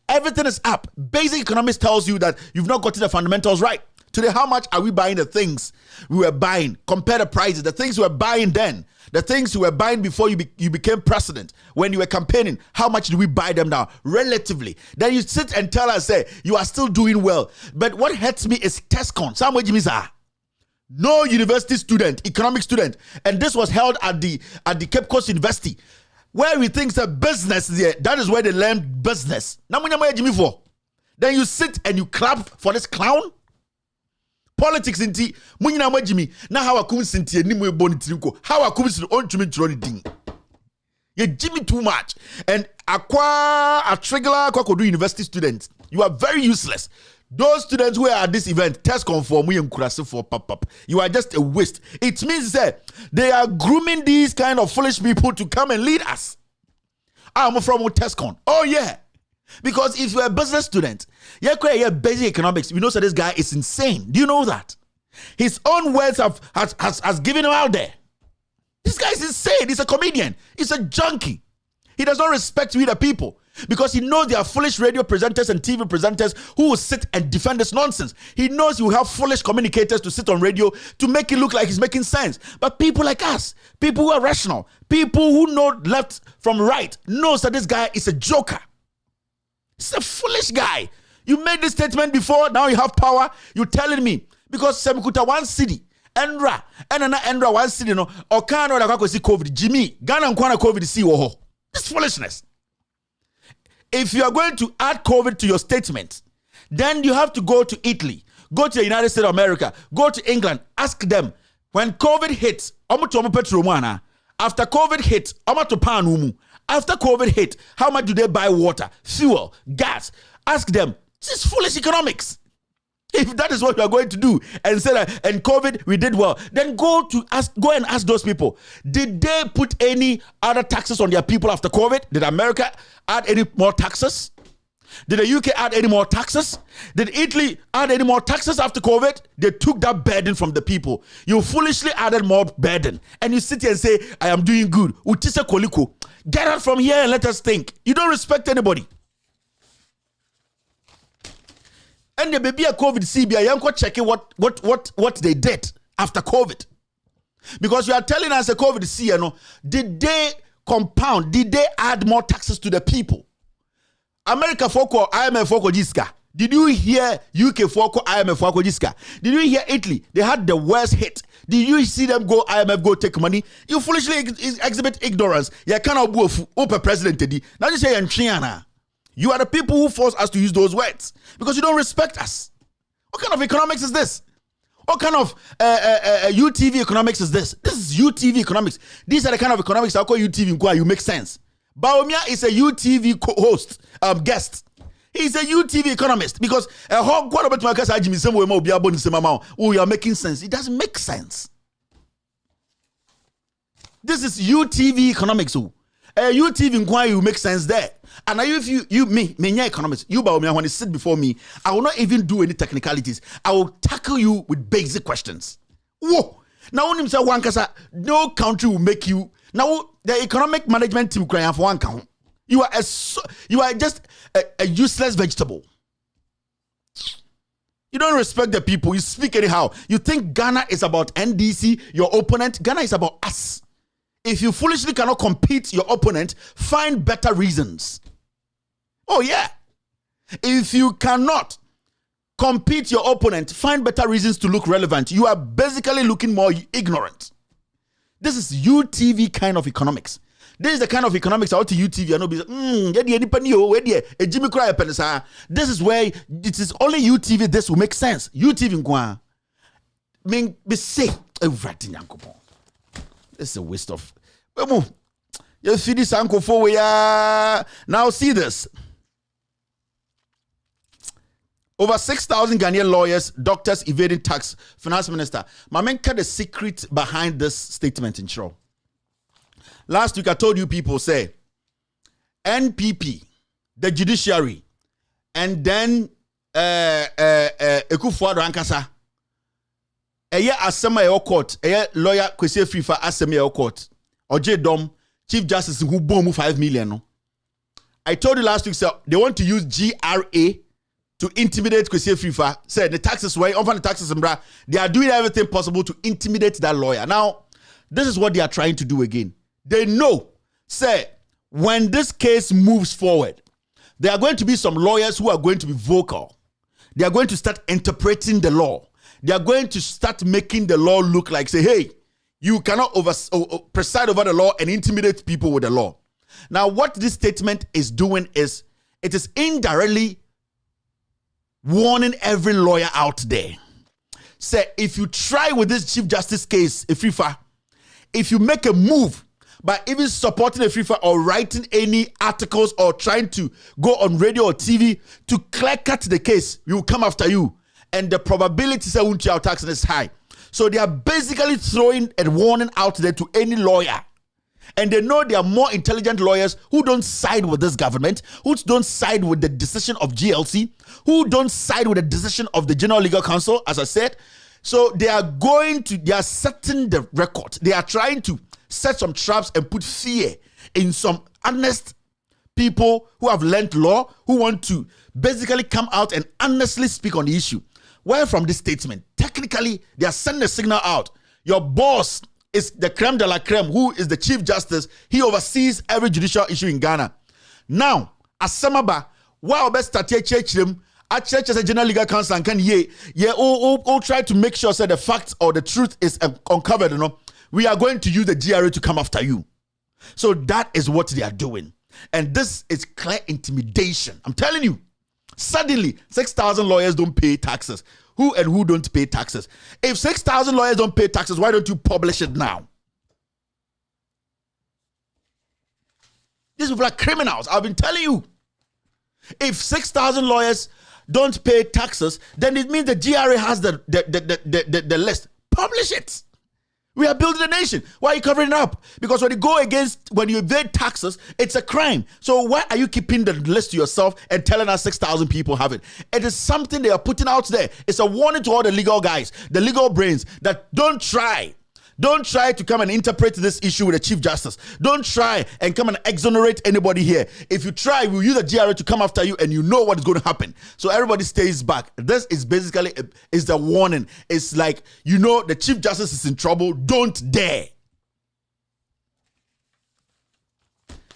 [SPEAKER 11] everything is up. Basic economics tells you that you've not gotten the fundamentals right. Today, how much are we buying the things we were buying? Compare the prices, the things we were buying then, the things you were buying before you became president, when you were campaigning, how much do we buy them now? Relatively. Then you sit and tell us, say, you are still doing well. But what hurts me is TESCON. No university student, economic student. And this was held at the Cape Coast University, where we think that business there, that is where they learn business. Then you sit and you clap for this clown? Politics inti munyina majimi na how akum sinti enimu ebo ntirinko how akum sin ontumi ntro ni din ye jimmy too much and a trigger do university students, you are very useless. Those students who are at this event test conform we encourage for pop. You are just a waste. It means that they are grooming these kind of foolish people to come and lead us. I'm from Tescon. Oh yeah. Because if you're a business student, you're basic economics, you know that this guy is insane. Do you know that? His own words has given him out there. This guy is insane. He's a comedian. He's a junkie. He does not respect we the people because he knows there are foolish radio presenters and TV presenters who will sit and defend this nonsense. He knows you have foolish communicators to sit on radio to make it look like he's making sense. But people like us, people who are rational, people who know left from right, knows that this guy is a joker. He's a foolish guy. You made this statement before, now you have power. You're telling me because Semikuta one city, Endra, and Endra one city, no, or can't know see COVID. Jimmy, Ghana and Kwana COVID see woho. This foolishness. If you are going to add COVID to your statement, then you have to go to Italy, go to the United States of America, go to England, ask them when COVID hit, after COVID hit, after COVID hit, how much do they buy water, fuel, gas? Ask them. This is foolish economics. If that is what you are going to do and say that and COVID we did well, then go and ask those people, did they put any other taxes on their people after COVID? Did America add any more taxes? Did the UK add any more taxes? Did Italy add any more taxes after COVID? They took that burden from the people. You foolishly added more burden and you sit here and say, I am doing good. Get out from here and let us think. You don't respect anybody. And the baby a COVID CBI, I'm going checking what they did after COVID. Because you are telling us a COVID CBI, did they compound? Did they add more taxes to the people? America foko IMF foko jiska. Did you hear UK foko IMF foko jiska? Did you hear Italy? They had the worst hit. Did you see them go IMF go take money? You foolishly exhibit ignorance. You cannot go open president. Now you say you are the people who force us to use those words because you don't respect us. What kind of economics is this? What kind of UTV economics is this? This is UTV economics. These are the kind of economics I call UTV inquiry. You make sense. Baumia is a UTV host, guest. He's a UTV economist because a whole quarter of you are making sense. It doesn't make sense. This is UTV economics. UTV inquiry will make sense there. And now if me economics, you when you sit before me, I will not even do any technicalities. I will tackle you with basic questions. Whoa! Now when you say one kasa, no country will make you. Now the economic management team crying for one count. You are just a useless vegetable. You don't respect the people. You speak anyhow. You think Ghana is about NDC, your opponent. Ghana is about us. If you foolishly cannot compete your opponent, find better reasons. Oh yeah. If you cannot compete your opponent, find better reasons to look relevant. You are basically looking more ignorant. This is UTV kind of economics. This is the kind of economics out to UTV. This is where it is only UTV. This will make sense. UTV this is a waste of. Now see this. Over 6,000 Ghanaian lawyers, doctors evading tax. Finance Minister. Mamenka, the secret behind this statement in show. Last week I told you people say NPP, the judiciary, and then Ekufuado Ankasa. Eye asema e court, eye lawyer Kwesi Frifa asema e court. Oje Dom, Chief Justice who boom 5 million. No? I told you last week, sir, they want to use GRA to intimidate Kwesi Frifa. Say the taxes way, over the taxes, they are doing everything possible to intimidate that lawyer. Now, this is what they are trying to do again. They know, say, when this case moves forward, there are going to be some lawyers who are going to be vocal. They are going to start interpreting the law. They are going to start making the law look like, say, hey, you cannot preside over the law and intimidate people with the law. Now, what this statement is doing is, it is indirectly warning every lawyer out there. Say, if you try with this Chief Justice case, Frifa, if you make a move by even supporting Frifa or writing any articles or trying to go on radio or TV to clear cut the case, we will come after you. And the probability of tax is high. So they are basically throwing a warning out there to any lawyer. And they know there are more intelligent lawyers who don't side with this government, who don't side with the decision of GLC, who don't side with the decision of the General Legal Counsel, as I said. So they are setting the record. They are trying to set some traps and put fear in some honest people who have learned law, who want to basically come out and honestly speak on the issue. Where from this statement, technically, they are sending a signal out. Your boss is the creme de la creme, who is the Chief Justice. He oversees every judicial issue in Ghana. Now, as Samaba, while best start him, at church as a General Legal Counsel and can all try to make sure that the facts or the truth is uncovered. We are going to use the GRA to come after you. So that is what they are doing. And this is clear intimidation. I'm telling you, suddenly 6,000 lawyers don't pay taxes. Who don't pay taxes? If 6,000 lawyers don't pay taxes, why don't you publish it now? These people are criminals. I've been telling you. If 6,000 lawyers don't pay taxes, then it means the GRA has the list. Publish it. We are building a nation. Why are you covering it up? Because when you evade taxes, it's a crime. So why are you keeping the list to yourself and telling us 6,000 people have it? It is something they are putting out there. It's a warning to all the legal guys, the legal brains, that don't try to come and interpret this issue with the Chief Justice. Don't try and come and exonerate anybody here. If you try, we'll use the GRA to come after you, and you know what is going to happen. So everybody stays back. This is basically is the warning. It's like, the Chief Justice is in trouble. Don't dare.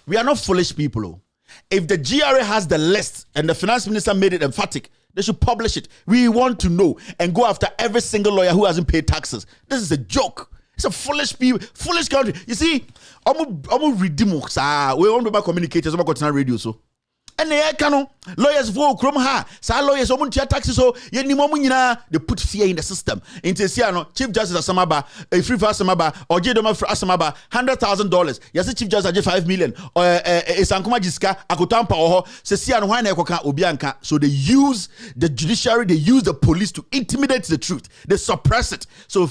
[SPEAKER 11] We are not foolish people. If the GRA has the list and the finance minister made it emphatic, they should publish it. We want to know and go after every single lawyer who hasn't paid taxes. This is a joke. It's a foolish country. You see, I'm redeem. We want to communicators. I'm going to radio so. And the lawyers vote from her. Lawyers omun tia taxes so they put fear in the system. Into Chief Justice Asamaba, a free for Asamaba, or Jedoma for Asamaba, $100,000. Yes, Chief Justice $5 million. Sankuma Jiska, Akotampa or Sesian Wane Koka Obianka. So they use the judiciary, they use the police to intimidate the truth. They suppress it. So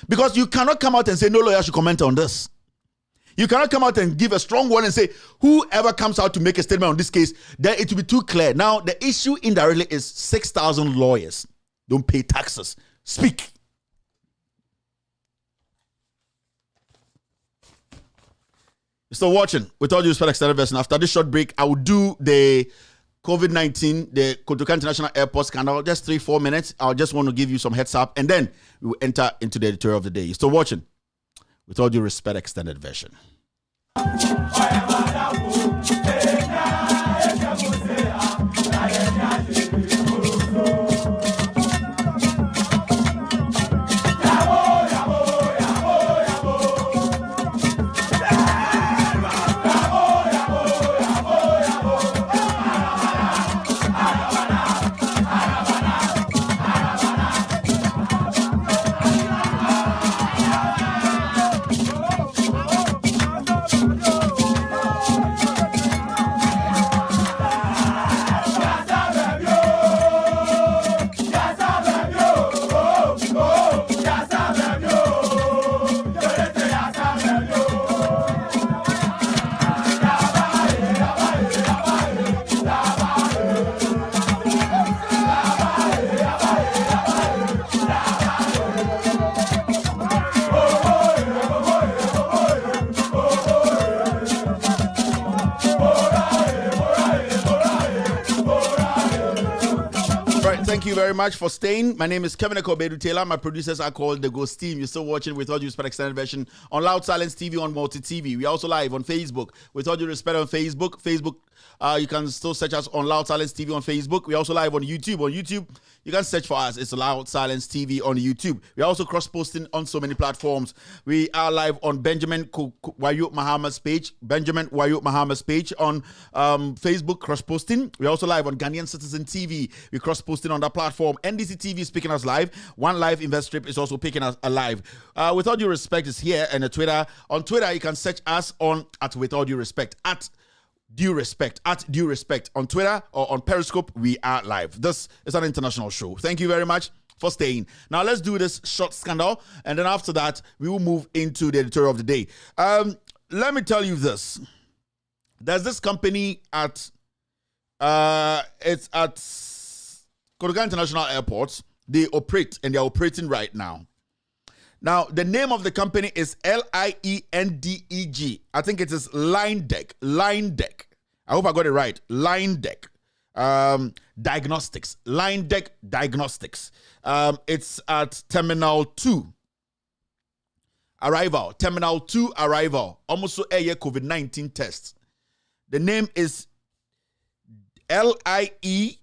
[SPEAKER 11] because you cannot come out and say no lawyer should comment on this. You cannot come out and give a strong one and say whoever comes out to make a statement on this case, then it will be too clear. Now, the issue indirectly is 6,000 lawyers don't pay taxes. Speak. You're still watching. With all due respect, extended version. After this short break, I will do the COVID-19, the Kotoka International Airport scandal, just 3-4 minutes. I just want to give you some heads up, and then we will enter into the editorial of the day. You're still watching. With all due respect, extended version. Thank you very much for staying. My name is Kevin Ekobedu Taylor. My producers are called The Ghost Team. You're still watching With All Due Respect extended version on Loud Silence TV, on Multi TV. We're also live on Facebook. With All Due Respect on Facebook. You can still search us on Loud Silence TV on Facebook. We're also live on YouTube. On YouTube, you can search for us. It's Loud Silence TV on YouTube. We're also cross-posting on so many platforms. We are live on Benjamin Wayo Mahama's page. Benjamin Wayo Mahama's page on Facebook, cross-posting. We're also live on Ghanaian Citizen TV. We're cross-posting on that platform. NDC TV is picking us live. One Live Invest Strip is also picking us alive. With All Due Respect is here, and Twitter. On Twitter, you can search us on at With All Due Respect, at Due Respect on Twitter, or on Periscope. We are live. This is an international show. Thank you very much for staying. Now let's do this short scandal, and then after that we will move into the editorial of the day. let me tell you this. There's this company at it's at Kotoka International Airport. They operate and they're operating right now. Now, the name of the company is LIENDEG. I think it is Line Deck. Line Deck. I hope I got it right. Line Deck. Diagnostics. Line Deck Diagnostics. It's at Terminal 2. Arrival. Terminal 2 arrival. Almost a year COVID-19 test. The name is LIENDEG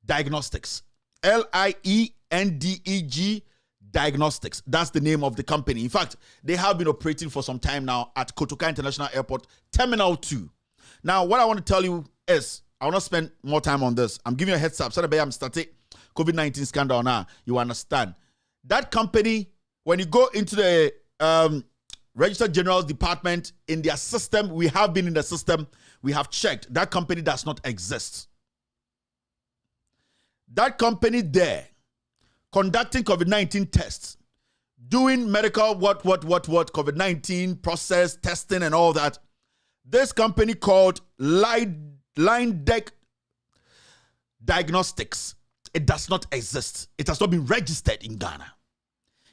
[SPEAKER 11] Diagnostics. LIENDEG Diagnostics. That's the name of the company. In fact, they have been operating for some time now at Kotoka International Airport, Terminal 2. Now, what I want to tell you is, I will not spend more time on this. I'm giving you a heads up. So that I'm starting COVID-19 scandal now. You understand. That company, when you go into the Register General's department, in their system, we have been in the system, we have checked. That company does not exist. That company there, conducting COVID-19 tests, doing medical COVID-19 process testing and all that. This company called Line Deck Diagnostics, it does not exist. It has not been registered in Ghana.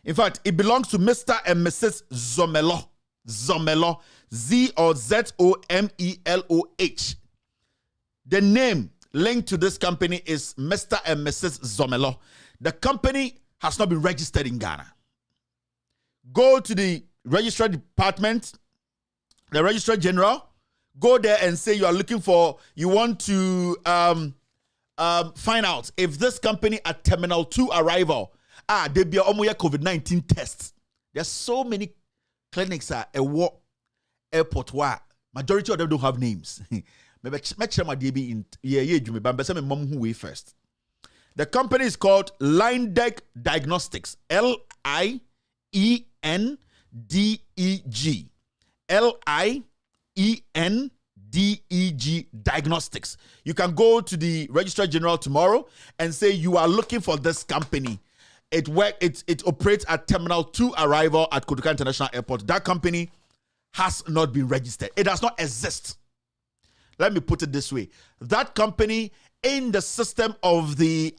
[SPEAKER 11] In fact, it belongs to Mr. and Mrs. Zomelo. Zomelo. Z-O-M-E-L-O-H. The name linked to this company is Mr. and Mrs. Zomelo. The company has not been registered in Ghana. Go to the registrar department, the registrar general, go there and say you are looking for, you want to find out if this company at Terminal 2 arrival, they be almost COVID-19 tests. There's so many clinics at a airport where majority of them don't have names. Maybe my DB in first. The company is called Line Deck Diagnostics. LIENDEG. LIENDEG Diagnostics. You can go to the Registrar General tomorrow and say you are looking for this company. It operates at Terminal 2 arrival at Kotoka International Airport. That company has not been registered. It does not exist. Let me put it this way. That company in the system of the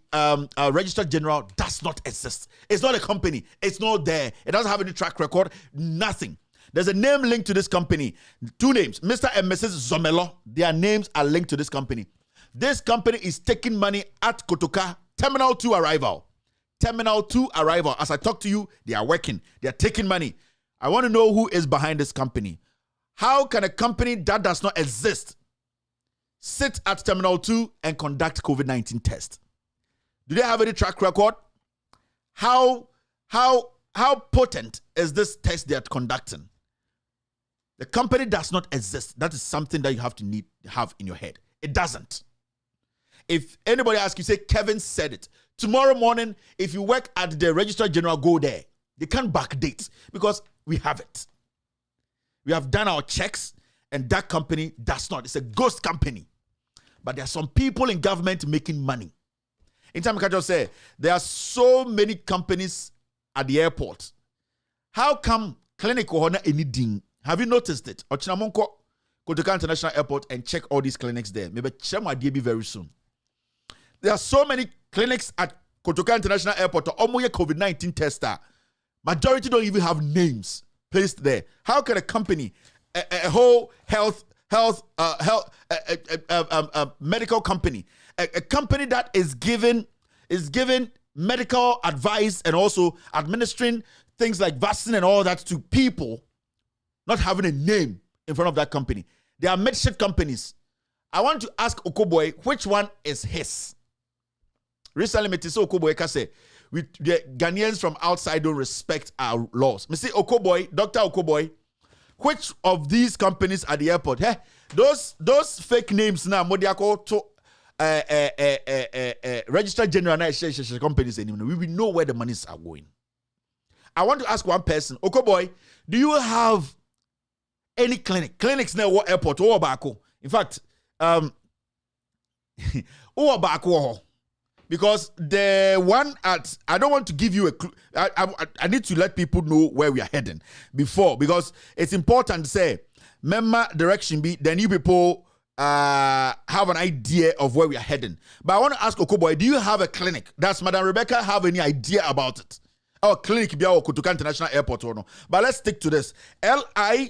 [SPEAKER 11] Registrar General does not exist. It's not a company. It's not there. It doesn't have any track record. Nothing. There's a name linked to this company. Two names. Mr. and Mrs. Zomelo. Their names are linked to this company. This company is taking money at Kotoka Terminal 2 arrival. Terminal 2 arrival. As I talk to you, they are working. They are taking money. I want to know who is behind this company. How can a company that does not exist sit at Terminal 2 and conduct COVID-19 tests? Do they have any track record? How potent is this test they are conducting? The company does not exist. That is something that you have to have in your head. It doesn't. If anybody asks you, say Kevin said it. Tomorrow morning, if you work at the Registrar General, go there. They can't backdate because we have it. We have done our checks and that company does not. It's a ghost company. But there are some people in government making money. In time, I just say, there are so many companies at the airport. How come clinic or anything? Have you noticed it? Ochinamonko, Kotoka International Airport and check all these clinics there. Maybe check my DB very soon. There are so many clinics at Kotoka International Airport. Almost COVID-19 tester. Majority don't even have names placed there. How can a company, a whole medical company, a company that is giving medical advice and also administering things like vaccine and all that to people, not having a name in front of that company? They are medship companies. I want to ask Okoboy, which one is his? Recently, Metiso Okoboy say, the Ghanaians from outside don't respect our laws. Mr. Okoboy, Dr. Okoboy, which of these companies at the airport, those fake names now, Modiako to Registrar General companies anymore. We will know where the monies are going. I want to ask one person, Okoboy, do you have any clinics near what airport or Bako? In fact, or Bako. Because the one at, I don't want to give you a clue. I need to let people know where we are heading before, because it's important to say, remember direction be, then you people have an idea of where we are heading. But I want to ask Okoboy, do you have a clinic? Does Madam Rebecca have any idea about it? Our clinic be our Kotoka International Airport or no? But let's stick to this. LIENDEG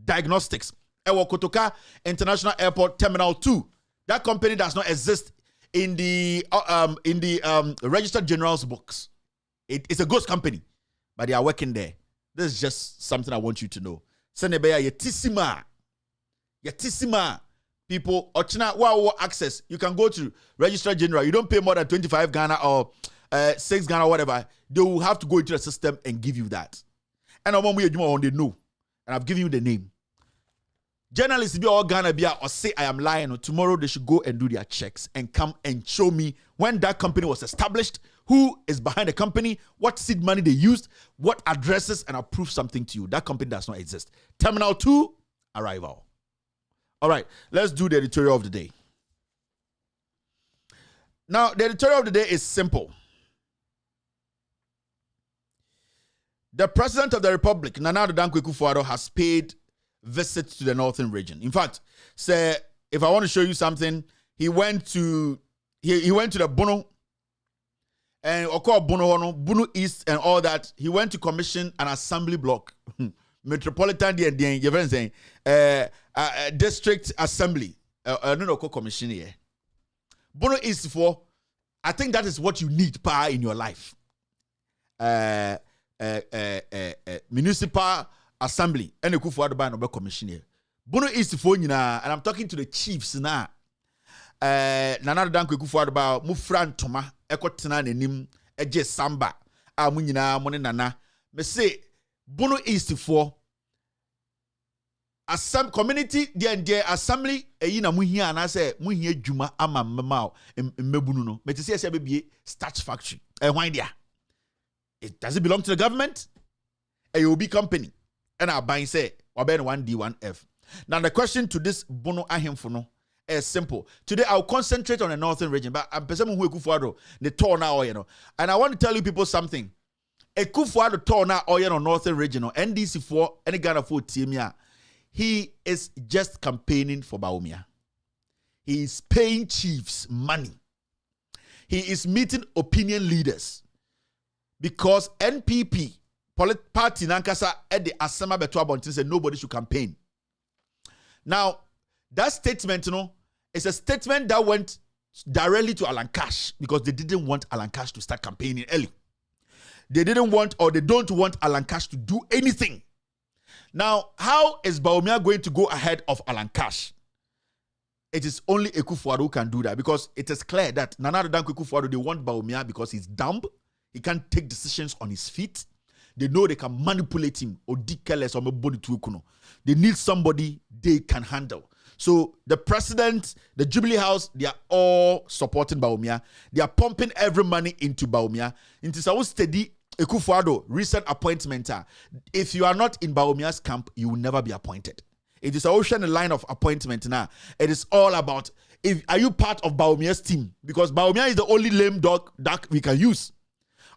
[SPEAKER 11] Diagnostics. Our Kotoka International Airport Terminal 2. That company does not exist in the Registered General's books. It's a ghost company, but they are working there. This is just something I want you to know. Senebeya yetisima people ochina wow access. You can go to Registered General. You don't pay more than 25 Ghana or 6 Ghana, whatever. They will have to go into the system and give you that. And I'm they know. And I've given you the name. Journalists be all Ghana be or say I am lying, or tomorrow they should go and do their checks and come and show me when that company was established, who is behind the company, what seed money they used, what addresses, and I'll prove something to you. That company does not exist. Terminal 2, arrival. All right, let's do the editorial of the day. Now, the editorial of the day is simple. The President of the Republic, Nana Addo Dankwa Akufo-Addo, has paid visits to the northern region. In fact, say if I want to show you something, he went to the Bono and Bono East and all that. He went to commission an assembly block, Metropolitan District Assembly. No commission here. Bono East for, I think that is what you need in your life. Municipal assembly and Akufo-Addo by no commissioner. Bono East for nyina, and I'm talking to the chiefs now. Nana Addo Dankwa Akufo-Addo ba mu fran toma ekotena nanim eje samba a mu nyina mo ne nana. Me say Bono East for community there assembly eyi na mu hia na say mu hia dwuma ama mmema mmebunu no. Me say be starch factory. Why there? Does it belong to the government? A UB company. And our buying say, Waben 1D, 1F. Now, the question to this Bono Ahimfono is simple. Today, I'll concentrate on the northern region, but I'm presuming who Akufo-Addo, the tour now, you know. And I want to tell you people something. Akufo-Addo tour now, or you know, northern region, NDC for any Ghana for Timia. He is just campaigning for Bawumia. He is paying chiefs money. He is meeting opinion leaders. Because NPP, party nankasa at the Asama Beto Abontin said nobody should campaign. Now, that statement, you know, is a statement that went directly to Alan Cash because they didn't want Alan Cash to start campaigning early. They didn't want, or they don't want Alan Cash to do anything. Now, how is Bawumia going to go ahead of Alan Cash? It is only Akufo-Addo who can do that because it is clear that Nana Addo Dankwa Akufo-Addo, they want Bawumia because he's dumb. He can't take decisions on his feet. They know they can manipulate him or careless or body to Ukuno. They need somebody they can handle. So the president, the Jubilee House, they are all supporting Bawumia. They are pumping every money into Bawumia. Into so steady Akufo-Addo recent appointment. If you are not in Bawumia's camp, you will never be appointed. It is an ocean line of appointment now. It is all about are you part of Bawumia's team? Because Bawumia is the only lame duck we can use.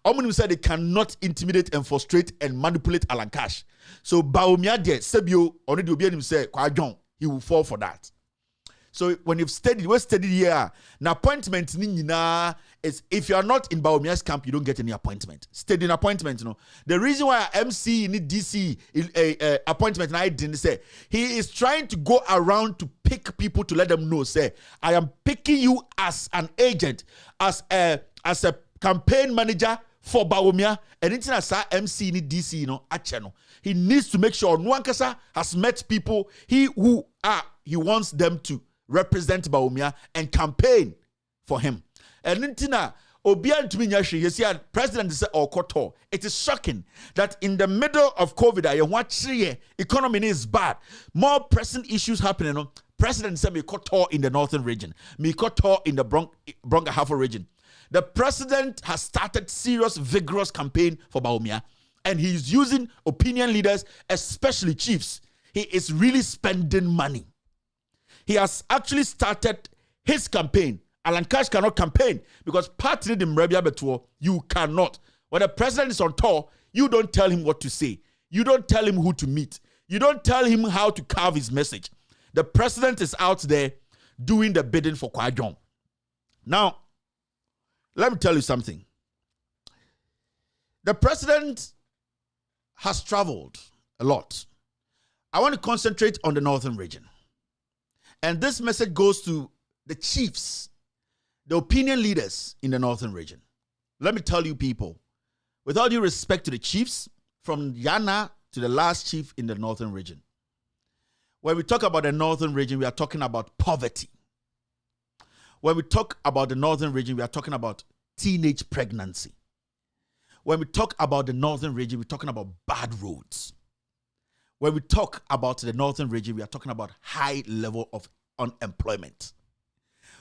[SPEAKER 11] Omni said they cannot intimidate and frustrate and manipulate Alan Cash. So Bawumia there, Sebio, already will be him say, he will fall for that. So when you've studied, we're studied here. Now appointment is if you are not in Bawumia's camp, you don't get any appointment. Studying appointment, you know. The reason why MC need DC appointment, and I didn't say he is trying to go around to pick people to let them know, say, I am picking you as an agent, as a campaign manager for Bawumia, and it's not MC ni DC, you know, channel. He needs to make sure Nwankasa has met people he wants them to represent Bawumia and campaign for him. And Nintina Obian to me, you see, President said, Koto. It is shocking that in the middle of COVID, economy is bad. More pressing issues happening. President said, me Koto in the northern region, me Koto in the Bronga-Hafo region. The president has started serious, vigorous campaign for Bawumia, and he's using opinion leaders, especially chiefs. He is really spending money. He has actually started his campaign Alan Cash cannot campaign because party the Mrebia Betuo, you cannot. When the president is on tour, you don't tell him what to say. You don't tell him who to meet. You don't tell him how to carve his message. The president is out there doing the bidding for Kwadjon. Now, let me tell you something. The president has traveled a lot. I want to concentrate on the northern region. And this message goes to the chiefs, the opinion leaders in the northern region. Let me tell you people, with all due respect to the chiefs, from Yana to the last chief in the northern region, when we talk about the northern region, we are talking about poverty. When we talk about the northern region, we are talking about teenage pregnancy. When we talk about the northern region, we're talking about bad roads. When we talk about the northern region, we are talking about high level of unemployment.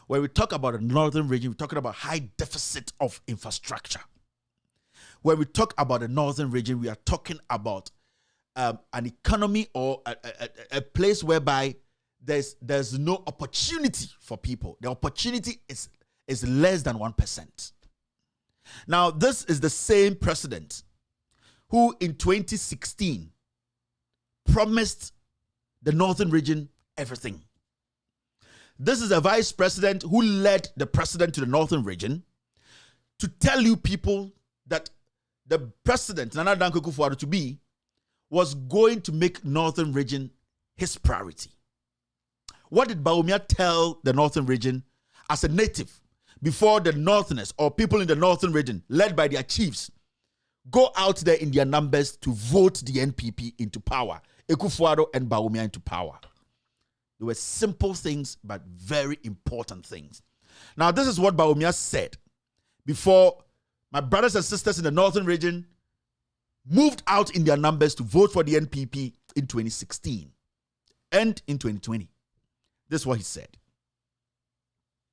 [SPEAKER 11] When we talk about the northern region, we're talking about high deficit of infrastructure. When we talk about the northern region, we are talking about an economy or a place whereby there's no opportunity for people. The opportunity is less than 1%. Now, this is the same president who in 2016 promised the northern region everything. This is a vice president who led the president to the northern region to tell you people that the president, Nana Danko Akufo-Addo to be, was going to make northern region his priority. What did Bawumia tell the northern region as a native before the northerners or people in the northern region, led by their chiefs, go out there in their numbers to vote the NPP into power, Akufo-Addo and Bawumia into power? They were simple things, but very important things. Now, this is what Bawumia said before my brothers and sisters in the northern region moved out in their numbers to vote for the NPP in 2016 and in 2020. This is what he said.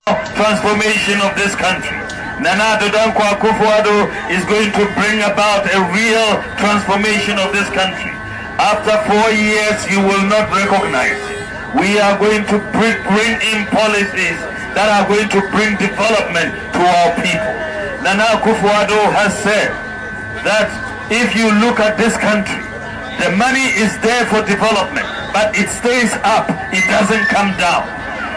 [SPEAKER 16] Transformation of this country. Nana Danko Akufo-Addo is going to bring about a real transformation of this country. After 4 years, you will not recognize it. We are going to bring in policies that are going to bring development to our people. Nana Akufo-Addo has said that if you look at this country, the money is there for development, but it stays up, it doesn't come down.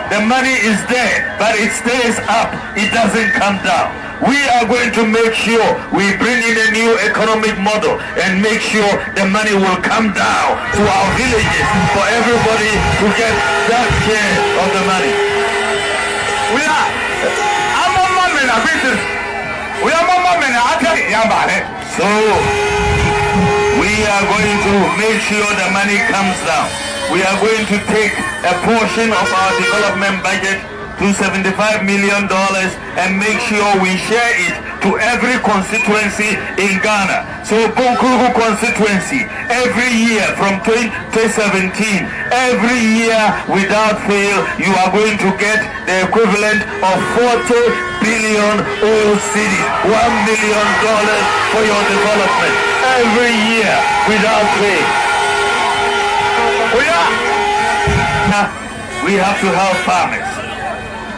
[SPEAKER 16] The money is there, but it stays up, it doesn't come down. We are going to make sure we bring in a new economic model and make sure the money will come down to our villages for everybody to get that share of the money. We are so we are going to make sure the money comes down. We are going to take a portion of our development budget to $75 million and make sure we share it to every constituency in Ghana. So Bunkuru constituency, every year from 2017, every year without fail, you are going to get the equivalent of 40 billion old cities, $1 million for your development. Every year without fail. We have to help farmers.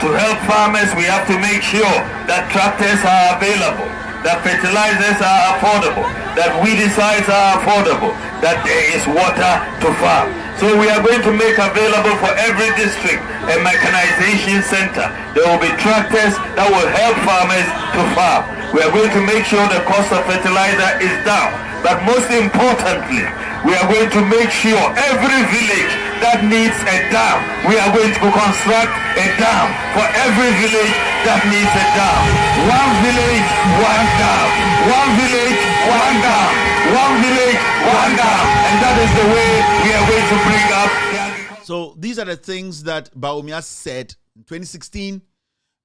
[SPEAKER 16] To help farmers, we have to make sure that tractors are available, that fertilizers are affordable, that weedicides are affordable, that there is water to farm. So we are going to make available for every district a mechanization center. There will be tractors that will help farmers to farm. We are going to make sure the cost of fertilizer is down. But most importantly, we are going to make sure every village that needs a dam, we are going to construct a dam for every village that needs a dam. One village, one dam. One village, one dam. One village, one dam. And that is the way we are going to bring up the agriculture.
[SPEAKER 11] So these are the things that Bawumia said in 2016,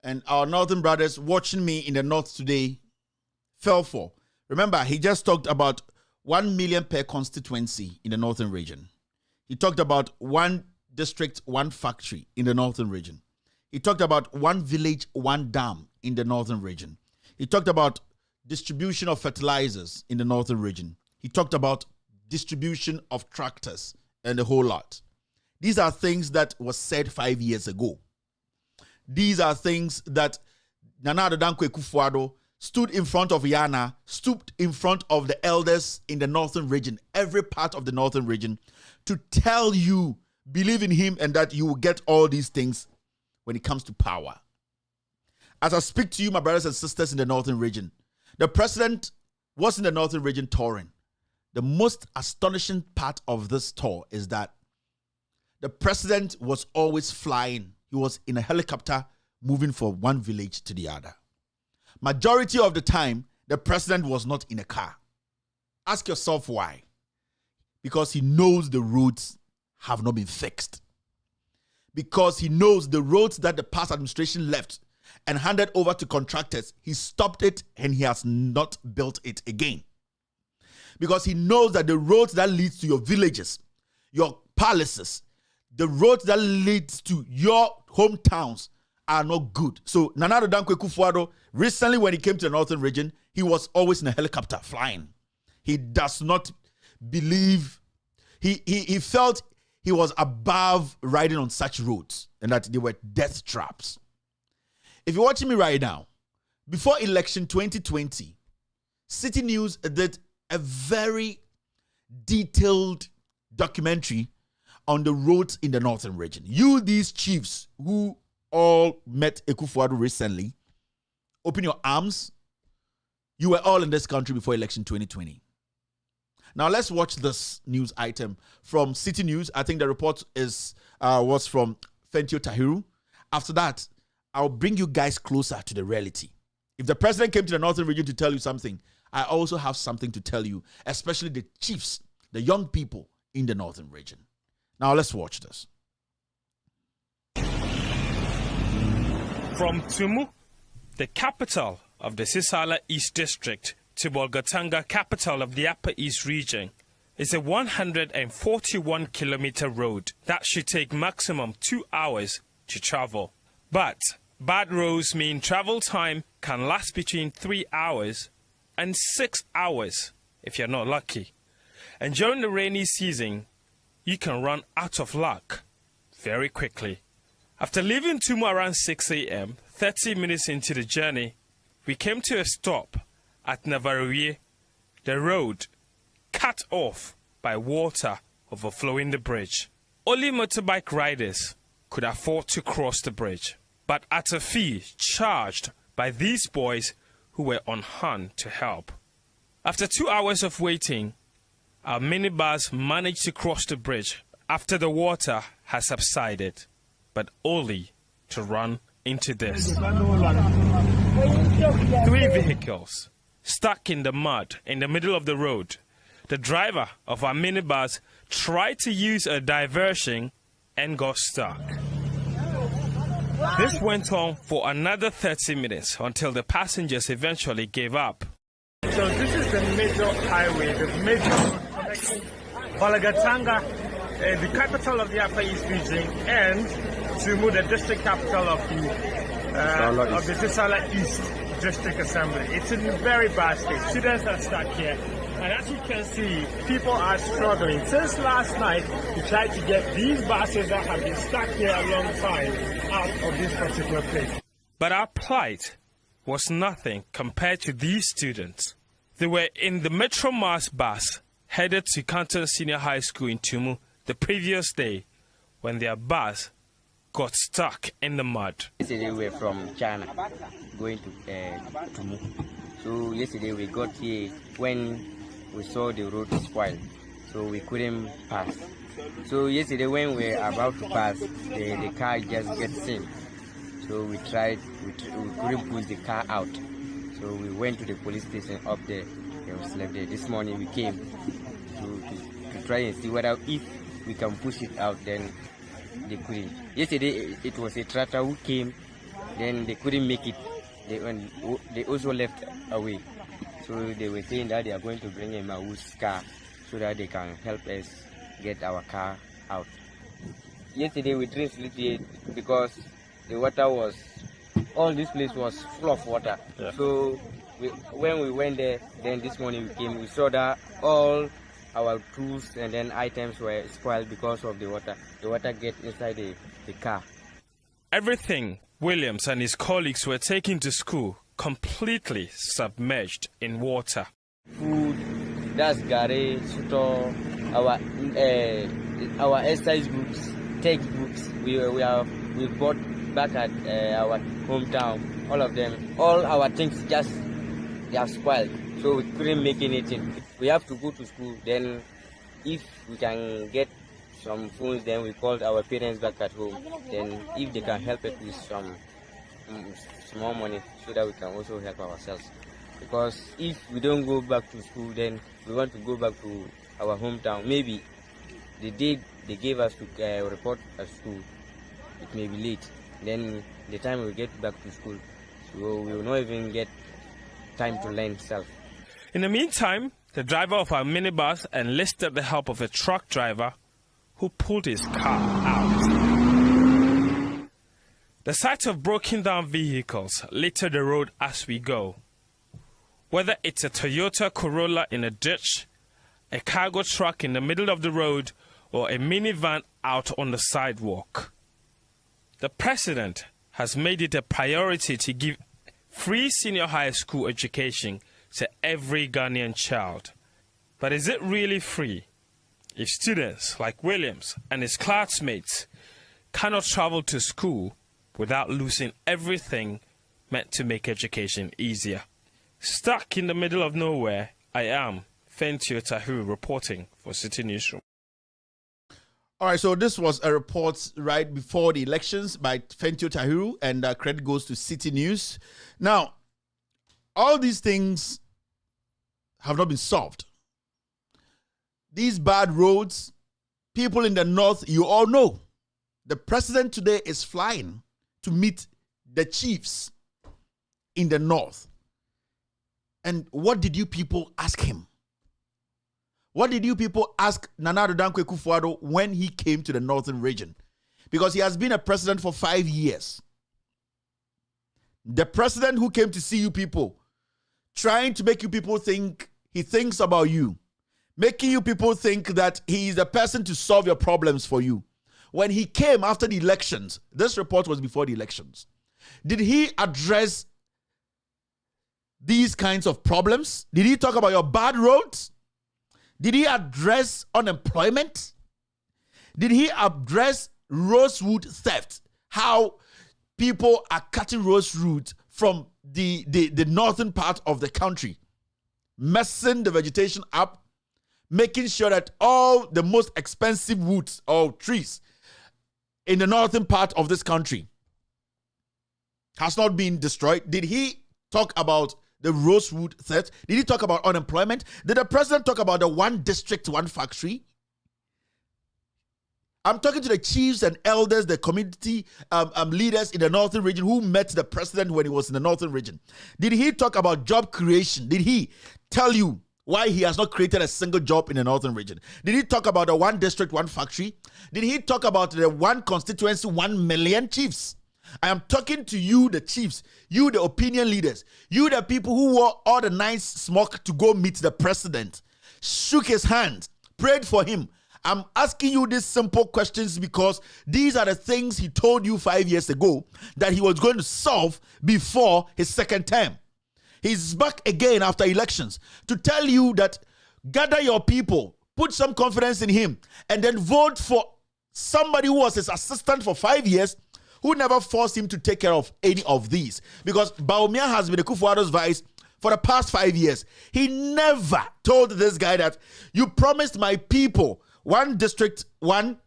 [SPEAKER 11] and our northern brothers watching me in the north today fell for. Remember, he just talked about 1 million per constituency in the northern region. He talked about one district, one factory in the northern region. He talked about one village, one dam in the northern region. He talked about distribution of fertilizers in the northern region. He talked about distribution of tractors and a whole lot. These are things that was said 5 years ago. these are things that Nana Addo Dankwa Akufo-Addo stood in front of Yana, stooped in front of the elders in the northern region, every part of the northern region, to tell you, believe in him and that you will get all these things when it comes to power. As I speak to you, my brothers and sisters in the northern region, the president was in the northern region touring. The most astonishing part of this tour is that the president was always flying. He was in a helicopter moving from one village to the other. Majority of the time, the president was not in a car. Ask yourself why. Because he knows the roads have not been fixed. Because he knows the roads that the past administration left and handed over to contractors, he stopped it and he has not built it again. Because he knows that the roads that leads to your villages, your palaces, the roads that leads to your hometowns are not good. So Nana Addo Dankwa Akufo-Addo, recently when he came to the northern region, he was always in a helicopter flying. He does not believe, he felt he was above riding on such roads and that they were death traps. If you're watching me right now, before election 2020, City News did a very detailed documentary on the roads in the northern region. You, these chiefs who all met Akufo-Addo recently, open your arms. You were all in this country before election 2020. Now let's watch this news item from City News. I think the report was from Fentio Tahiru. After that, I'll bring you guys closer to the reality. If the president came to the northern region to tell you something, I also have something to tell you, especially the chiefs, the young people in the northern region. Now let's watch this.
[SPEAKER 17] From Tumu, the capital of the Sisala East District, to Bolgatanga, capital of the Upper East region, is a 141-kilometer road that should take maximum 2 hours to travel. But bad roads mean travel time can last between 3 hours and 6 hours if you're not lucky. And during the rainy season, you can run out of luck very quickly. After leaving Tumu around 6 a.m., 30 minutes into the journey, we came to a stop at Navaroye, the road cut off by water overflowing the bridge. Only motorbike riders could afford to cross the bridge, but at a fee charged by these boys who were on hand to help. After 2 hours of waiting, our minibus managed to cross the bridge after the water has subsided, but only to run into this. 3 vehicles stuck in the mud in the middle of the road. The driver of our minibus tried to use a diversion and got stuck. This went on for another 30 minutes until the passengers eventually gave up. So this is the major highway, the major connection Bolgatanga, the capital of the Upper East region, and Tumu, the district capital of the Sisala East District Assembly. It's in a very bad state. Students are stuck here. And as you can see, people are struggling. Since last night, we tried to get these buses that have been stuck here a long time out of this particular place. But our plight was nothing compared to these students. They were in the Metro Mass bus headed to Canton Senior High School in Tumu the previous day when their bus got stuck in the mud.
[SPEAKER 18] Yesterday we were from China going to Tumu. So yesterday we got here when we saw the road spoiled, so we couldn't pass. So yesterday when we were about to pass, the car just gets sink. So we tried, we couldn't push the car out. So we went to the police station up there. They was left there. This morning we came to try and see whether if we can push it out. Then they couldn't. Yesterday it was a tractor who came, then they couldn't make it. They also left away. So they were saying that they are going to bring a Maus car so that they can help us get our car out. Yesterday we didn't sleep here because the water was, all this place was full of water. Yeah. So when we went there, then this morning we came, we saw that all our tools and then items were spoiled because of the water. The water get inside the car.
[SPEAKER 17] Everything Williams and his colleagues were taken to school completely submerged in water.
[SPEAKER 18] Food, that's gare, suto, our exercise books, textbooks, we bought back at our hometown, all of them. All our things they have spoiled, so we couldn't make anything. We have to go to school, then if we can get some phones, then we called our parents back at home. Then if they can help us with some small money so that we can also help ourselves. Because if we don't go back to school, then we want to go back to our hometown. Maybe the day they gave us to report at school, it may be late. Then the time we get back to school, so we will not even get time to learn self.
[SPEAKER 17] In the meantime, the driver of our minibus enlisted the help of a truck driver who pulled his car out. The sight of broken down vehicles litter the road as we go. Whether it's a Toyota Corolla in a ditch, a cargo truck in the middle of the road, or a minivan out on the sidewalk. The president has made it a priority to give free senior high school education to every Ghanaian child. But is it really free if students like Williams and his classmates cannot travel to school without losing everything meant to make education easier? Stuck in the middle of nowhere, I am Fentio Tahiru reporting for City Newsroom.
[SPEAKER 11] All right, so this was a report right before the elections by Fentio Tahiru, and credit goes to City News. Now, all these things have not been solved. These bad roads, people in the north, you all know. The president today is flying to meet the chiefs in the north. And what did you people ask him? What did you people ask Nana Addo Dankwa Akufo-Addo when he came to the northern region? Because he has been a president for 5 years. The president who came to see you people, trying to make you people think he thinks about you, making you people think that he is the person to solve your problems for you. When he came after the elections, this report was before the elections, did he address these kinds of problems? Did he talk about your bad roads? Did he address unemployment? Did he address rosewood theft? How people are cutting rosewood from the northern part of the country, messing the vegetation up, making sure that all the most expensive woods or trees in the northern part of this country has not been destroyed? Did he talk about the rosewood theft? Did he talk about unemployment? Did the president talk about the one district, one factory? I'm talking to the chiefs and elders, the community leaders in the northern region who met the president when he was in the northern region. Did he talk about job creation? Did he tell you why he has not created a single job in the northern region? Did he talk about the one district, one factory? Did he talk about the one constituency, 1 million chiefs? I am talking to you, the chiefs, you, the opinion leaders, you, the people who wore all the nice smock to go meet the president, shook his hand, prayed for him. I'm asking you these simple questions because these are the things he told you 5 years ago that he was going to solve before his second term. He's back again after elections to tell you that gather your people, put some confidence in him, and then vote for somebody who was his assistant for 5 years, who never forced him to take care of any of these. Because Bawumia has been Akufo-Addo's vice for the past 5 years. He never told this guy that you promised my people one district, one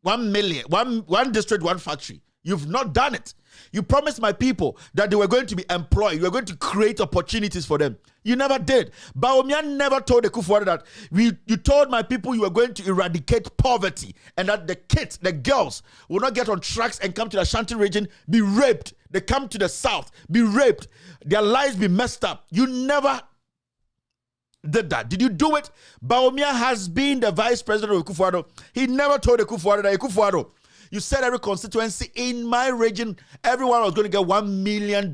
[SPEAKER 11] million, one district, one factory. You've not done it. You promised my people that they were going to be employed. You were going to create opportunities for them. You never did. Bawumia never told the Akufo-Addo that you told my people you were going to eradicate poverty and that the kids, the girls, will not get on trucks and come to the Ashanti region, be raped. They come to the south, be raped. Their lives be messed up. You never did that. Did you do it? Bawumia has been the vice president of Akufo-Addo. He never told Akufo-Addo that Akufo-Addo, you said every constituency in my region, everyone was going to get $1 million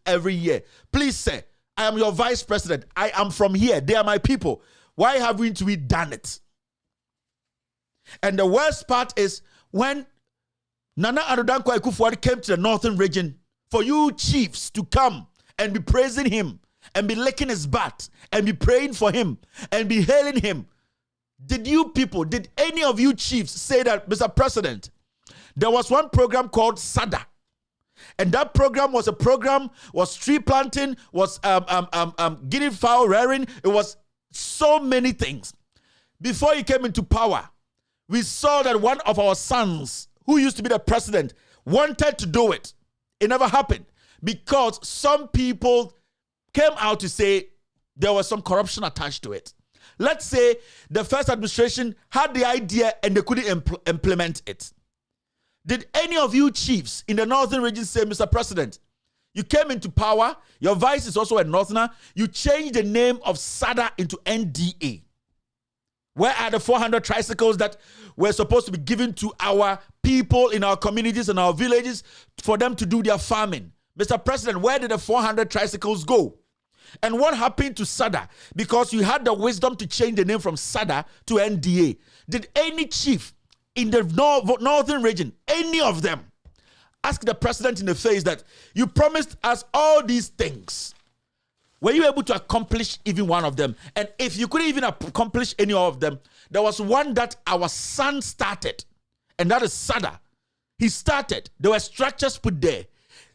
[SPEAKER 11] every year. Please say, I am your vice president. I am from here. They are my people. Why haven't we done it? And the worst part is when Nana Addo Dankwa Akufo-Addo came to the northern region for you chiefs to come and be praising him and be licking his butt and be praying for him and be hailing him. Did any of you chiefs say that, Mr. President, there was one program called SADA, and that program was tree planting, was guinea fowl rearing, it was so many things. Before he came into power, we saw that one of our sons, who used to be the president, wanted to do it. It never happened because some people came out to say there was some corruption attached to it. Let's say the first administration had the idea and they couldn't implement it. Did any of you chiefs in the northern region say, Mr. President, you came into power, your vice is also a northerner, you changed the name of SADA into NDA? Where are the 400 tricycles that were supposed to be given to our people in our communities and our villages for them to do their farming? Mr. President, where did the 400 tricycles go? And what happened to SADA? Because you had the wisdom to change the name from SADA to NDA. Did any chief in the northern region, any of them, ask the president in the face that you promised us all these things? Were you able to accomplish even one of them? And if you couldn't even accomplish any of them, there was one that our son started, and that is SADA. He started. There were structures put there.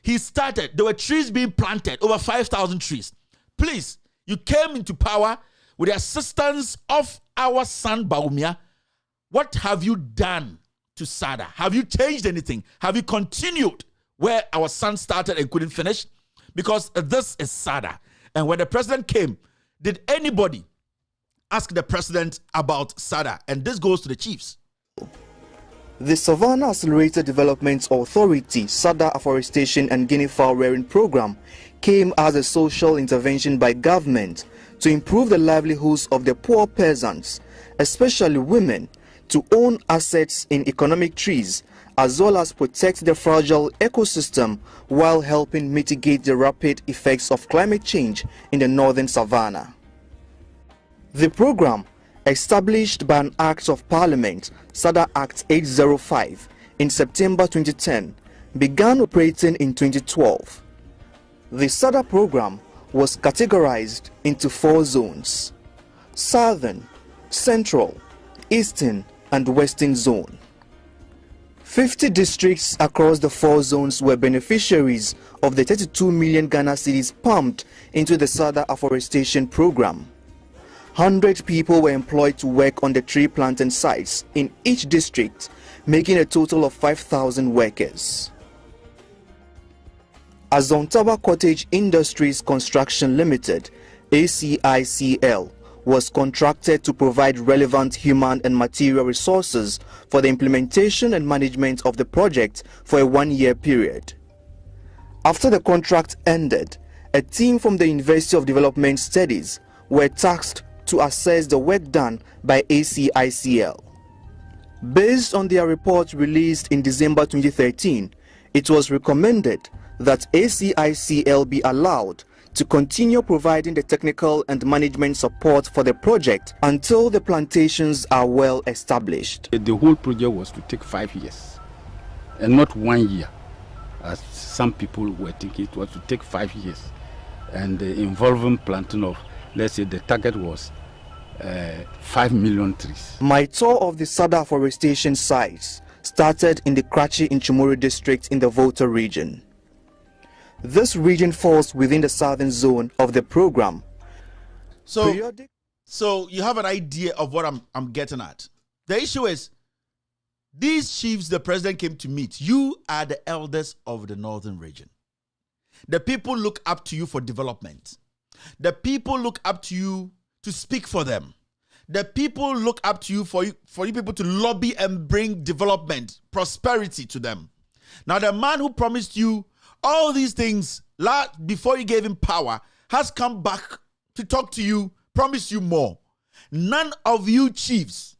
[SPEAKER 11] He started. There were trees being planted, over 5,000 trees. Please, you came into power with the assistance of our son Baumia. What have you done to SADA? Have you changed anything? Have you continued where our son started and couldn't finish? Because this is SADA. And when the president came, did anybody ask the president about SADA? And this goes to the chiefs.
[SPEAKER 19] The Savannah Accelerated Development Authority SADA Afforestation and Guinea Fowl Rearing Program came as a social intervention by government to improve the livelihoods of the poor peasants, especially women, to own assets in economic trees, as well as protect the fragile ecosystem while helping mitigate the rapid effects of climate change in the northern savannah. The program, established by an Act of Parliament, SADA Act 805, in September 2010, began operating in 2012. The SADA program was categorized into 4 zones: Southern, Central, Eastern, and Western Zone. 50 districts across the 4 zones were beneficiaries of the 32 million Ghana cedis pumped into the SADA afforestation program. 100 people were employed to work on the tree planting sites in each district, making a total of 5,000 workers. Azontaba Cottage Industries Construction Limited, ACICL, was contracted to provide relevant human and material resources for the implementation and management of the project for a 1-year period. After the contract ended, a team from the University of Development Studies were tasked to assess the work done by ACICL. Based on their report released in December 2013, it was recommended that ACICL be allowed to continue providing the technical and management support for the project until the plantations are well established.
[SPEAKER 20] The whole project was to take 5 years and not 1 year, as some people were thinking. It was to take 5 years and involving planting of, let's say the target was 5 million trees.
[SPEAKER 19] My tour of the SADA afforestation sites started in the Krachi in Chumuri district in the Volta region. This region falls within the southern zone of the program.
[SPEAKER 11] So you have an idea of what I'm getting at. The issue is, these chiefs the president came to meet, you are the elders of the northern region. The people look up to you for development. The people look up to you to speak for them. The people look up to you for you people to lobby and bring development, prosperity to them. Now, the man who promised you all these things before you gave him power has come back to talk to you, promise you more. None of you chiefs,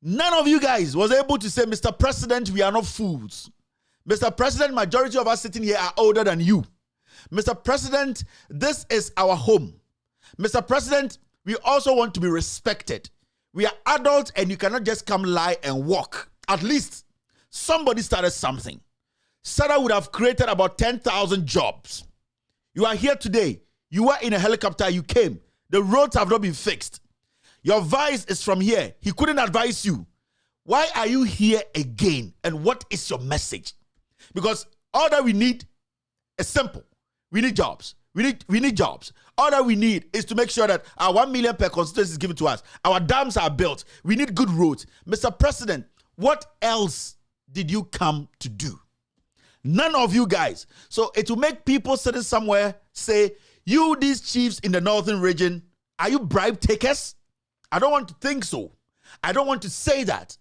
[SPEAKER 11] none of you guys was able to say, Mr. President, we are not fools. Mr. President, majority of us sitting here are older than you. Mr. President, this is our home. Mr. President, we also want to be respected. We are adults and you cannot just come lie and walk. At least Somebody started something. SADA would have created about 10,000 jobs. You are here today. You were in a helicopter. You came. The roads have not been fixed. Your vice is from here. He couldn't advise you. Why are you here again? And what is your message? Because all that we need is simple. We need jobs. We need jobs. All that we need is to make sure that our 1 million per constituency is given to us. Our dams are built. We need good roads. Mr. President, what else did you come to do? None of you guys. So it will make people sitting somewhere say, you, these chiefs in the northern region, are you bribe takers? I don't want to think so. I don't want to say that.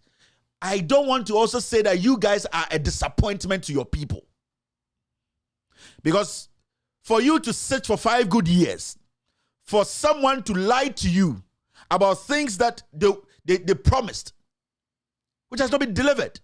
[SPEAKER 11] I don't want to also say that you guys are a disappointment to your people. Because for you to sit for 5 good years, for someone to lie to you about things that they promised, which has not been delivered,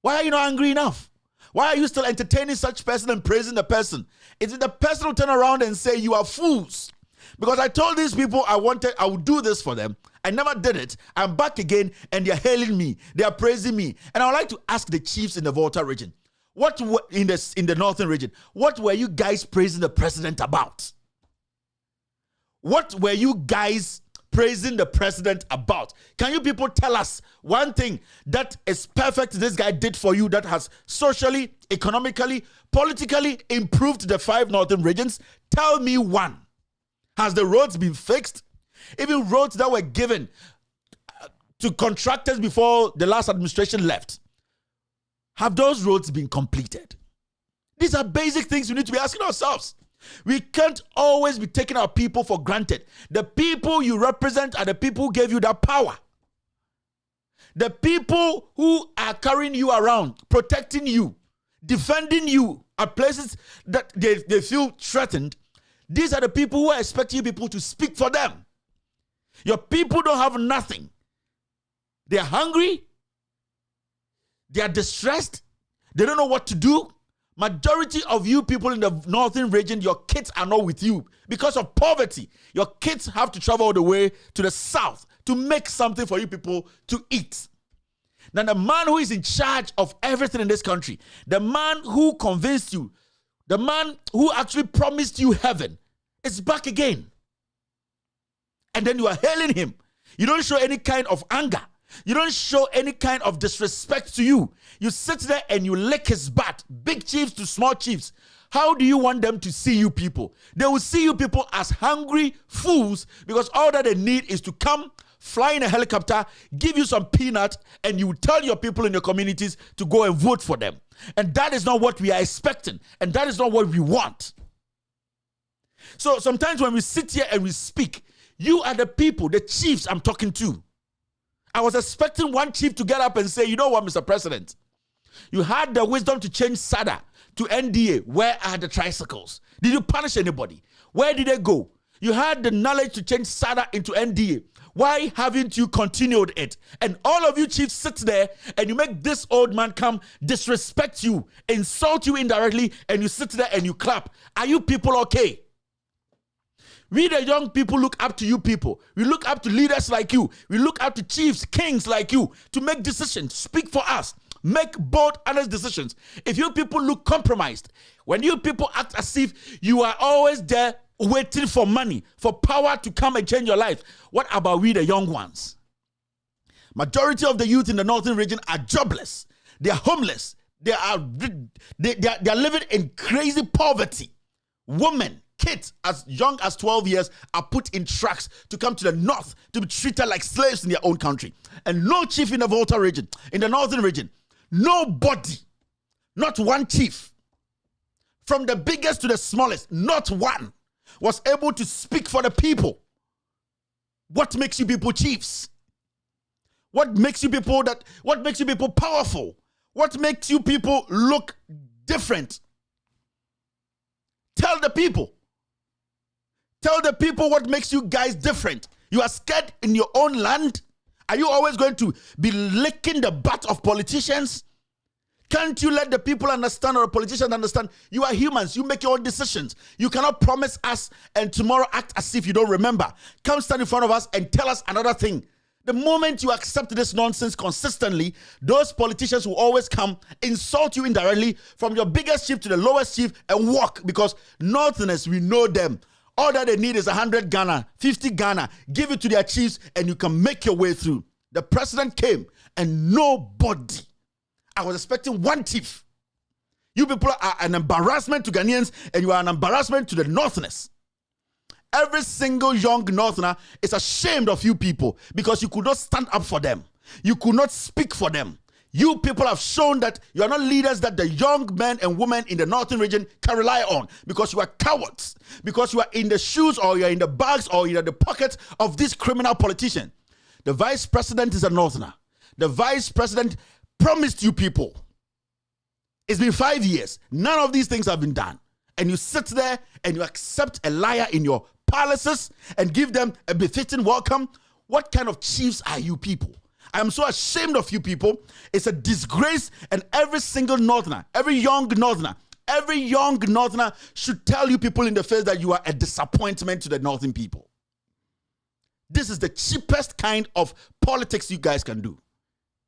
[SPEAKER 11] why are you not angry enough? Why are you still entertaining such person and praising the person? Is it the person who turn around and say you are fools? Because I told these people I would do this for them. I never did it. I'm back again and they're hailing me. They are praising me. And I would like to ask the chiefs in the Volta region, what in the northern region, what were you guys praising the president about? What were you guys praising the president about? Can you people tell us one thing that is perfect this guy did for you that has socially, economically, politically improved the 5 northern regions? Tell me one. Has the roads been fixed? Even roads that were given to contractors before the last administration left, have those roads been completed? These are basic things we need to be asking ourselves. We can't always be taking our people for granted. The people you represent are the people who gave you that power. The people who are carrying you around, protecting you, defending you at places that they feel threatened. These are the people who are expecting you people to speak for them. Your people don't have nothing. They are hungry. They are distressed. They don't know what to do. Majority of you people in the northern region, your kids are not with you because of poverty. Your kids have to travel all the way to the south to make something for you people to eat. Now, the man who is in charge of everything in this country, the man who convinced you, the man who actually promised you heaven, is back again. And then you are hailing him. You don't show any kind of anger. You don't show any kind of disrespect to you. You sit there and you lick his butt. Big chiefs to small chiefs. How do you want them to see you people? They will see you people as hungry fools because all that they need is to come, fly in a helicopter, give you some peanut, and you tell your people in your communities to go and vote for them. And that is not what we are expecting. And that is not what we want. So sometimes when we sit here and we speak, you are the people, the chiefs I'm talking to. I was expecting one chief to get up and say, you know what, Mr. President? You had the wisdom to change SADA to NDA. Where are the tricycles? Did you punish anybody? Where did they go? You had the knowledge to change SADA into NDA. Why haven't you continued it? And all of you chiefs sit there and you make this old man come disrespect you, insult you indirectly, and you sit there and you clap. Are you people okay? We the young people look up to you people. We look up to leaders like you. We look up to chiefs, kings like you to make decisions, speak for us, make bold, honest decisions. If you people look compromised, when you people act as if you are always there waiting for money, for power to come and change your life, what about we the young ones? Majority of the youth in the northern region are jobless. They are homeless. They are living in crazy poverty. Women, kids as young as 12 years are put in trucks to come to the north to be treated like slaves in their own country. And no chief in the Volta region, in the northern region, nobody, not one chief, from the biggest to the smallest, not one, was able to speak for the people. What makes you people chiefs? What makes you people powerful? What makes you people look different? Tell the people. Tell the people what makes you guys different. You are scared in your own land? Are you always going to be licking the butt of politicians? Can't you let the people understand or the politicians understand? You are humans. You make your own decisions. You cannot promise us and tomorrow act as if you don't remember. Come stand in front of us and tell us another thing The moment you accept this nonsense consistently, those politicians will always come, insult you indirectly from your biggest chief to the lowest chief and walk, because Northerners, we know them. All that they need is 100 Ghana, 50 Ghana. Give it to their chiefs and you can make your way through. The president came and nobody. I was expecting one chief. You people are an embarrassment to Ghanaians and you are an embarrassment to the Northerners. Every single young Northerner is ashamed of you people because you could not stand up for them. You could not speak for them. You people have shown that you are not leaders that the young men and women in the northern region can rely on, because you are cowards, because you are in the shoes or you are in the bags or you are in the pockets of this criminal politician. The vice president is a Northerner. The vice president promised you people. It's been 5 years. None of these things have been done. And you sit there and you accept a liar in your palaces and give them a befitting welcome. What kind of chiefs are you people? I am so ashamed of you people. It's a disgrace, and every single Northerner, every young Northerner should tell you people in the face that you are a disappointment to the Northern people. This is the cheapest kind of politics you guys can do.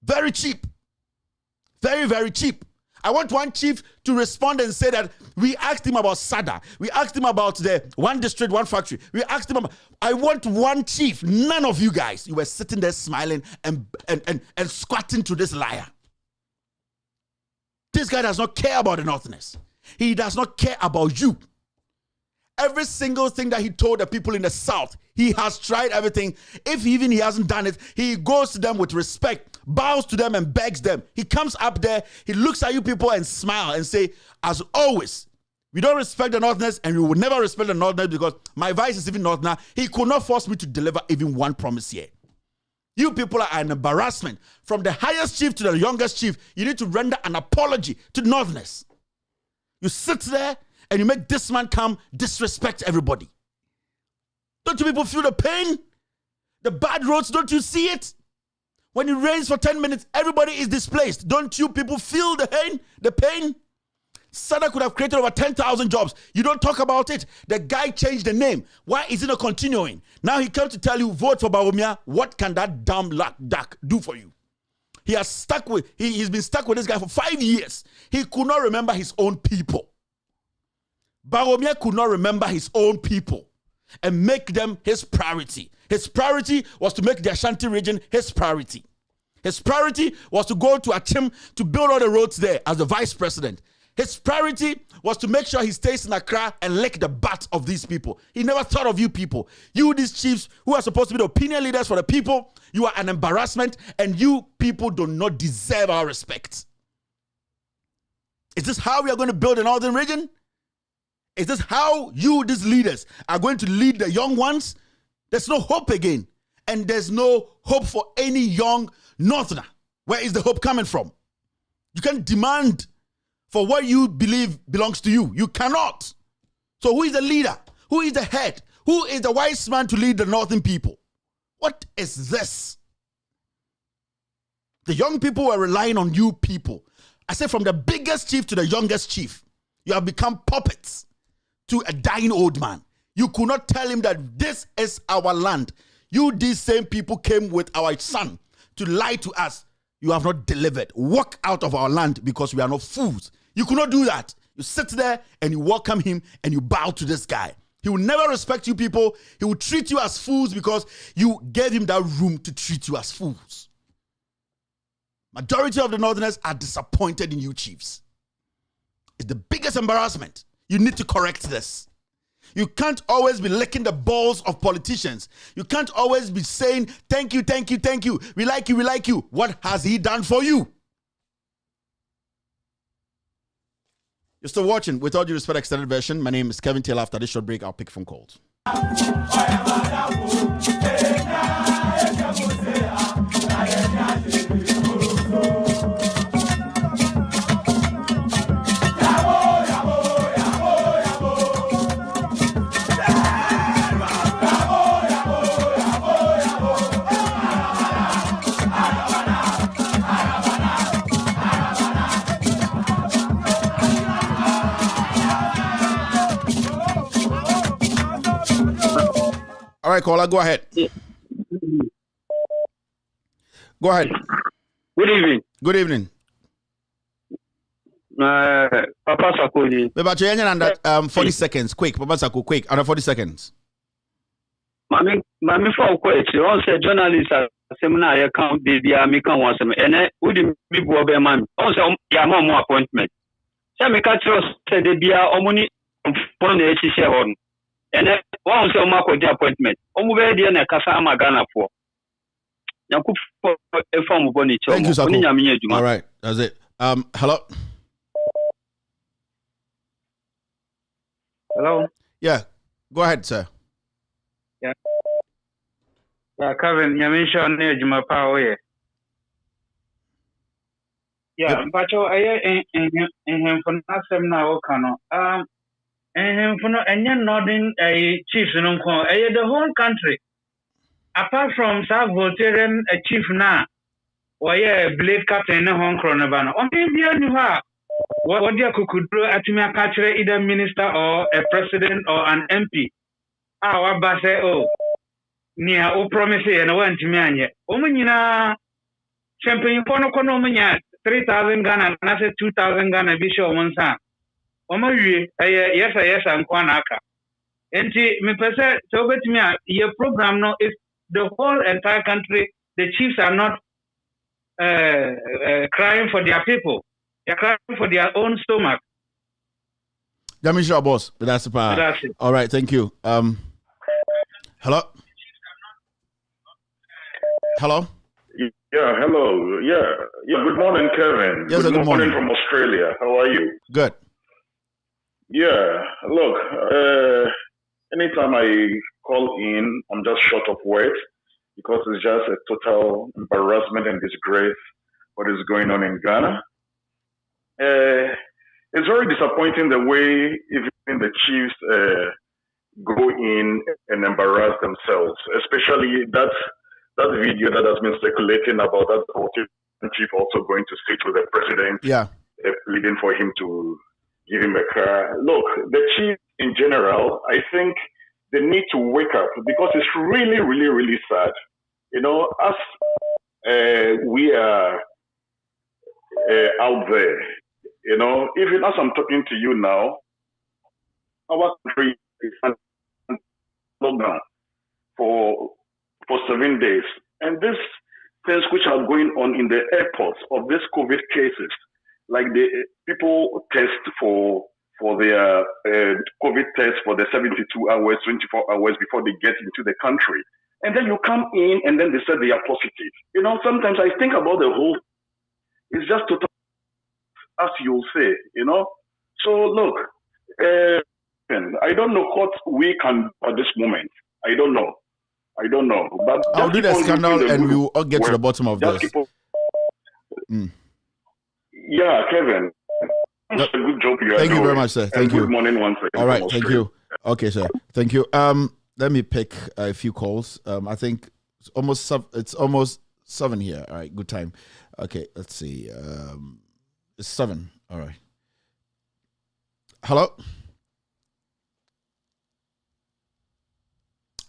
[SPEAKER 11] Very cheap. Very, very cheap. I want one chief to respond and say that we asked him about SADA. We asked him about the one district, one factory. We asked him about, I want one chief. None of you guys. You were sitting there smiling and squatting to this liar. This guy does not care about the Northerners. He does not care about you. Every single thing that he told the people in the South, he has tried everything. If even he hasn't done it, he goes to them with respect, bows to them and begs them. He comes up there, he looks at you people and smiles and say, as always, we don't respect the Northerners and we will never respect the Northerners because my vice is even Northerner. He could not force me to deliver even one promise here. You people are an embarrassment. From the highest chief to the youngest chief, you need to render an apology to Northerners. You sit there and you make this man come disrespect everybody. Don't you people feel the pain? The bad roads, don't you see it? When it rains for 10 minutes, everybody is displaced. Don't you people feel the pain? The pain? SADA could have created over 10,000 jobs. You don't talk about it. The guy changed the name. Why is it not continuing? Now he comes to tell you, vote for Bawumia. What can that damn duck do for you? He's been stuck with this guy for 5 years. He could not remember his own people. Bawumia could not remember his own people and make them his priority. His priority was to make the Ashanti region his priority. His priority was to go to Achim to build all the roads there as the vice president. His priority was to make sure he stays in Accra and lick the butt of these people. He never thought of you people. You, these chiefs who are supposed to be the opinion leaders for the people, you are an embarrassment and you people do not deserve our respect. Is this how we are going to build a northern region? Is this how you, these leaders, are going to lead the young ones? There's no hope again. And there's no hope for any young Northerner. Where is the hope coming from? You can't demand for what you believe belongs to you. You cannot. So who is the leader? Who is the head? Who is the wise man to lead the Northern people? What is this? The young people were relying on you people. I say from the biggest chief to the youngest chief. You have become puppets to a dying old man. You could not tell him that this is our land. You, these same people, came with our son to lie to us. You have not delivered. Walk out of our land because we are not fools. You could not do that. You sit there and you welcome him and you bow to this guy. He will never respect you people. He will treat you as fools because you gave him that room to treat you as fools. Majority of the Northerners are disappointed in you chiefs. It's the biggest embarrassment. You need to correct this. You can't always be licking the balls of politicians. You can't always be saying, thank you, thank you, thank you. We like you, we like you. What has he done for you? You're still watching With All Due Respect Extended Version. My name is Kevin Taylor. After this short break, I'll pick phone calls. All right, caller, go ahead. Go ahead.
[SPEAKER 21] Good evening.
[SPEAKER 11] Good evening.
[SPEAKER 21] Papa Sakoli.
[SPEAKER 11] But you under 40 seconds. Quick, Papa Sako, quick. Under 40 seconds.
[SPEAKER 21] Mami for question. On say journalist seminar I count baby I make one sem. Ene udi mi bo be man. On say ya mo appointment. Say me catch us say de bia omuni pon na echi share hon. Ene one say o ma ko di appointment. Omu be de na kasa ama Ghana for. Thank
[SPEAKER 11] you, Sako. All right, that's it. Hello.
[SPEAKER 21] Hello.
[SPEAKER 11] Yeah, go ahead, sir.
[SPEAKER 21] Yeah. Kevin, you mentioned Juma Power. Yeah, but I in for some now, Cano. And for no, and you're nodding a chief, the whole country. Apart from South Voltairean a chief now, why a blade captain in a home chronobana. Only you have what you could do at me a catcher, either minister or a president or an MP. Our basse, oh, near O promise and I went to me. Omina champagne ponoconomia 3,000 Ghana, and I said 2,000 Ghana bishop one son. Omoy, yes, and Kwanaka. And me per se, so bet me, your program no is. The whole entire country, the chiefs are not crying for their people. They're crying for their own stomach.
[SPEAKER 11] Jamisha boss, that's the part. All right, thank you. Hello? Hello?
[SPEAKER 22] Yeah, hello. Yeah, good morning, Kevin.
[SPEAKER 11] Yes, good morning
[SPEAKER 22] from Australia. How are you?
[SPEAKER 11] Good.
[SPEAKER 22] Yeah, look, anytime I call in, I'm just short of words because it's just a total embarrassment and disgrace what is going on in Ghana. It's very disappointing the way even the chiefs go in and embarrass themselves, especially that video that has been circulating about that chief also going to sit with the president, pleading for him to give him a car. Look, the chief in general, I think they need to wake up because it's really, really, really sad. You know, as we are out there, you know, even as I'm talking to you now, our country is locked down for 7 days. And these things which are going on in the airports of these COVID cases, like the people test for their COVID test for the 72 hours, 24 hours before they get into the country. And then you come in and then they say they are positive. You know, sometimes I think about the whole, it's just total, as you'll say, you know. So look, I don't know what we can do at this moment. I don't know. But
[SPEAKER 11] I'll do the scandal and we will all get to the bottom of this.
[SPEAKER 22] Yeah, Kevin. That's a good job you are doing.
[SPEAKER 11] Thank you very much, sir. Thank you.
[SPEAKER 22] Good morning once again.
[SPEAKER 11] All right, thank you. Okay, sir. Thank you. Let me pick a few calls. I think it's almost 7 here. All right, good time. Okay, let's see. It's 7. All right. Hello?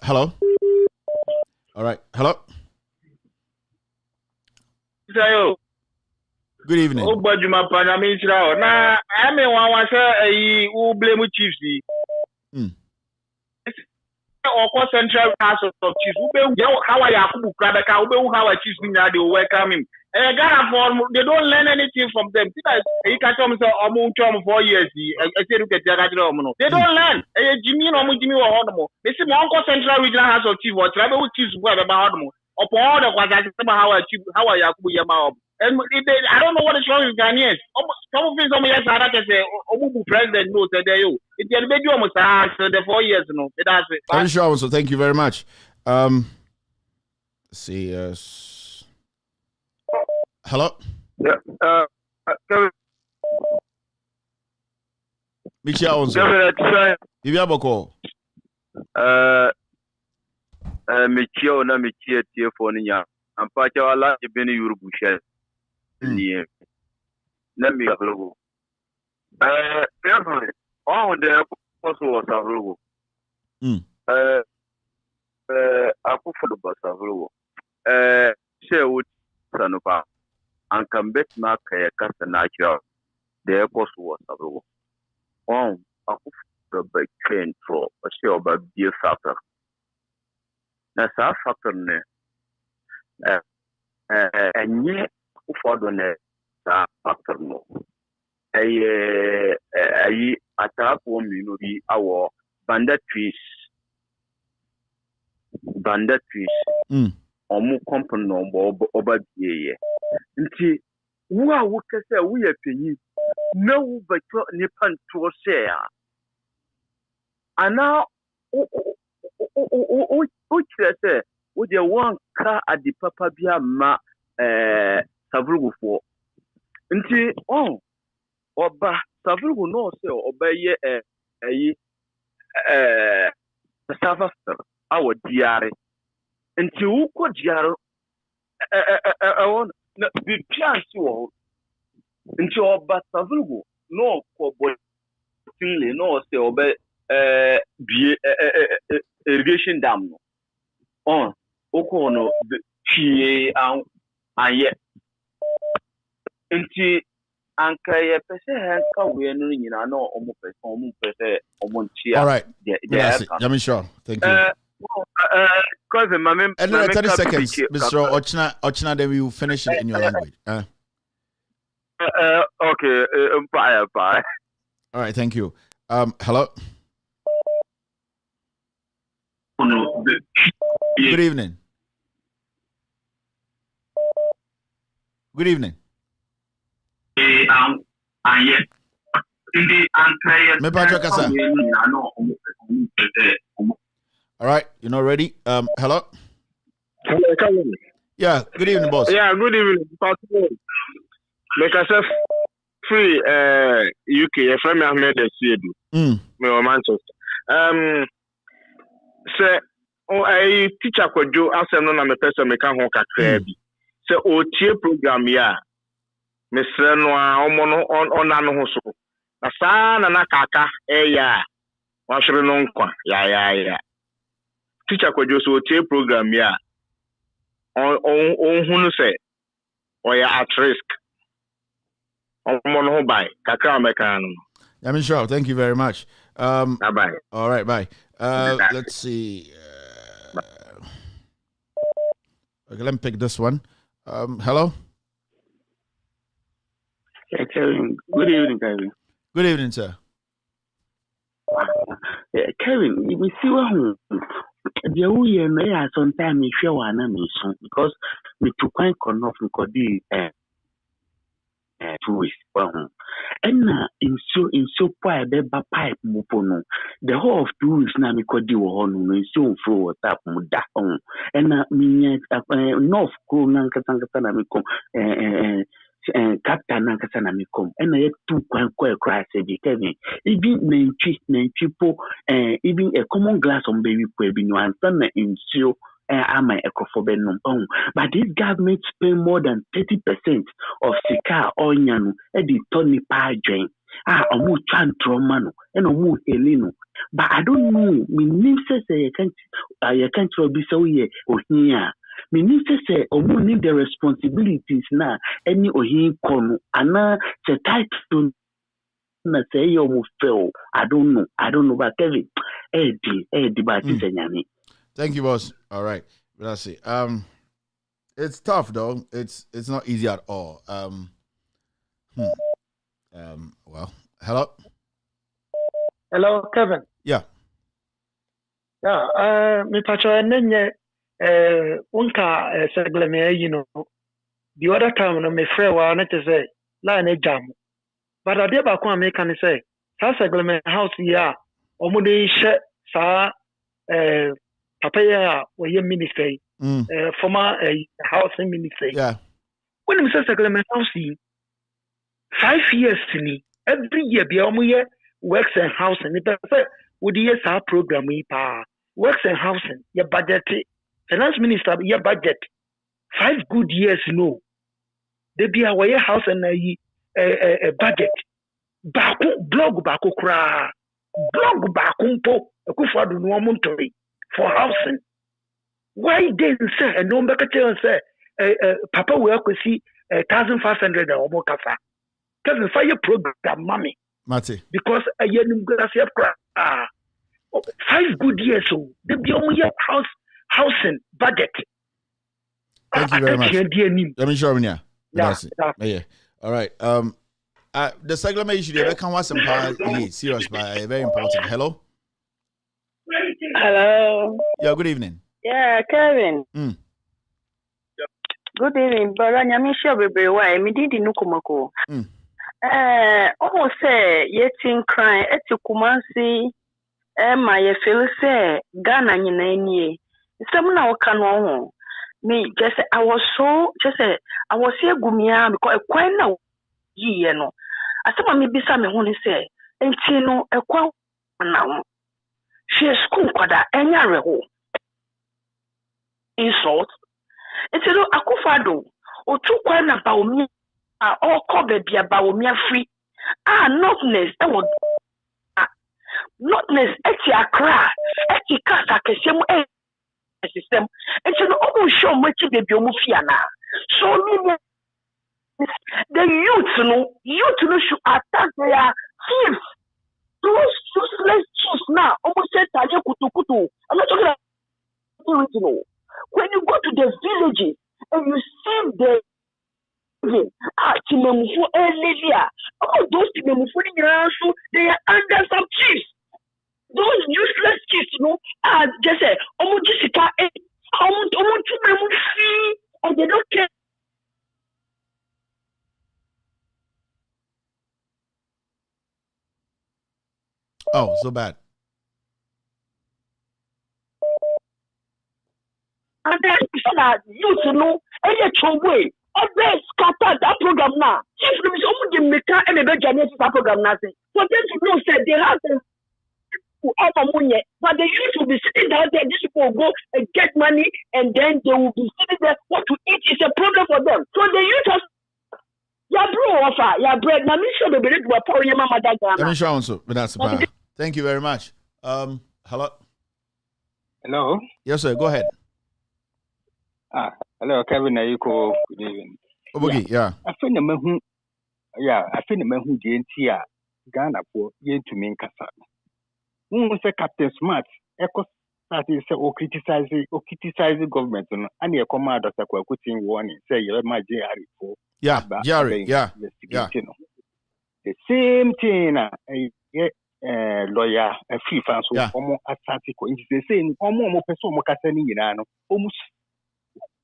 [SPEAKER 11] Hello? All right. Hello? Good evening.
[SPEAKER 21] Oh, but you my partner, now, I mean, one was who blame chiefs. Or Central House of Chiefs. How are you? How are chiefs they welcome him? They don't learn anything from them. You can tell me so 4 years. They don't learn. Jimmy or Honomo. They say Uncle Central Regional House of Chiefs or travel chiefs about Honomo. Upon all the how are you? And I don't know what is wrong with Ghanaians. Some of them say, Obubu president knows that they you. It's the baby almost the 4 years, no. That's it.
[SPEAKER 11] Very sure, so thank you very much. Let's see. Hello?
[SPEAKER 21] Yeah.
[SPEAKER 11] Michelle Onso. Vivian Boko.
[SPEAKER 21] Michio na Michia Tiafoniya. I'm part of a lot of Benny Urubusha. Let me have a look. Carefully, all the also was a logo. I put for the bus of logo. Say, would
[SPEAKER 3] Sanupa and can bet mark a cast a natural. The course was a rule. A by train for a show by beer factor. Now, South Factor, and yet, for the factor no. A attack one, you know, our banditries. Omu company no oba biye nti wo a wo kese wo ye panyi na wo beto nipa nto share ana o kire wo de won ka adi papa bia ma savurugufo nti oba savurugu no se oba ye ayi savafter awo diare nti wo ko diare on na bi piansi wo nti oba savurugu no ko bo tinle no se oba bie irrigation dam no oko no pie aye nti anka ye pese hanka we no nyina no omo pese omo ntia.
[SPEAKER 11] All right. I'm sure. Thank you. 30 seconds, Mr. Ochna, then we will finish it in your language.
[SPEAKER 3] Okay. Bye.
[SPEAKER 11] All right, thank you. Hello. Good evening. Good evening. All right, you're not ready. Hello. Yeah, good evening, boss.
[SPEAKER 5] Yeah, good evening. Make yourself free. UK. Your friend Ahmed Siedu. Me Manchester. Say, I teacher could do. I say no, na me person me can honka krebi. Say, OTA program ya. Me say no, on na no so. Na sa na kaka ya. Wa shire no nkwa. Ya. Teacher could do so OTA program ya. On who say, or you're at risk. I'm
[SPEAKER 11] sure. Thank you very much.
[SPEAKER 5] Bye.
[SPEAKER 11] All right, bye. Let's see. Okay, let me pick this one. Hello.
[SPEAKER 23] Yeah, Kevin. Good evening, Kevin.
[SPEAKER 11] Good evening, sir.
[SPEAKER 23] Yeah, Kevin, we see what the way may I sometimes me share one mission because we took quite enough we could be 2 weeks. And in so quiet pipe mupono the whole of 2 weeks now we could do on so flow tap muda on and me north go nankasana me come Captain Nankasana me come and I had 2 quite cry said Kevin even people even a common glass on baby baby no answer in so am I ecophobia but this government spend more than 30% of Sika Onyanu at the Tony Pajoin. Omu Chantromano and Omu Helino. But I don't know, me name says you can't be so ye or here. Me name says Omu need the responsibilities now, any or he con, and the title. Say you fail. I don't know, but Kevin,
[SPEAKER 11] Thank you, boss. All right, let's see. It's tough though. It's not easy at all. Well, hello.
[SPEAKER 24] Hello, Kevin.
[SPEAKER 11] Yeah.
[SPEAKER 24] Yeah. Me pacho nenye unka segleme you know. The other time no me frɛ wa na te say la na jam. But ade ba ko me kan say sa segleme house ya omo de hye sa papa ya we minister former housing minister.
[SPEAKER 11] Yeah.
[SPEAKER 24] When we say segleme house 5 years ni every year be omo ye works and housing ni say we dey sa program yi pa works and housing your budget finance minister your budget 5 good years no they be our house and a budget blog bako kra blog bako mpo ekufo do no omo ntori for housing why they say and no make tell say papa we akwesi 1,500 or more kasa. Kevin fire program mommy.
[SPEAKER 11] Mate.
[SPEAKER 24] Because a year gracia 5 good years so the only housing budget.
[SPEAKER 11] Thank you very much. Let me show you. Yeah. All right. The segment issue there can was some serious but very important. Hello.
[SPEAKER 2] Hello.
[SPEAKER 11] Yeah, good evening.
[SPEAKER 2] Yeah, Kevin. Good evening, but I'm sure we why me did no komako. Almost say yeting crying at Kumansi. My feel say Ghana ni some now can on me just I was so just I was here gumia because quite now ye no. I said me bisa me who say and no a kwa now. She is school kwada enya reho. Insult. It's no akufado. O tu kwa na ba omi a all cover bia ba omi free. Notness e wo notness eti akra eti kasa kesem system. It's no omo show much baby omo fia na. So the youth no should attack their thieves. Those useless chiefs now almost said kutu. I'm not talking about original. When you go to the villages and you see the Timemufu Elia, all those Timemufu they are under some chiefs. Those useless chiefs, just say, Jessica, and they don't care.
[SPEAKER 11] Oh, so bad.
[SPEAKER 24] And then you know, any way, always scatter that program now. If there is only the maker and the Janet that program nothing. For them to know said they have to offer money, but the youth will be sitting down there, these people will go and get money and then they will be sitting there what to eat is a problem for them. So the youth has bread. Now me sure the bread will pour your mama that Ghana.
[SPEAKER 11] Let me show also, but that's about. Thank you very much. Hello.
[SPEAKER 4] Hello.
[SPEAKER 11] Yes, sir. Go ahead.
[SPEAKER 4] Hello, Kevin. Ayuko. Good evening.
[SPEAKER 11] Obogi, yeah.
[SPEAKER 4] I feel the man who didn't hear Ghana for yen to mean Kasa. Who say Captain Smart? Echo started say or criticize the government and your command of the quoting warning. Say you're my JR for.
[SPEAKER 11] Yeah, Jerry. Yeah.
[SPEAKER 4] The same thing. Lawyer a free fans so almost article is the same almost person almost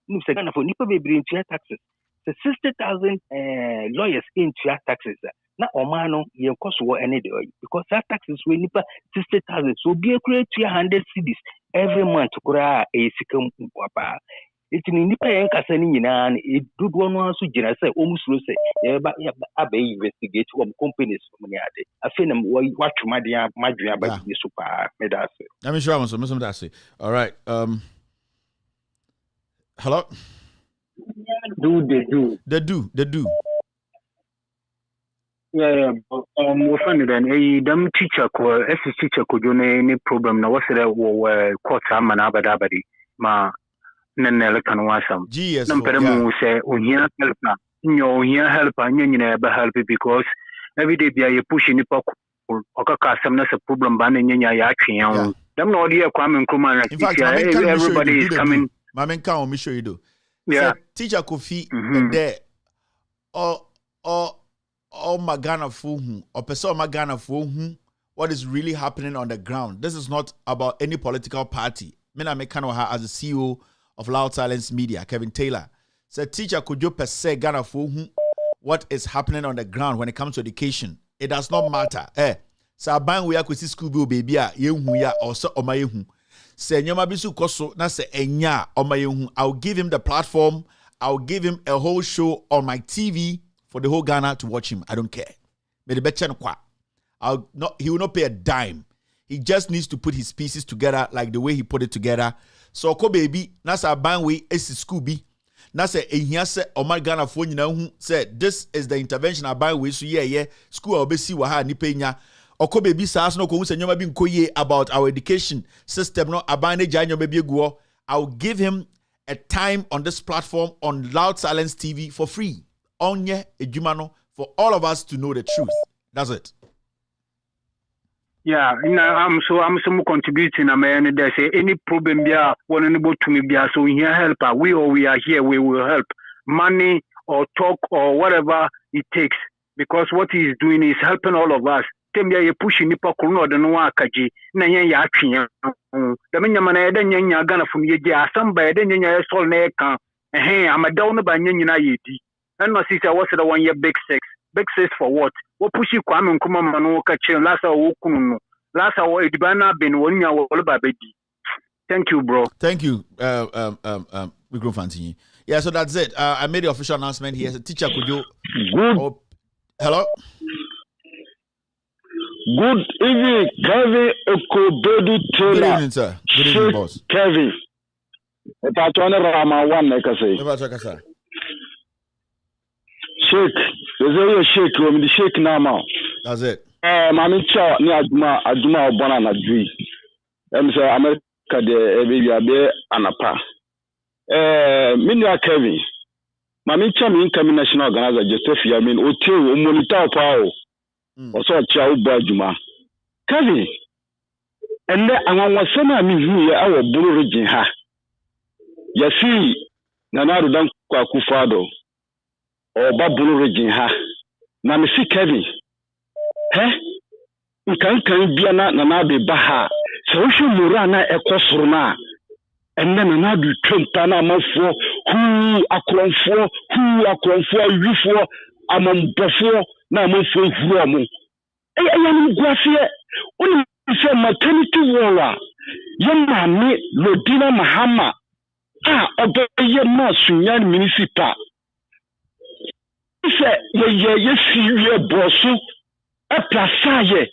[SPEAKER 4] no second for nipa be bring taxes the 60,000 lawyers in taxes na omano yen cost wo any day because that taxes we nipa 60,000 so be create 200 cedis every month kura e sikam papa it ni nipa yen kasa ni nyina e dodo no so gina say almost so say ya abay investigate from companies from ade afena watchuma dia madua ba bi so pa me da say
[SPEAKER 11] let me show am so that say all right hello
[SPEAKER 4] they do
[SPEAKER 23] yeah we find then them teacher ko teacher ko jo ne problem na what's there court amana abadi ma nene kan wasam nampere say ohia help na ohia help nyina be help because every day bia you push ni pa okaka sam na problem ba nyanya ya atwen them no dey kwame nkoma na everybody is coming
[SPEAKER 11] mamen kan o me show you do
[SPEAKER 23] yeah
[SPEAKER 11] teacher Kofi there or Magana Fuhu or person Magana Fuhu what is really happening on the ground. This is not about any political party. Mina Mekanoha as the CEO of Loud Silence Media, Kevin Taylor, said teacher could you per se Ghana for what is happening on the ground when it comes to education. It does not matter. So ban we akwesi school bill baby yehu ya or so omayehu. Say nyoma bisu koso na se enya omayehu. I'll give him the platform. I'll give him a whole show on my TV for the whole Ghana to watch him. I don't care. He will not pay a dime. He just needs to put his pieces together like the way he put it together. So ko baby na sa ban we esi school bi na say ehia say o my Ghana fo nyina hu say this is the intervention aban we so ye school obesi wa ha nipa nya oko baby sa so no ko hu say nyoma bi nkoye about our education system no aban na gya nyoma bi eguo. I'll give him a time on this platform on Loud Silence TV for free. Onye ejumano for all of us to know the truth. That's it.
[SPEAKER 24] Yeah, I'm so contributing. I mean, there's any problem there, one able to me, so we here help. We are here, we will help. Money or talk or whatever it takes. Because what he is doing is helping all of us. Tembia ye pushing nipa kuno de no akaji na yen ya atwe da menya mana ye da nyanya gana fum ye je asamba ye da nyanya ye sol na kan amadaw no ba nyanyina ye di and no sister what's the 1 year big six for what pushi kwame nkuma mano ka chen last wo kunu no last wo edibana ben wonya wo ba bedi. Thank you, bro.
[SPEAKER 11] Thank you, Micro Fantini. Yeah, so that's it. I made the official announcement here. Teacher Kojo.
[SPEAKER 1] Good.
[SPEAKER 11] Hello.
[SPEAKER 1] Good evening, Kevin Okobedu Taylor.
[SPEAKER 11] Good evening, sir. Good evening, boss.
[SPEAKER 1] Kevin. If I turn around, one like I say. Shake. There's a shake. The shake now.
[SPEAKER 11] That's it.
[SPEAKER 1] Mami Chow, ni Aduma Obana na Dwi. Say America de Ebi Anapa. Minya Kevin. Mami Chow mi incoming national organizer Joseph Yamin. Ote monitor power. Also Chow Bajuma. Kevin. And then I want some mi hu ya our Buru region ha. Yasi Nana Dan Kwakufado. Oba Buru region ha. Na mi si Kevin. Nkan bia na be baha so hwe mura na ekosoro na enne na du twempa na amafo hu akronfo yufo amambofo na amafo huru omo eyam guasie oni se maternity wora yema me Lodina Mahama odoye ma sunyan municipal se ye siwe boso plaçaye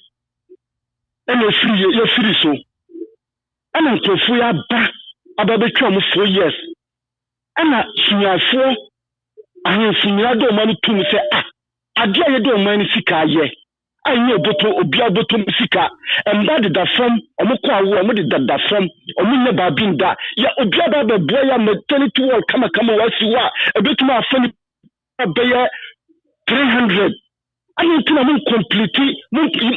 [SPEAKER 1] and free so and to free about the 4 years and a four and do money to me say I dare do money sika ye I know boto obia boto sika and that the from omukwa wo did that from omunye ba binda ya obia ba be boy ya maternity wall kama wasi wa a bit more funny be 300. I think I'm completely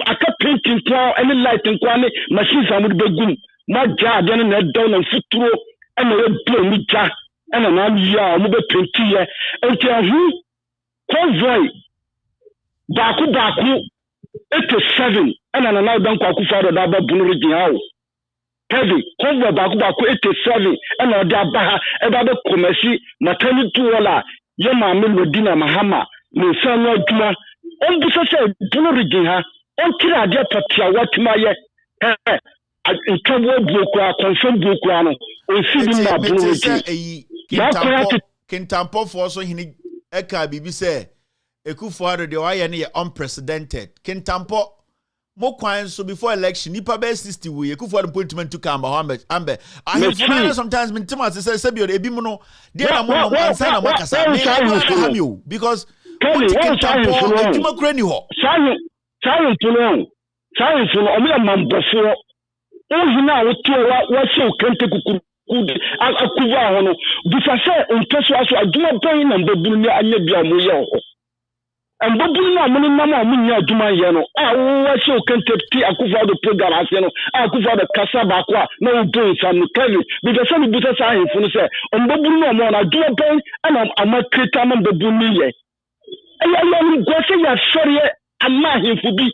[SPEAKER 1] I can't painting any lighting quality machines I would be good. My job then down and foot through and a blow me jack and an arm ya move 20 years until who convoy Baku 87 and an now done Kwaku Daba Bunuri how heavy convoy Baku 87 and a Dabaha about the commercy maternity walla Yama Lodina Mahama no son no juma. On this Bulu region ha on kira dia patia what maye in trouble blokwa confirm blokwa no on feeding na Bulu region
[SPEAKER 11] Kintampo for so hini eka bibi say Ekufuado de why ne unprecedented Kintampo mo kwan so before election nipa be 60 we Ekufuado appointment to come ambe I find sometimes mintima say sebio ebi mu no dey na mo ansa na makasa me because science omo mambofo ohina wo show kente kukudu akuva hono bisase onteso aso aduma ban na mbabulu ni anya bia mo ye ho mbabulu na mo nam a mo nya aduma ye no wo show kente ti akuva do program ase no akuva do kasa ba kwa na wo don sam kali bisase ni bisase ahemfo no se mbabulu na mo na aduma ban ana amakreta na mbabulu ni ye I go say ya sorry ama himfubi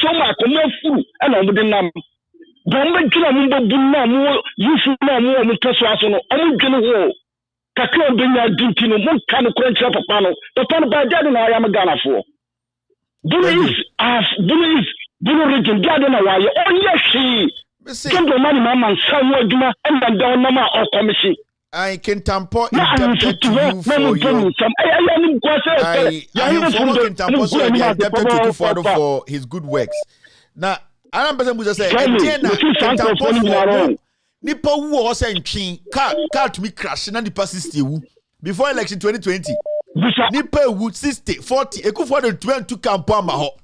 [SPEAKER 11] so ma ko mo furu e na mo de nam bomba gina mo bobu na mo yufu na mo taso aso no o mo gene ho kakra benya dinti no mo ka no krancha papa no ba jade na ya magana fo Bulu region jade na wa ye o yes kendo mani mama nsawo aduma e na da na ma o commission I can tampo indebted to you for your indebted to Kufuado for his good works. Now, I am person who say, Nipa wu o say ntwin car to me crash na nipa 60 before election 2020. Nipa wu 60 40 Ekufuado 22 campo ama ho.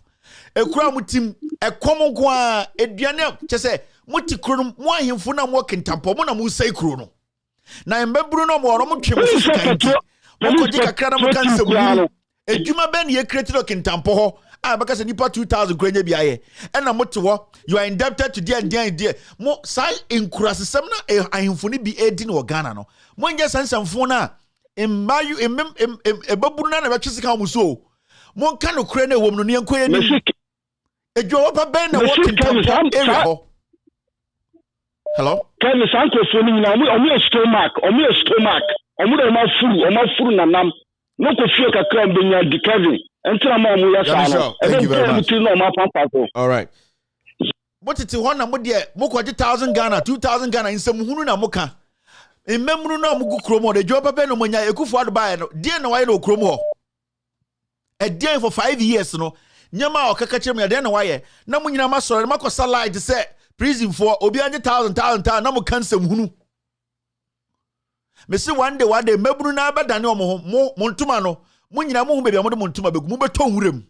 [SPEAKER 11] Ekura mutim ekomo kwa eduane che say muti kro mo ahemfo na mo kentampo mo na mo sai kro no. Na mbeburu no mo mo twe mo so kanti. Mo ko jika kra na mo kan semu. Edwuma ben ye create no kintampo ho. Ah baka se nipa 2000 kwanya bi aye. E na mo te ho, you are indebted to there. Mo sai enkurasesem na ahemfo ni bi edi no Ghana no. Mo nje sansamfo na embayu ebaburu na betwesika mo so. Mo kan no kra na ewom no ne enkoye ni. Edwo pa ben na wo kintampo area ho. Hello?
[SPEAKER 1] Tell me, Sanko Funi, omu stomach. Omu furu nanam. No coffee a crumb in your decaving. And tell my
[SPEAKER 11] thank you very much. All right. What it's one number there? Moko 1,000 Ghana, 2,000 Ghana in some Hununa Moka. In Memru no Mugu Chromo, the job of Benomania, a kufu by dear no I know Chromo. A day for 5 years, no. Nyama or Kakachim, then why? Namunina Maso, Mako Salai to say. Prison for obi 100,000 na mo kan sem hunu me se one day mebunu na abada ne mo ntuma no mo nyina mo hu be mo de mo ntuma begu mo beto nwurem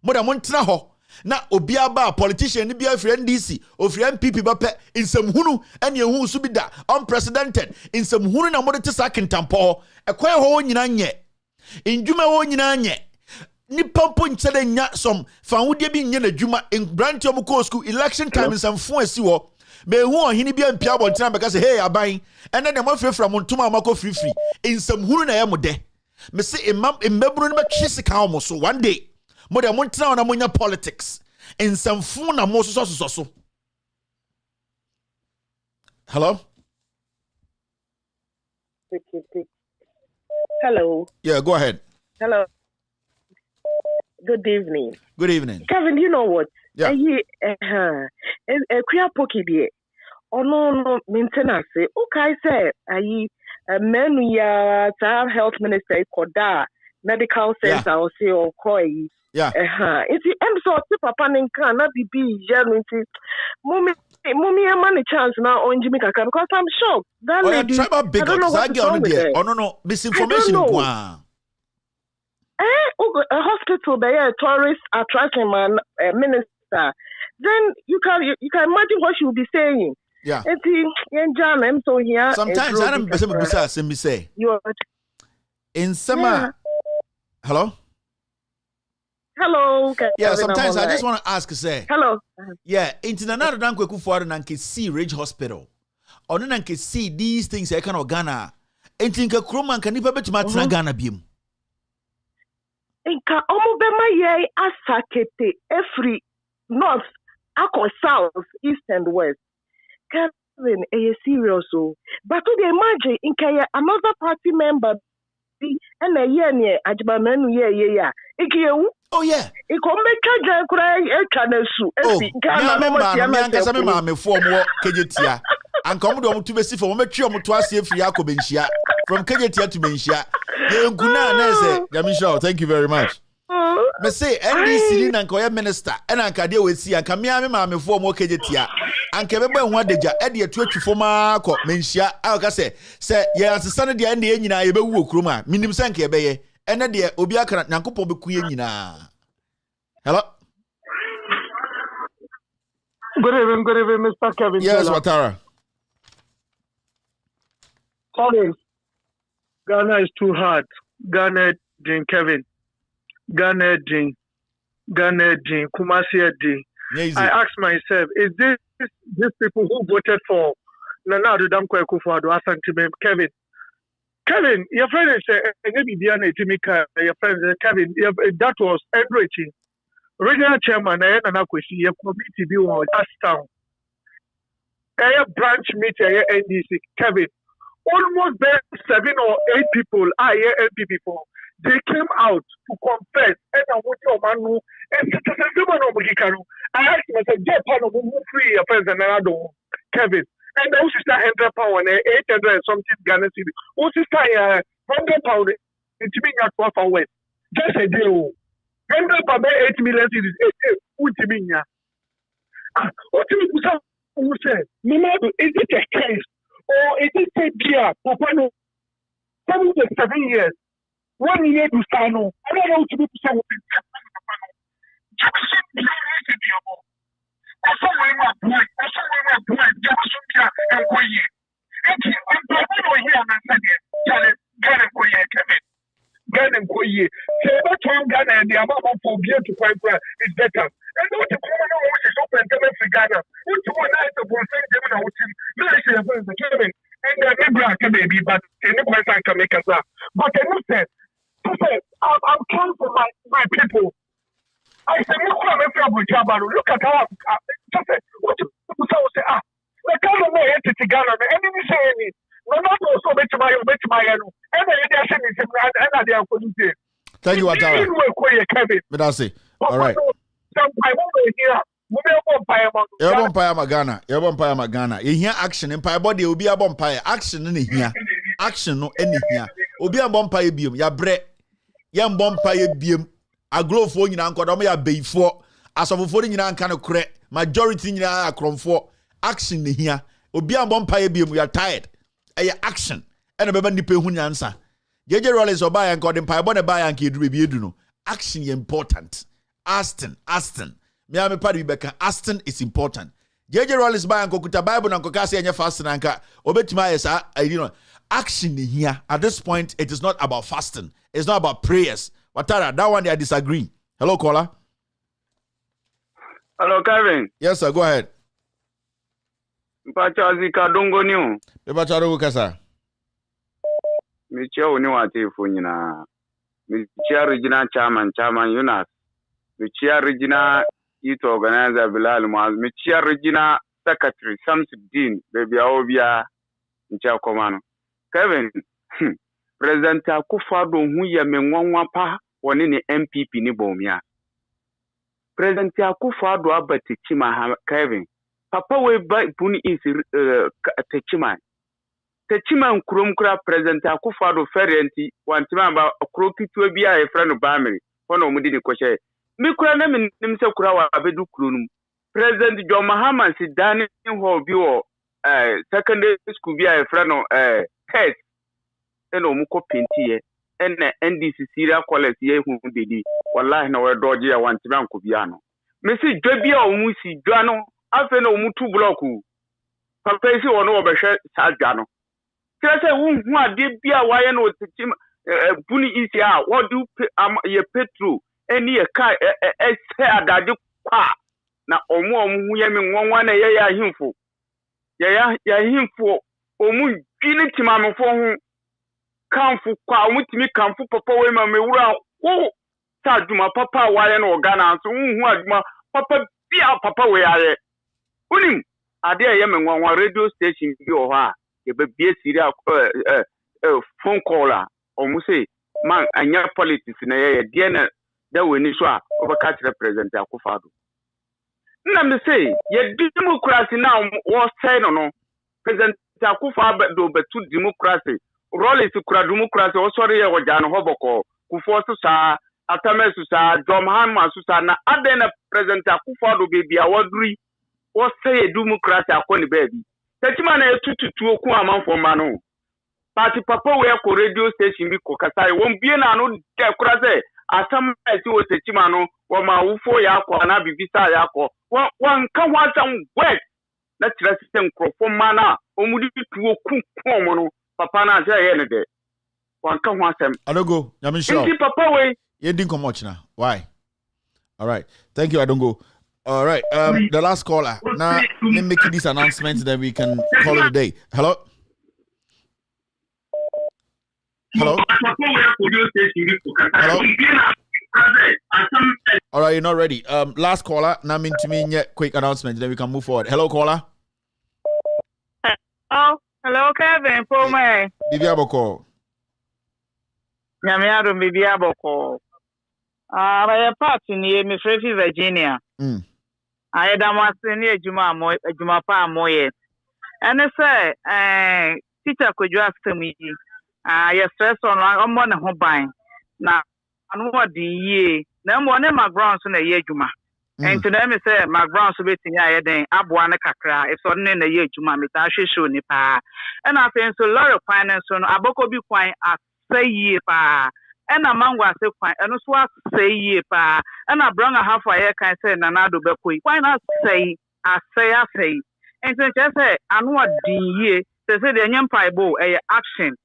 [SPEAKER 11] mo da mo ntena ho na obi aba politician ni bia free NDC o free MPP ba pe nsem hunu ene ehu so bi da unprecedented nsem hunu na mo de tesa kentampo ekwan ho nyina nye ndwuma ho nyina nye ni pampo nchede nya som fanwode bi nye na dwuma in branch of ko school election time in some fon asi ho me hu ohini bi ampia abontina beka say hey aban ene de mo frefra mo ntoma amako free in some hunu na ye mo de me say mbeburu no be twesika o mo so one day mo de mo ntina na mo nya politics in some fon na mo so. Hello?
[SPEAKER 6] Hello.
[SPEAKER 11] Yeah, go ahead.
[SPEAKER 6] Hello. Good evening.
[SPEAKER 11] Good evening.
[SPEAKER 6] Kevin, you know what?
[SPEAKER 11] Yeah.
[SPEAKER 6] Kuya poki die. No maintenance. Okay, say menu ya health minister koda medical center or say or koi.
[SPEAKER 11] Yeah.
[SPEAKER 6] It's so papa ninka na bibi jenu mummy money chance now on Jimmy Kaka because I'm shocked. That lady,
[SPEAKER 11] I don't know what's wrong with her. Oh no, misinformation.
[SPEAKER 6] A hospital by a tourist attraction man minister. Then you can imagine what she will be saying.
[SPEAKER 11] Yeah.
[SPEAKER 6] I'm so here.
[SPEAKER 11] Sometimes I don't say. In summer. Hello.
[SPEAKER 6] Hello.
[SPEAKER 11] Yeah. Sometimes I just want to ask. Say.
[SPEAKER 6] Hello.
[SPEAKER 11] Yeah. Into another dank we for and can see Ridge Hospital. Or then can see these things I can Ghana. And think a crewman can never bet to Ghana beam.
[SPEAKER 6] Inka omubema ye asakete every north, akọ south, east and west. Kevin, serious so. But to imagine inka another party member be and a year near Ajbamenu yeah. Ikiyewu.
[SPEAKER 11] Oh yeah.
[SPEAKER 6] Ikomeka jankura ekanesu.
[SPEAKER 11] Me form what kejetia. And come to besi for me twa mo to ase free akobenhia from kejetia to benhia. Thank you very much. Me say NDC na nkoya minister and anka de we si anka me me fo mo kejetia anka be hu adeja e de atwatwifo ma ko menhia aka say ye asesa ne de ene nyina ye be wu okroma minim se anka ye be ye ene de obi aka nyankopon be ku ye nyina. Hello.
[SPEAKER 24] Good evening, Mr. Kevin.
[SPEAKER 11] Yes, Watara.
[SPEAKER 24] Sorry. Ghana is too hard. Ghana drink Kevin. Ghana drink. Kumasi drink. I ask myself, is this these people who voted for Nana Addo Dankwa Akufo-Addo Asante Kevin? Kevin, your friend said, your friend Kevin, that was enriching. Regional chairman, Nana Kwesi, your committee view on that town. A branch meeting, NDC, Kevin. Almost 7 or 8 people are here LP before. They came out to confess. And I asked myself, get part of free your friends and I don't Kevin. And those is £100 and 800 and something Ghana city. What's this £100 into me at 12 hours? Just a deal. 100 per 8 million cities. What do you mean? What do you say? Is it a case? Or is it a beer? Papa no. 7 years. 1 year to start no. I don't know to be something. Ghana Koye. Say about Ghana and the amount of phobia to find is better. And what the common is open to Ghana. What to one night of one thing, Gemini, which is nice and the Kevin. And the Nebra baby, but any person can make us laugh. But I must say, I'm trying for my people. I said, look at how what you say, the Ghana way to Ghana, and then you say any.
[SPEAKER 11] Thank you, Watara. All right. Yabon Ghana. You hear action in Pie body will be a bumpire. Action in here. Action no any here. Obi a bumpire beam. Ya bre. Yam bumpire beam. A glow for you uncle. I'm a bay for. As of 40 in kind of crack. Majority in a crom for. Action in here. Obi a bumpire beam. We are tired. Action. And a baby nipe hu answer. JJ Rollins or buy and call them pie bonne buy and kid review no. Action is important. Aston. Me am a party beka. Aston is important. JJ Rollins buy and Kokuta Bible and Kokasi and your fasting anka. Obetima is action here. At this point, it is not about fasting. It's not about prayers. Watara, that one I disagree. Hello, caller.
[SPEAKER 3] Hello, Kevin.
[SPEAKER 11] Yes, sir. Go ahead.
[SPEAKER 3] Mpachazika dongo niu.
[SPEAKER 11] Mpacharo kasa.
[SPEAKER 3] Michia uni watifu nyina. Michia regional chairman Yunus. Michia regional youth organizer Bilal Muaz. Michia regional secretary Samsuddin baby Aobia Michia Komano. Kevin, President Akufo-Addo huye menwanwa pa woni ni MPP ni bomia. President Akufo-Addo abati chima Kevin. Papa we buni isi techima nkuromkura President Akufo-Addo ferenti wantima ba okro kitwe bia e friend bamiri hono omudi ni kwehye mikura na menim se kura wa abedu kronum President John Mahama si dani ho bi wo secondary school bia e friend test eno muko pentiye ene NDC Syria College ye hu dedi wallahi na we doje ya wantima nkobia no mesi dwabia omusi dwano afe na omutu bloku papa isi wono obehwe sadwa no kese hu ade bia waye no tetim buni isi a wodu ye petro eni ye kai ese adade kwa na omu ye me nwanwa na ye ya himfo ya himfo omu dwini timamfo hu kanfu kwa omutimi kanfu papa we ma mewura wo saduma papa waye no Ghana so hu aduma papa bia papa we aye unim ade ye me nwanwa radio station bi o ha ye be bie Syria phone caller omu say man anya politics na ye de na da weni so a obaka represent Akufo-Addo na me say ye democracy now wo say no President Akufo-Addo betu democracy role is kura democracy o sorry ye oja no hoboko Kufo so sa atamesu sa Mahama so sa na ade na President Akufo-Addo be bia waduri wo say democracy akoni baby techima na etututu oku amanfo ma no party papa we ko radio station bi ko kasai won bie na no de kura say asam esi wo techima no wo ma wufo ya akọ na bibisa ya akọ wan ka wasan wet na tira system krofo ma na omudi tuo ku mo no papa na say ye ne de wan ka wasan
[SPEAKER 11] Adongo nyame show
[SPEAKER 3] inti papa we
[SPEAKER 11] ye din komoch na why all right thank you Adongo. All right, the last caller. Now, let me make this announcement, then we can call it a day. Hello? Hello? Hello? All right, you're not ready. Last caller. Now, quick announcement, then we can move forward. Hello, caller?
[SPEAKER 2] Oh, hello, Kevin. For me.
[SPEAKER 11] Bibiaboko.
[SPEAKER 2] Nyamiado Bibiaboko. I part in the Free Virginia. I had a master Juma Pa Moye. And I say, teacher, could you ask me? Yes, stress on one home buying. Now, I know what the year. No one in my grounds in a year Juma. And to them, I say, my grounds will be in a day. Abuana Kakra, if on in a year Juma, Mitashi Shunipa. And I think so, a lot of finance on Aboko be quite a say ye pa. And a man was a fine, and so say ye pa, and I brought a half a year can say, Nanado Bekui. Why not say, I say, and just say, I know what the year,
[SPEAKER 7] say the nyam paibo action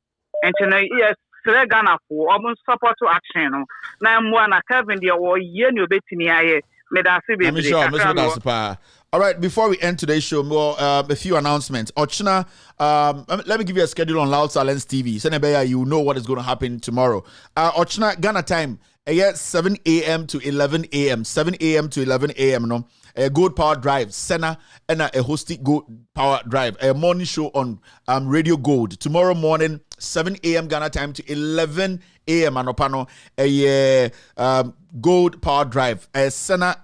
[SPEAKER 7] and yes sere Ghana for almost support to action na mo na Kevin the or ye no betimi aye me da se
[SPEAKER 11] I'm sure. All right, before we end today's show, more a few announcements. Ochina, let me give you a schedule on Loud Silence TV. Senebeya, you know what is going to happen tomorrow. Ochina, Ghana time, 7 a.m. to 11 a.m. 7 a.m. to 11 a.m. No, a Gold Power Drive, Senna, and a hosted Gold Power Drive, a morning show on Radio Gold. Tomorrow morning, 7 a.m. Ghana time to 11 a.m. Anopano, a Gold Power Drive, a Senna.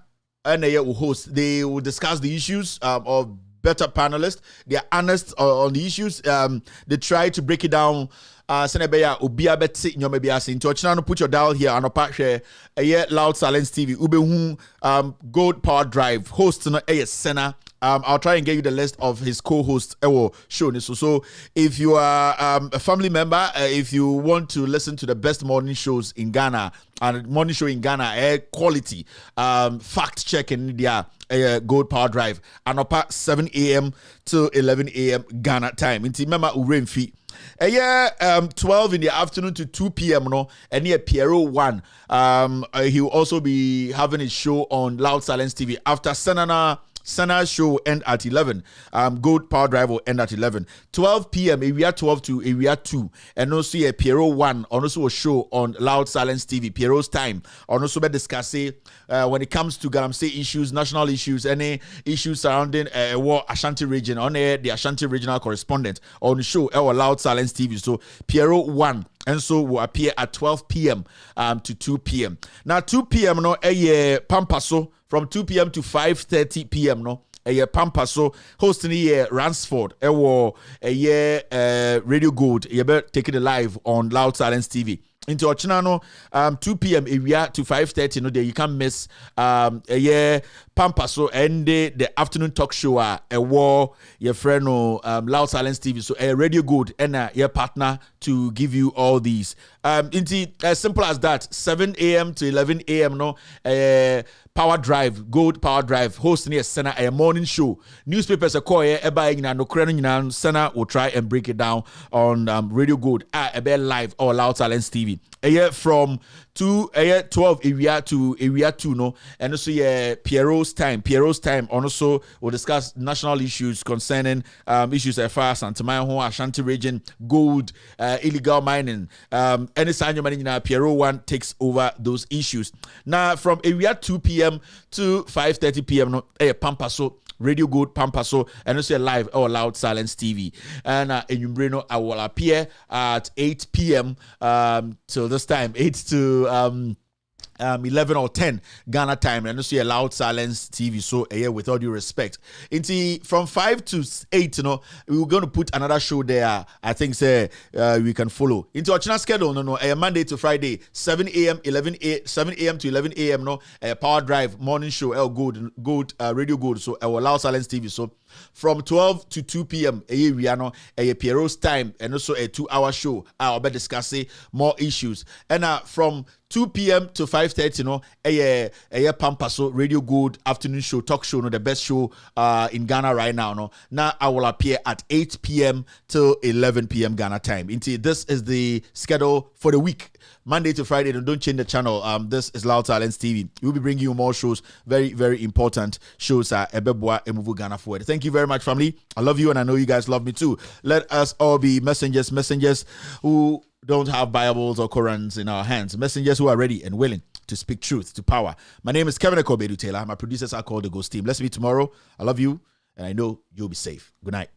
[SPEAKER 11] And they will host. They will discuss the issues of better panelists. They are honest on the issues. They try to break it down. Senebeya Ubia Betsi Nyomebia Sin Tochna. Put your dial here on a patch here. Loud Silence TV. Ube Gold Power Drive host no Sena. I'll try and get you the list of his co-hosts show. So if you are a family member, if you want to listen to the best morning shows in Ghana, and morning show in Ghana, quality, fact check in India, Gold Power Drive, and up 7 a.m. to 11 a.m. Ghana time. Inti mema uren fee. 12 in the afternoon to 2 p.m. No, and near Piero 1. He will also be having his show on Loud Silence TV after Sana's show will end at 11. Gold Power Drive will end at 11. 12 p.m. Area 12 to Area 2. And also a Piero 1. Also a show on Loud Silence TV. Piero's time. Also be discussing when it comes to Galamsey issues, national issues, any issues surrounding war Ashanti region. On air, the Ashanti regional correspondent on the show our Loud Silence TV. So Piero 1. And so will appear at 12 p.m. To 2 p.m. Now 2 p.m. no Pampaso from 2 p.m. to 5:30 p.m. no Pampaso hosting Ransford Radio Gold taking it live on Loud Silence TV. Into Ochinano, 2 p.m. area to 5:30. No, there you can't miss Pampaso and the afternoon talk show. Your friend Loud Silence TV. So Radio Good and your partner to give you all these. Into as simple as that. 7 a.m. to 11 a.m. No, Power Drive, Gold Power Drive, hosting a Senna a morning show. Newspapers are calling no Senna will try and break it down on Radio Gold live or Loud Silence TV. From 12 area to area 2 no, and also Piero's time also will discuss national issues concerning issues as far as Santamayo, Ashanti region, gold, illegal mining, any sign money now Piero 1 takes over those issues. Now from area 2 p.m. to 5:30 p.m. no Pampaso Radio Good Pampaso and also live or Loud Silence TV. And in Umbreno I will appear at 8 p.m. Till this time 8 to 11 or 10 Ghana time, and also a Loud Silence TV. So with all due respect, from 5 to 8, you know, we're going to put another show there. I think we can follow into our channel schedule. Monday to Friday, 7 a.m. to 11 a.m. No, Power Drive morning show. Good Radio Good. So our Loud Silence TV. So from 12 to 2 p.m. Piero's time, and also a 2-hour show. I'll be discussing more issues. And from 2 p.m. to 5:30, Pampaso Radio Good afternoon show, talk show, the best show in Ghana right now. Now I will appear at 8 p.m. to 11 p.m. Ghana time. This is the schedule for the week. Monday to Friday, don't change the channel. This is Loud Silence TV. We'll be bringing you more shows, very, very important shows. Ghana forward. Thank you very much, family. I love you, and I know you guys love me too. Let us all be messengers who don't have Bibles or Qurans in our hands. Messengers who are ready and willing to speak truth to power. My name is Kevin Ekobedu Taylor. My producers are called the Ghost Team. Let's meet tomorrow. I love you, and I know you'll be safe. Good night.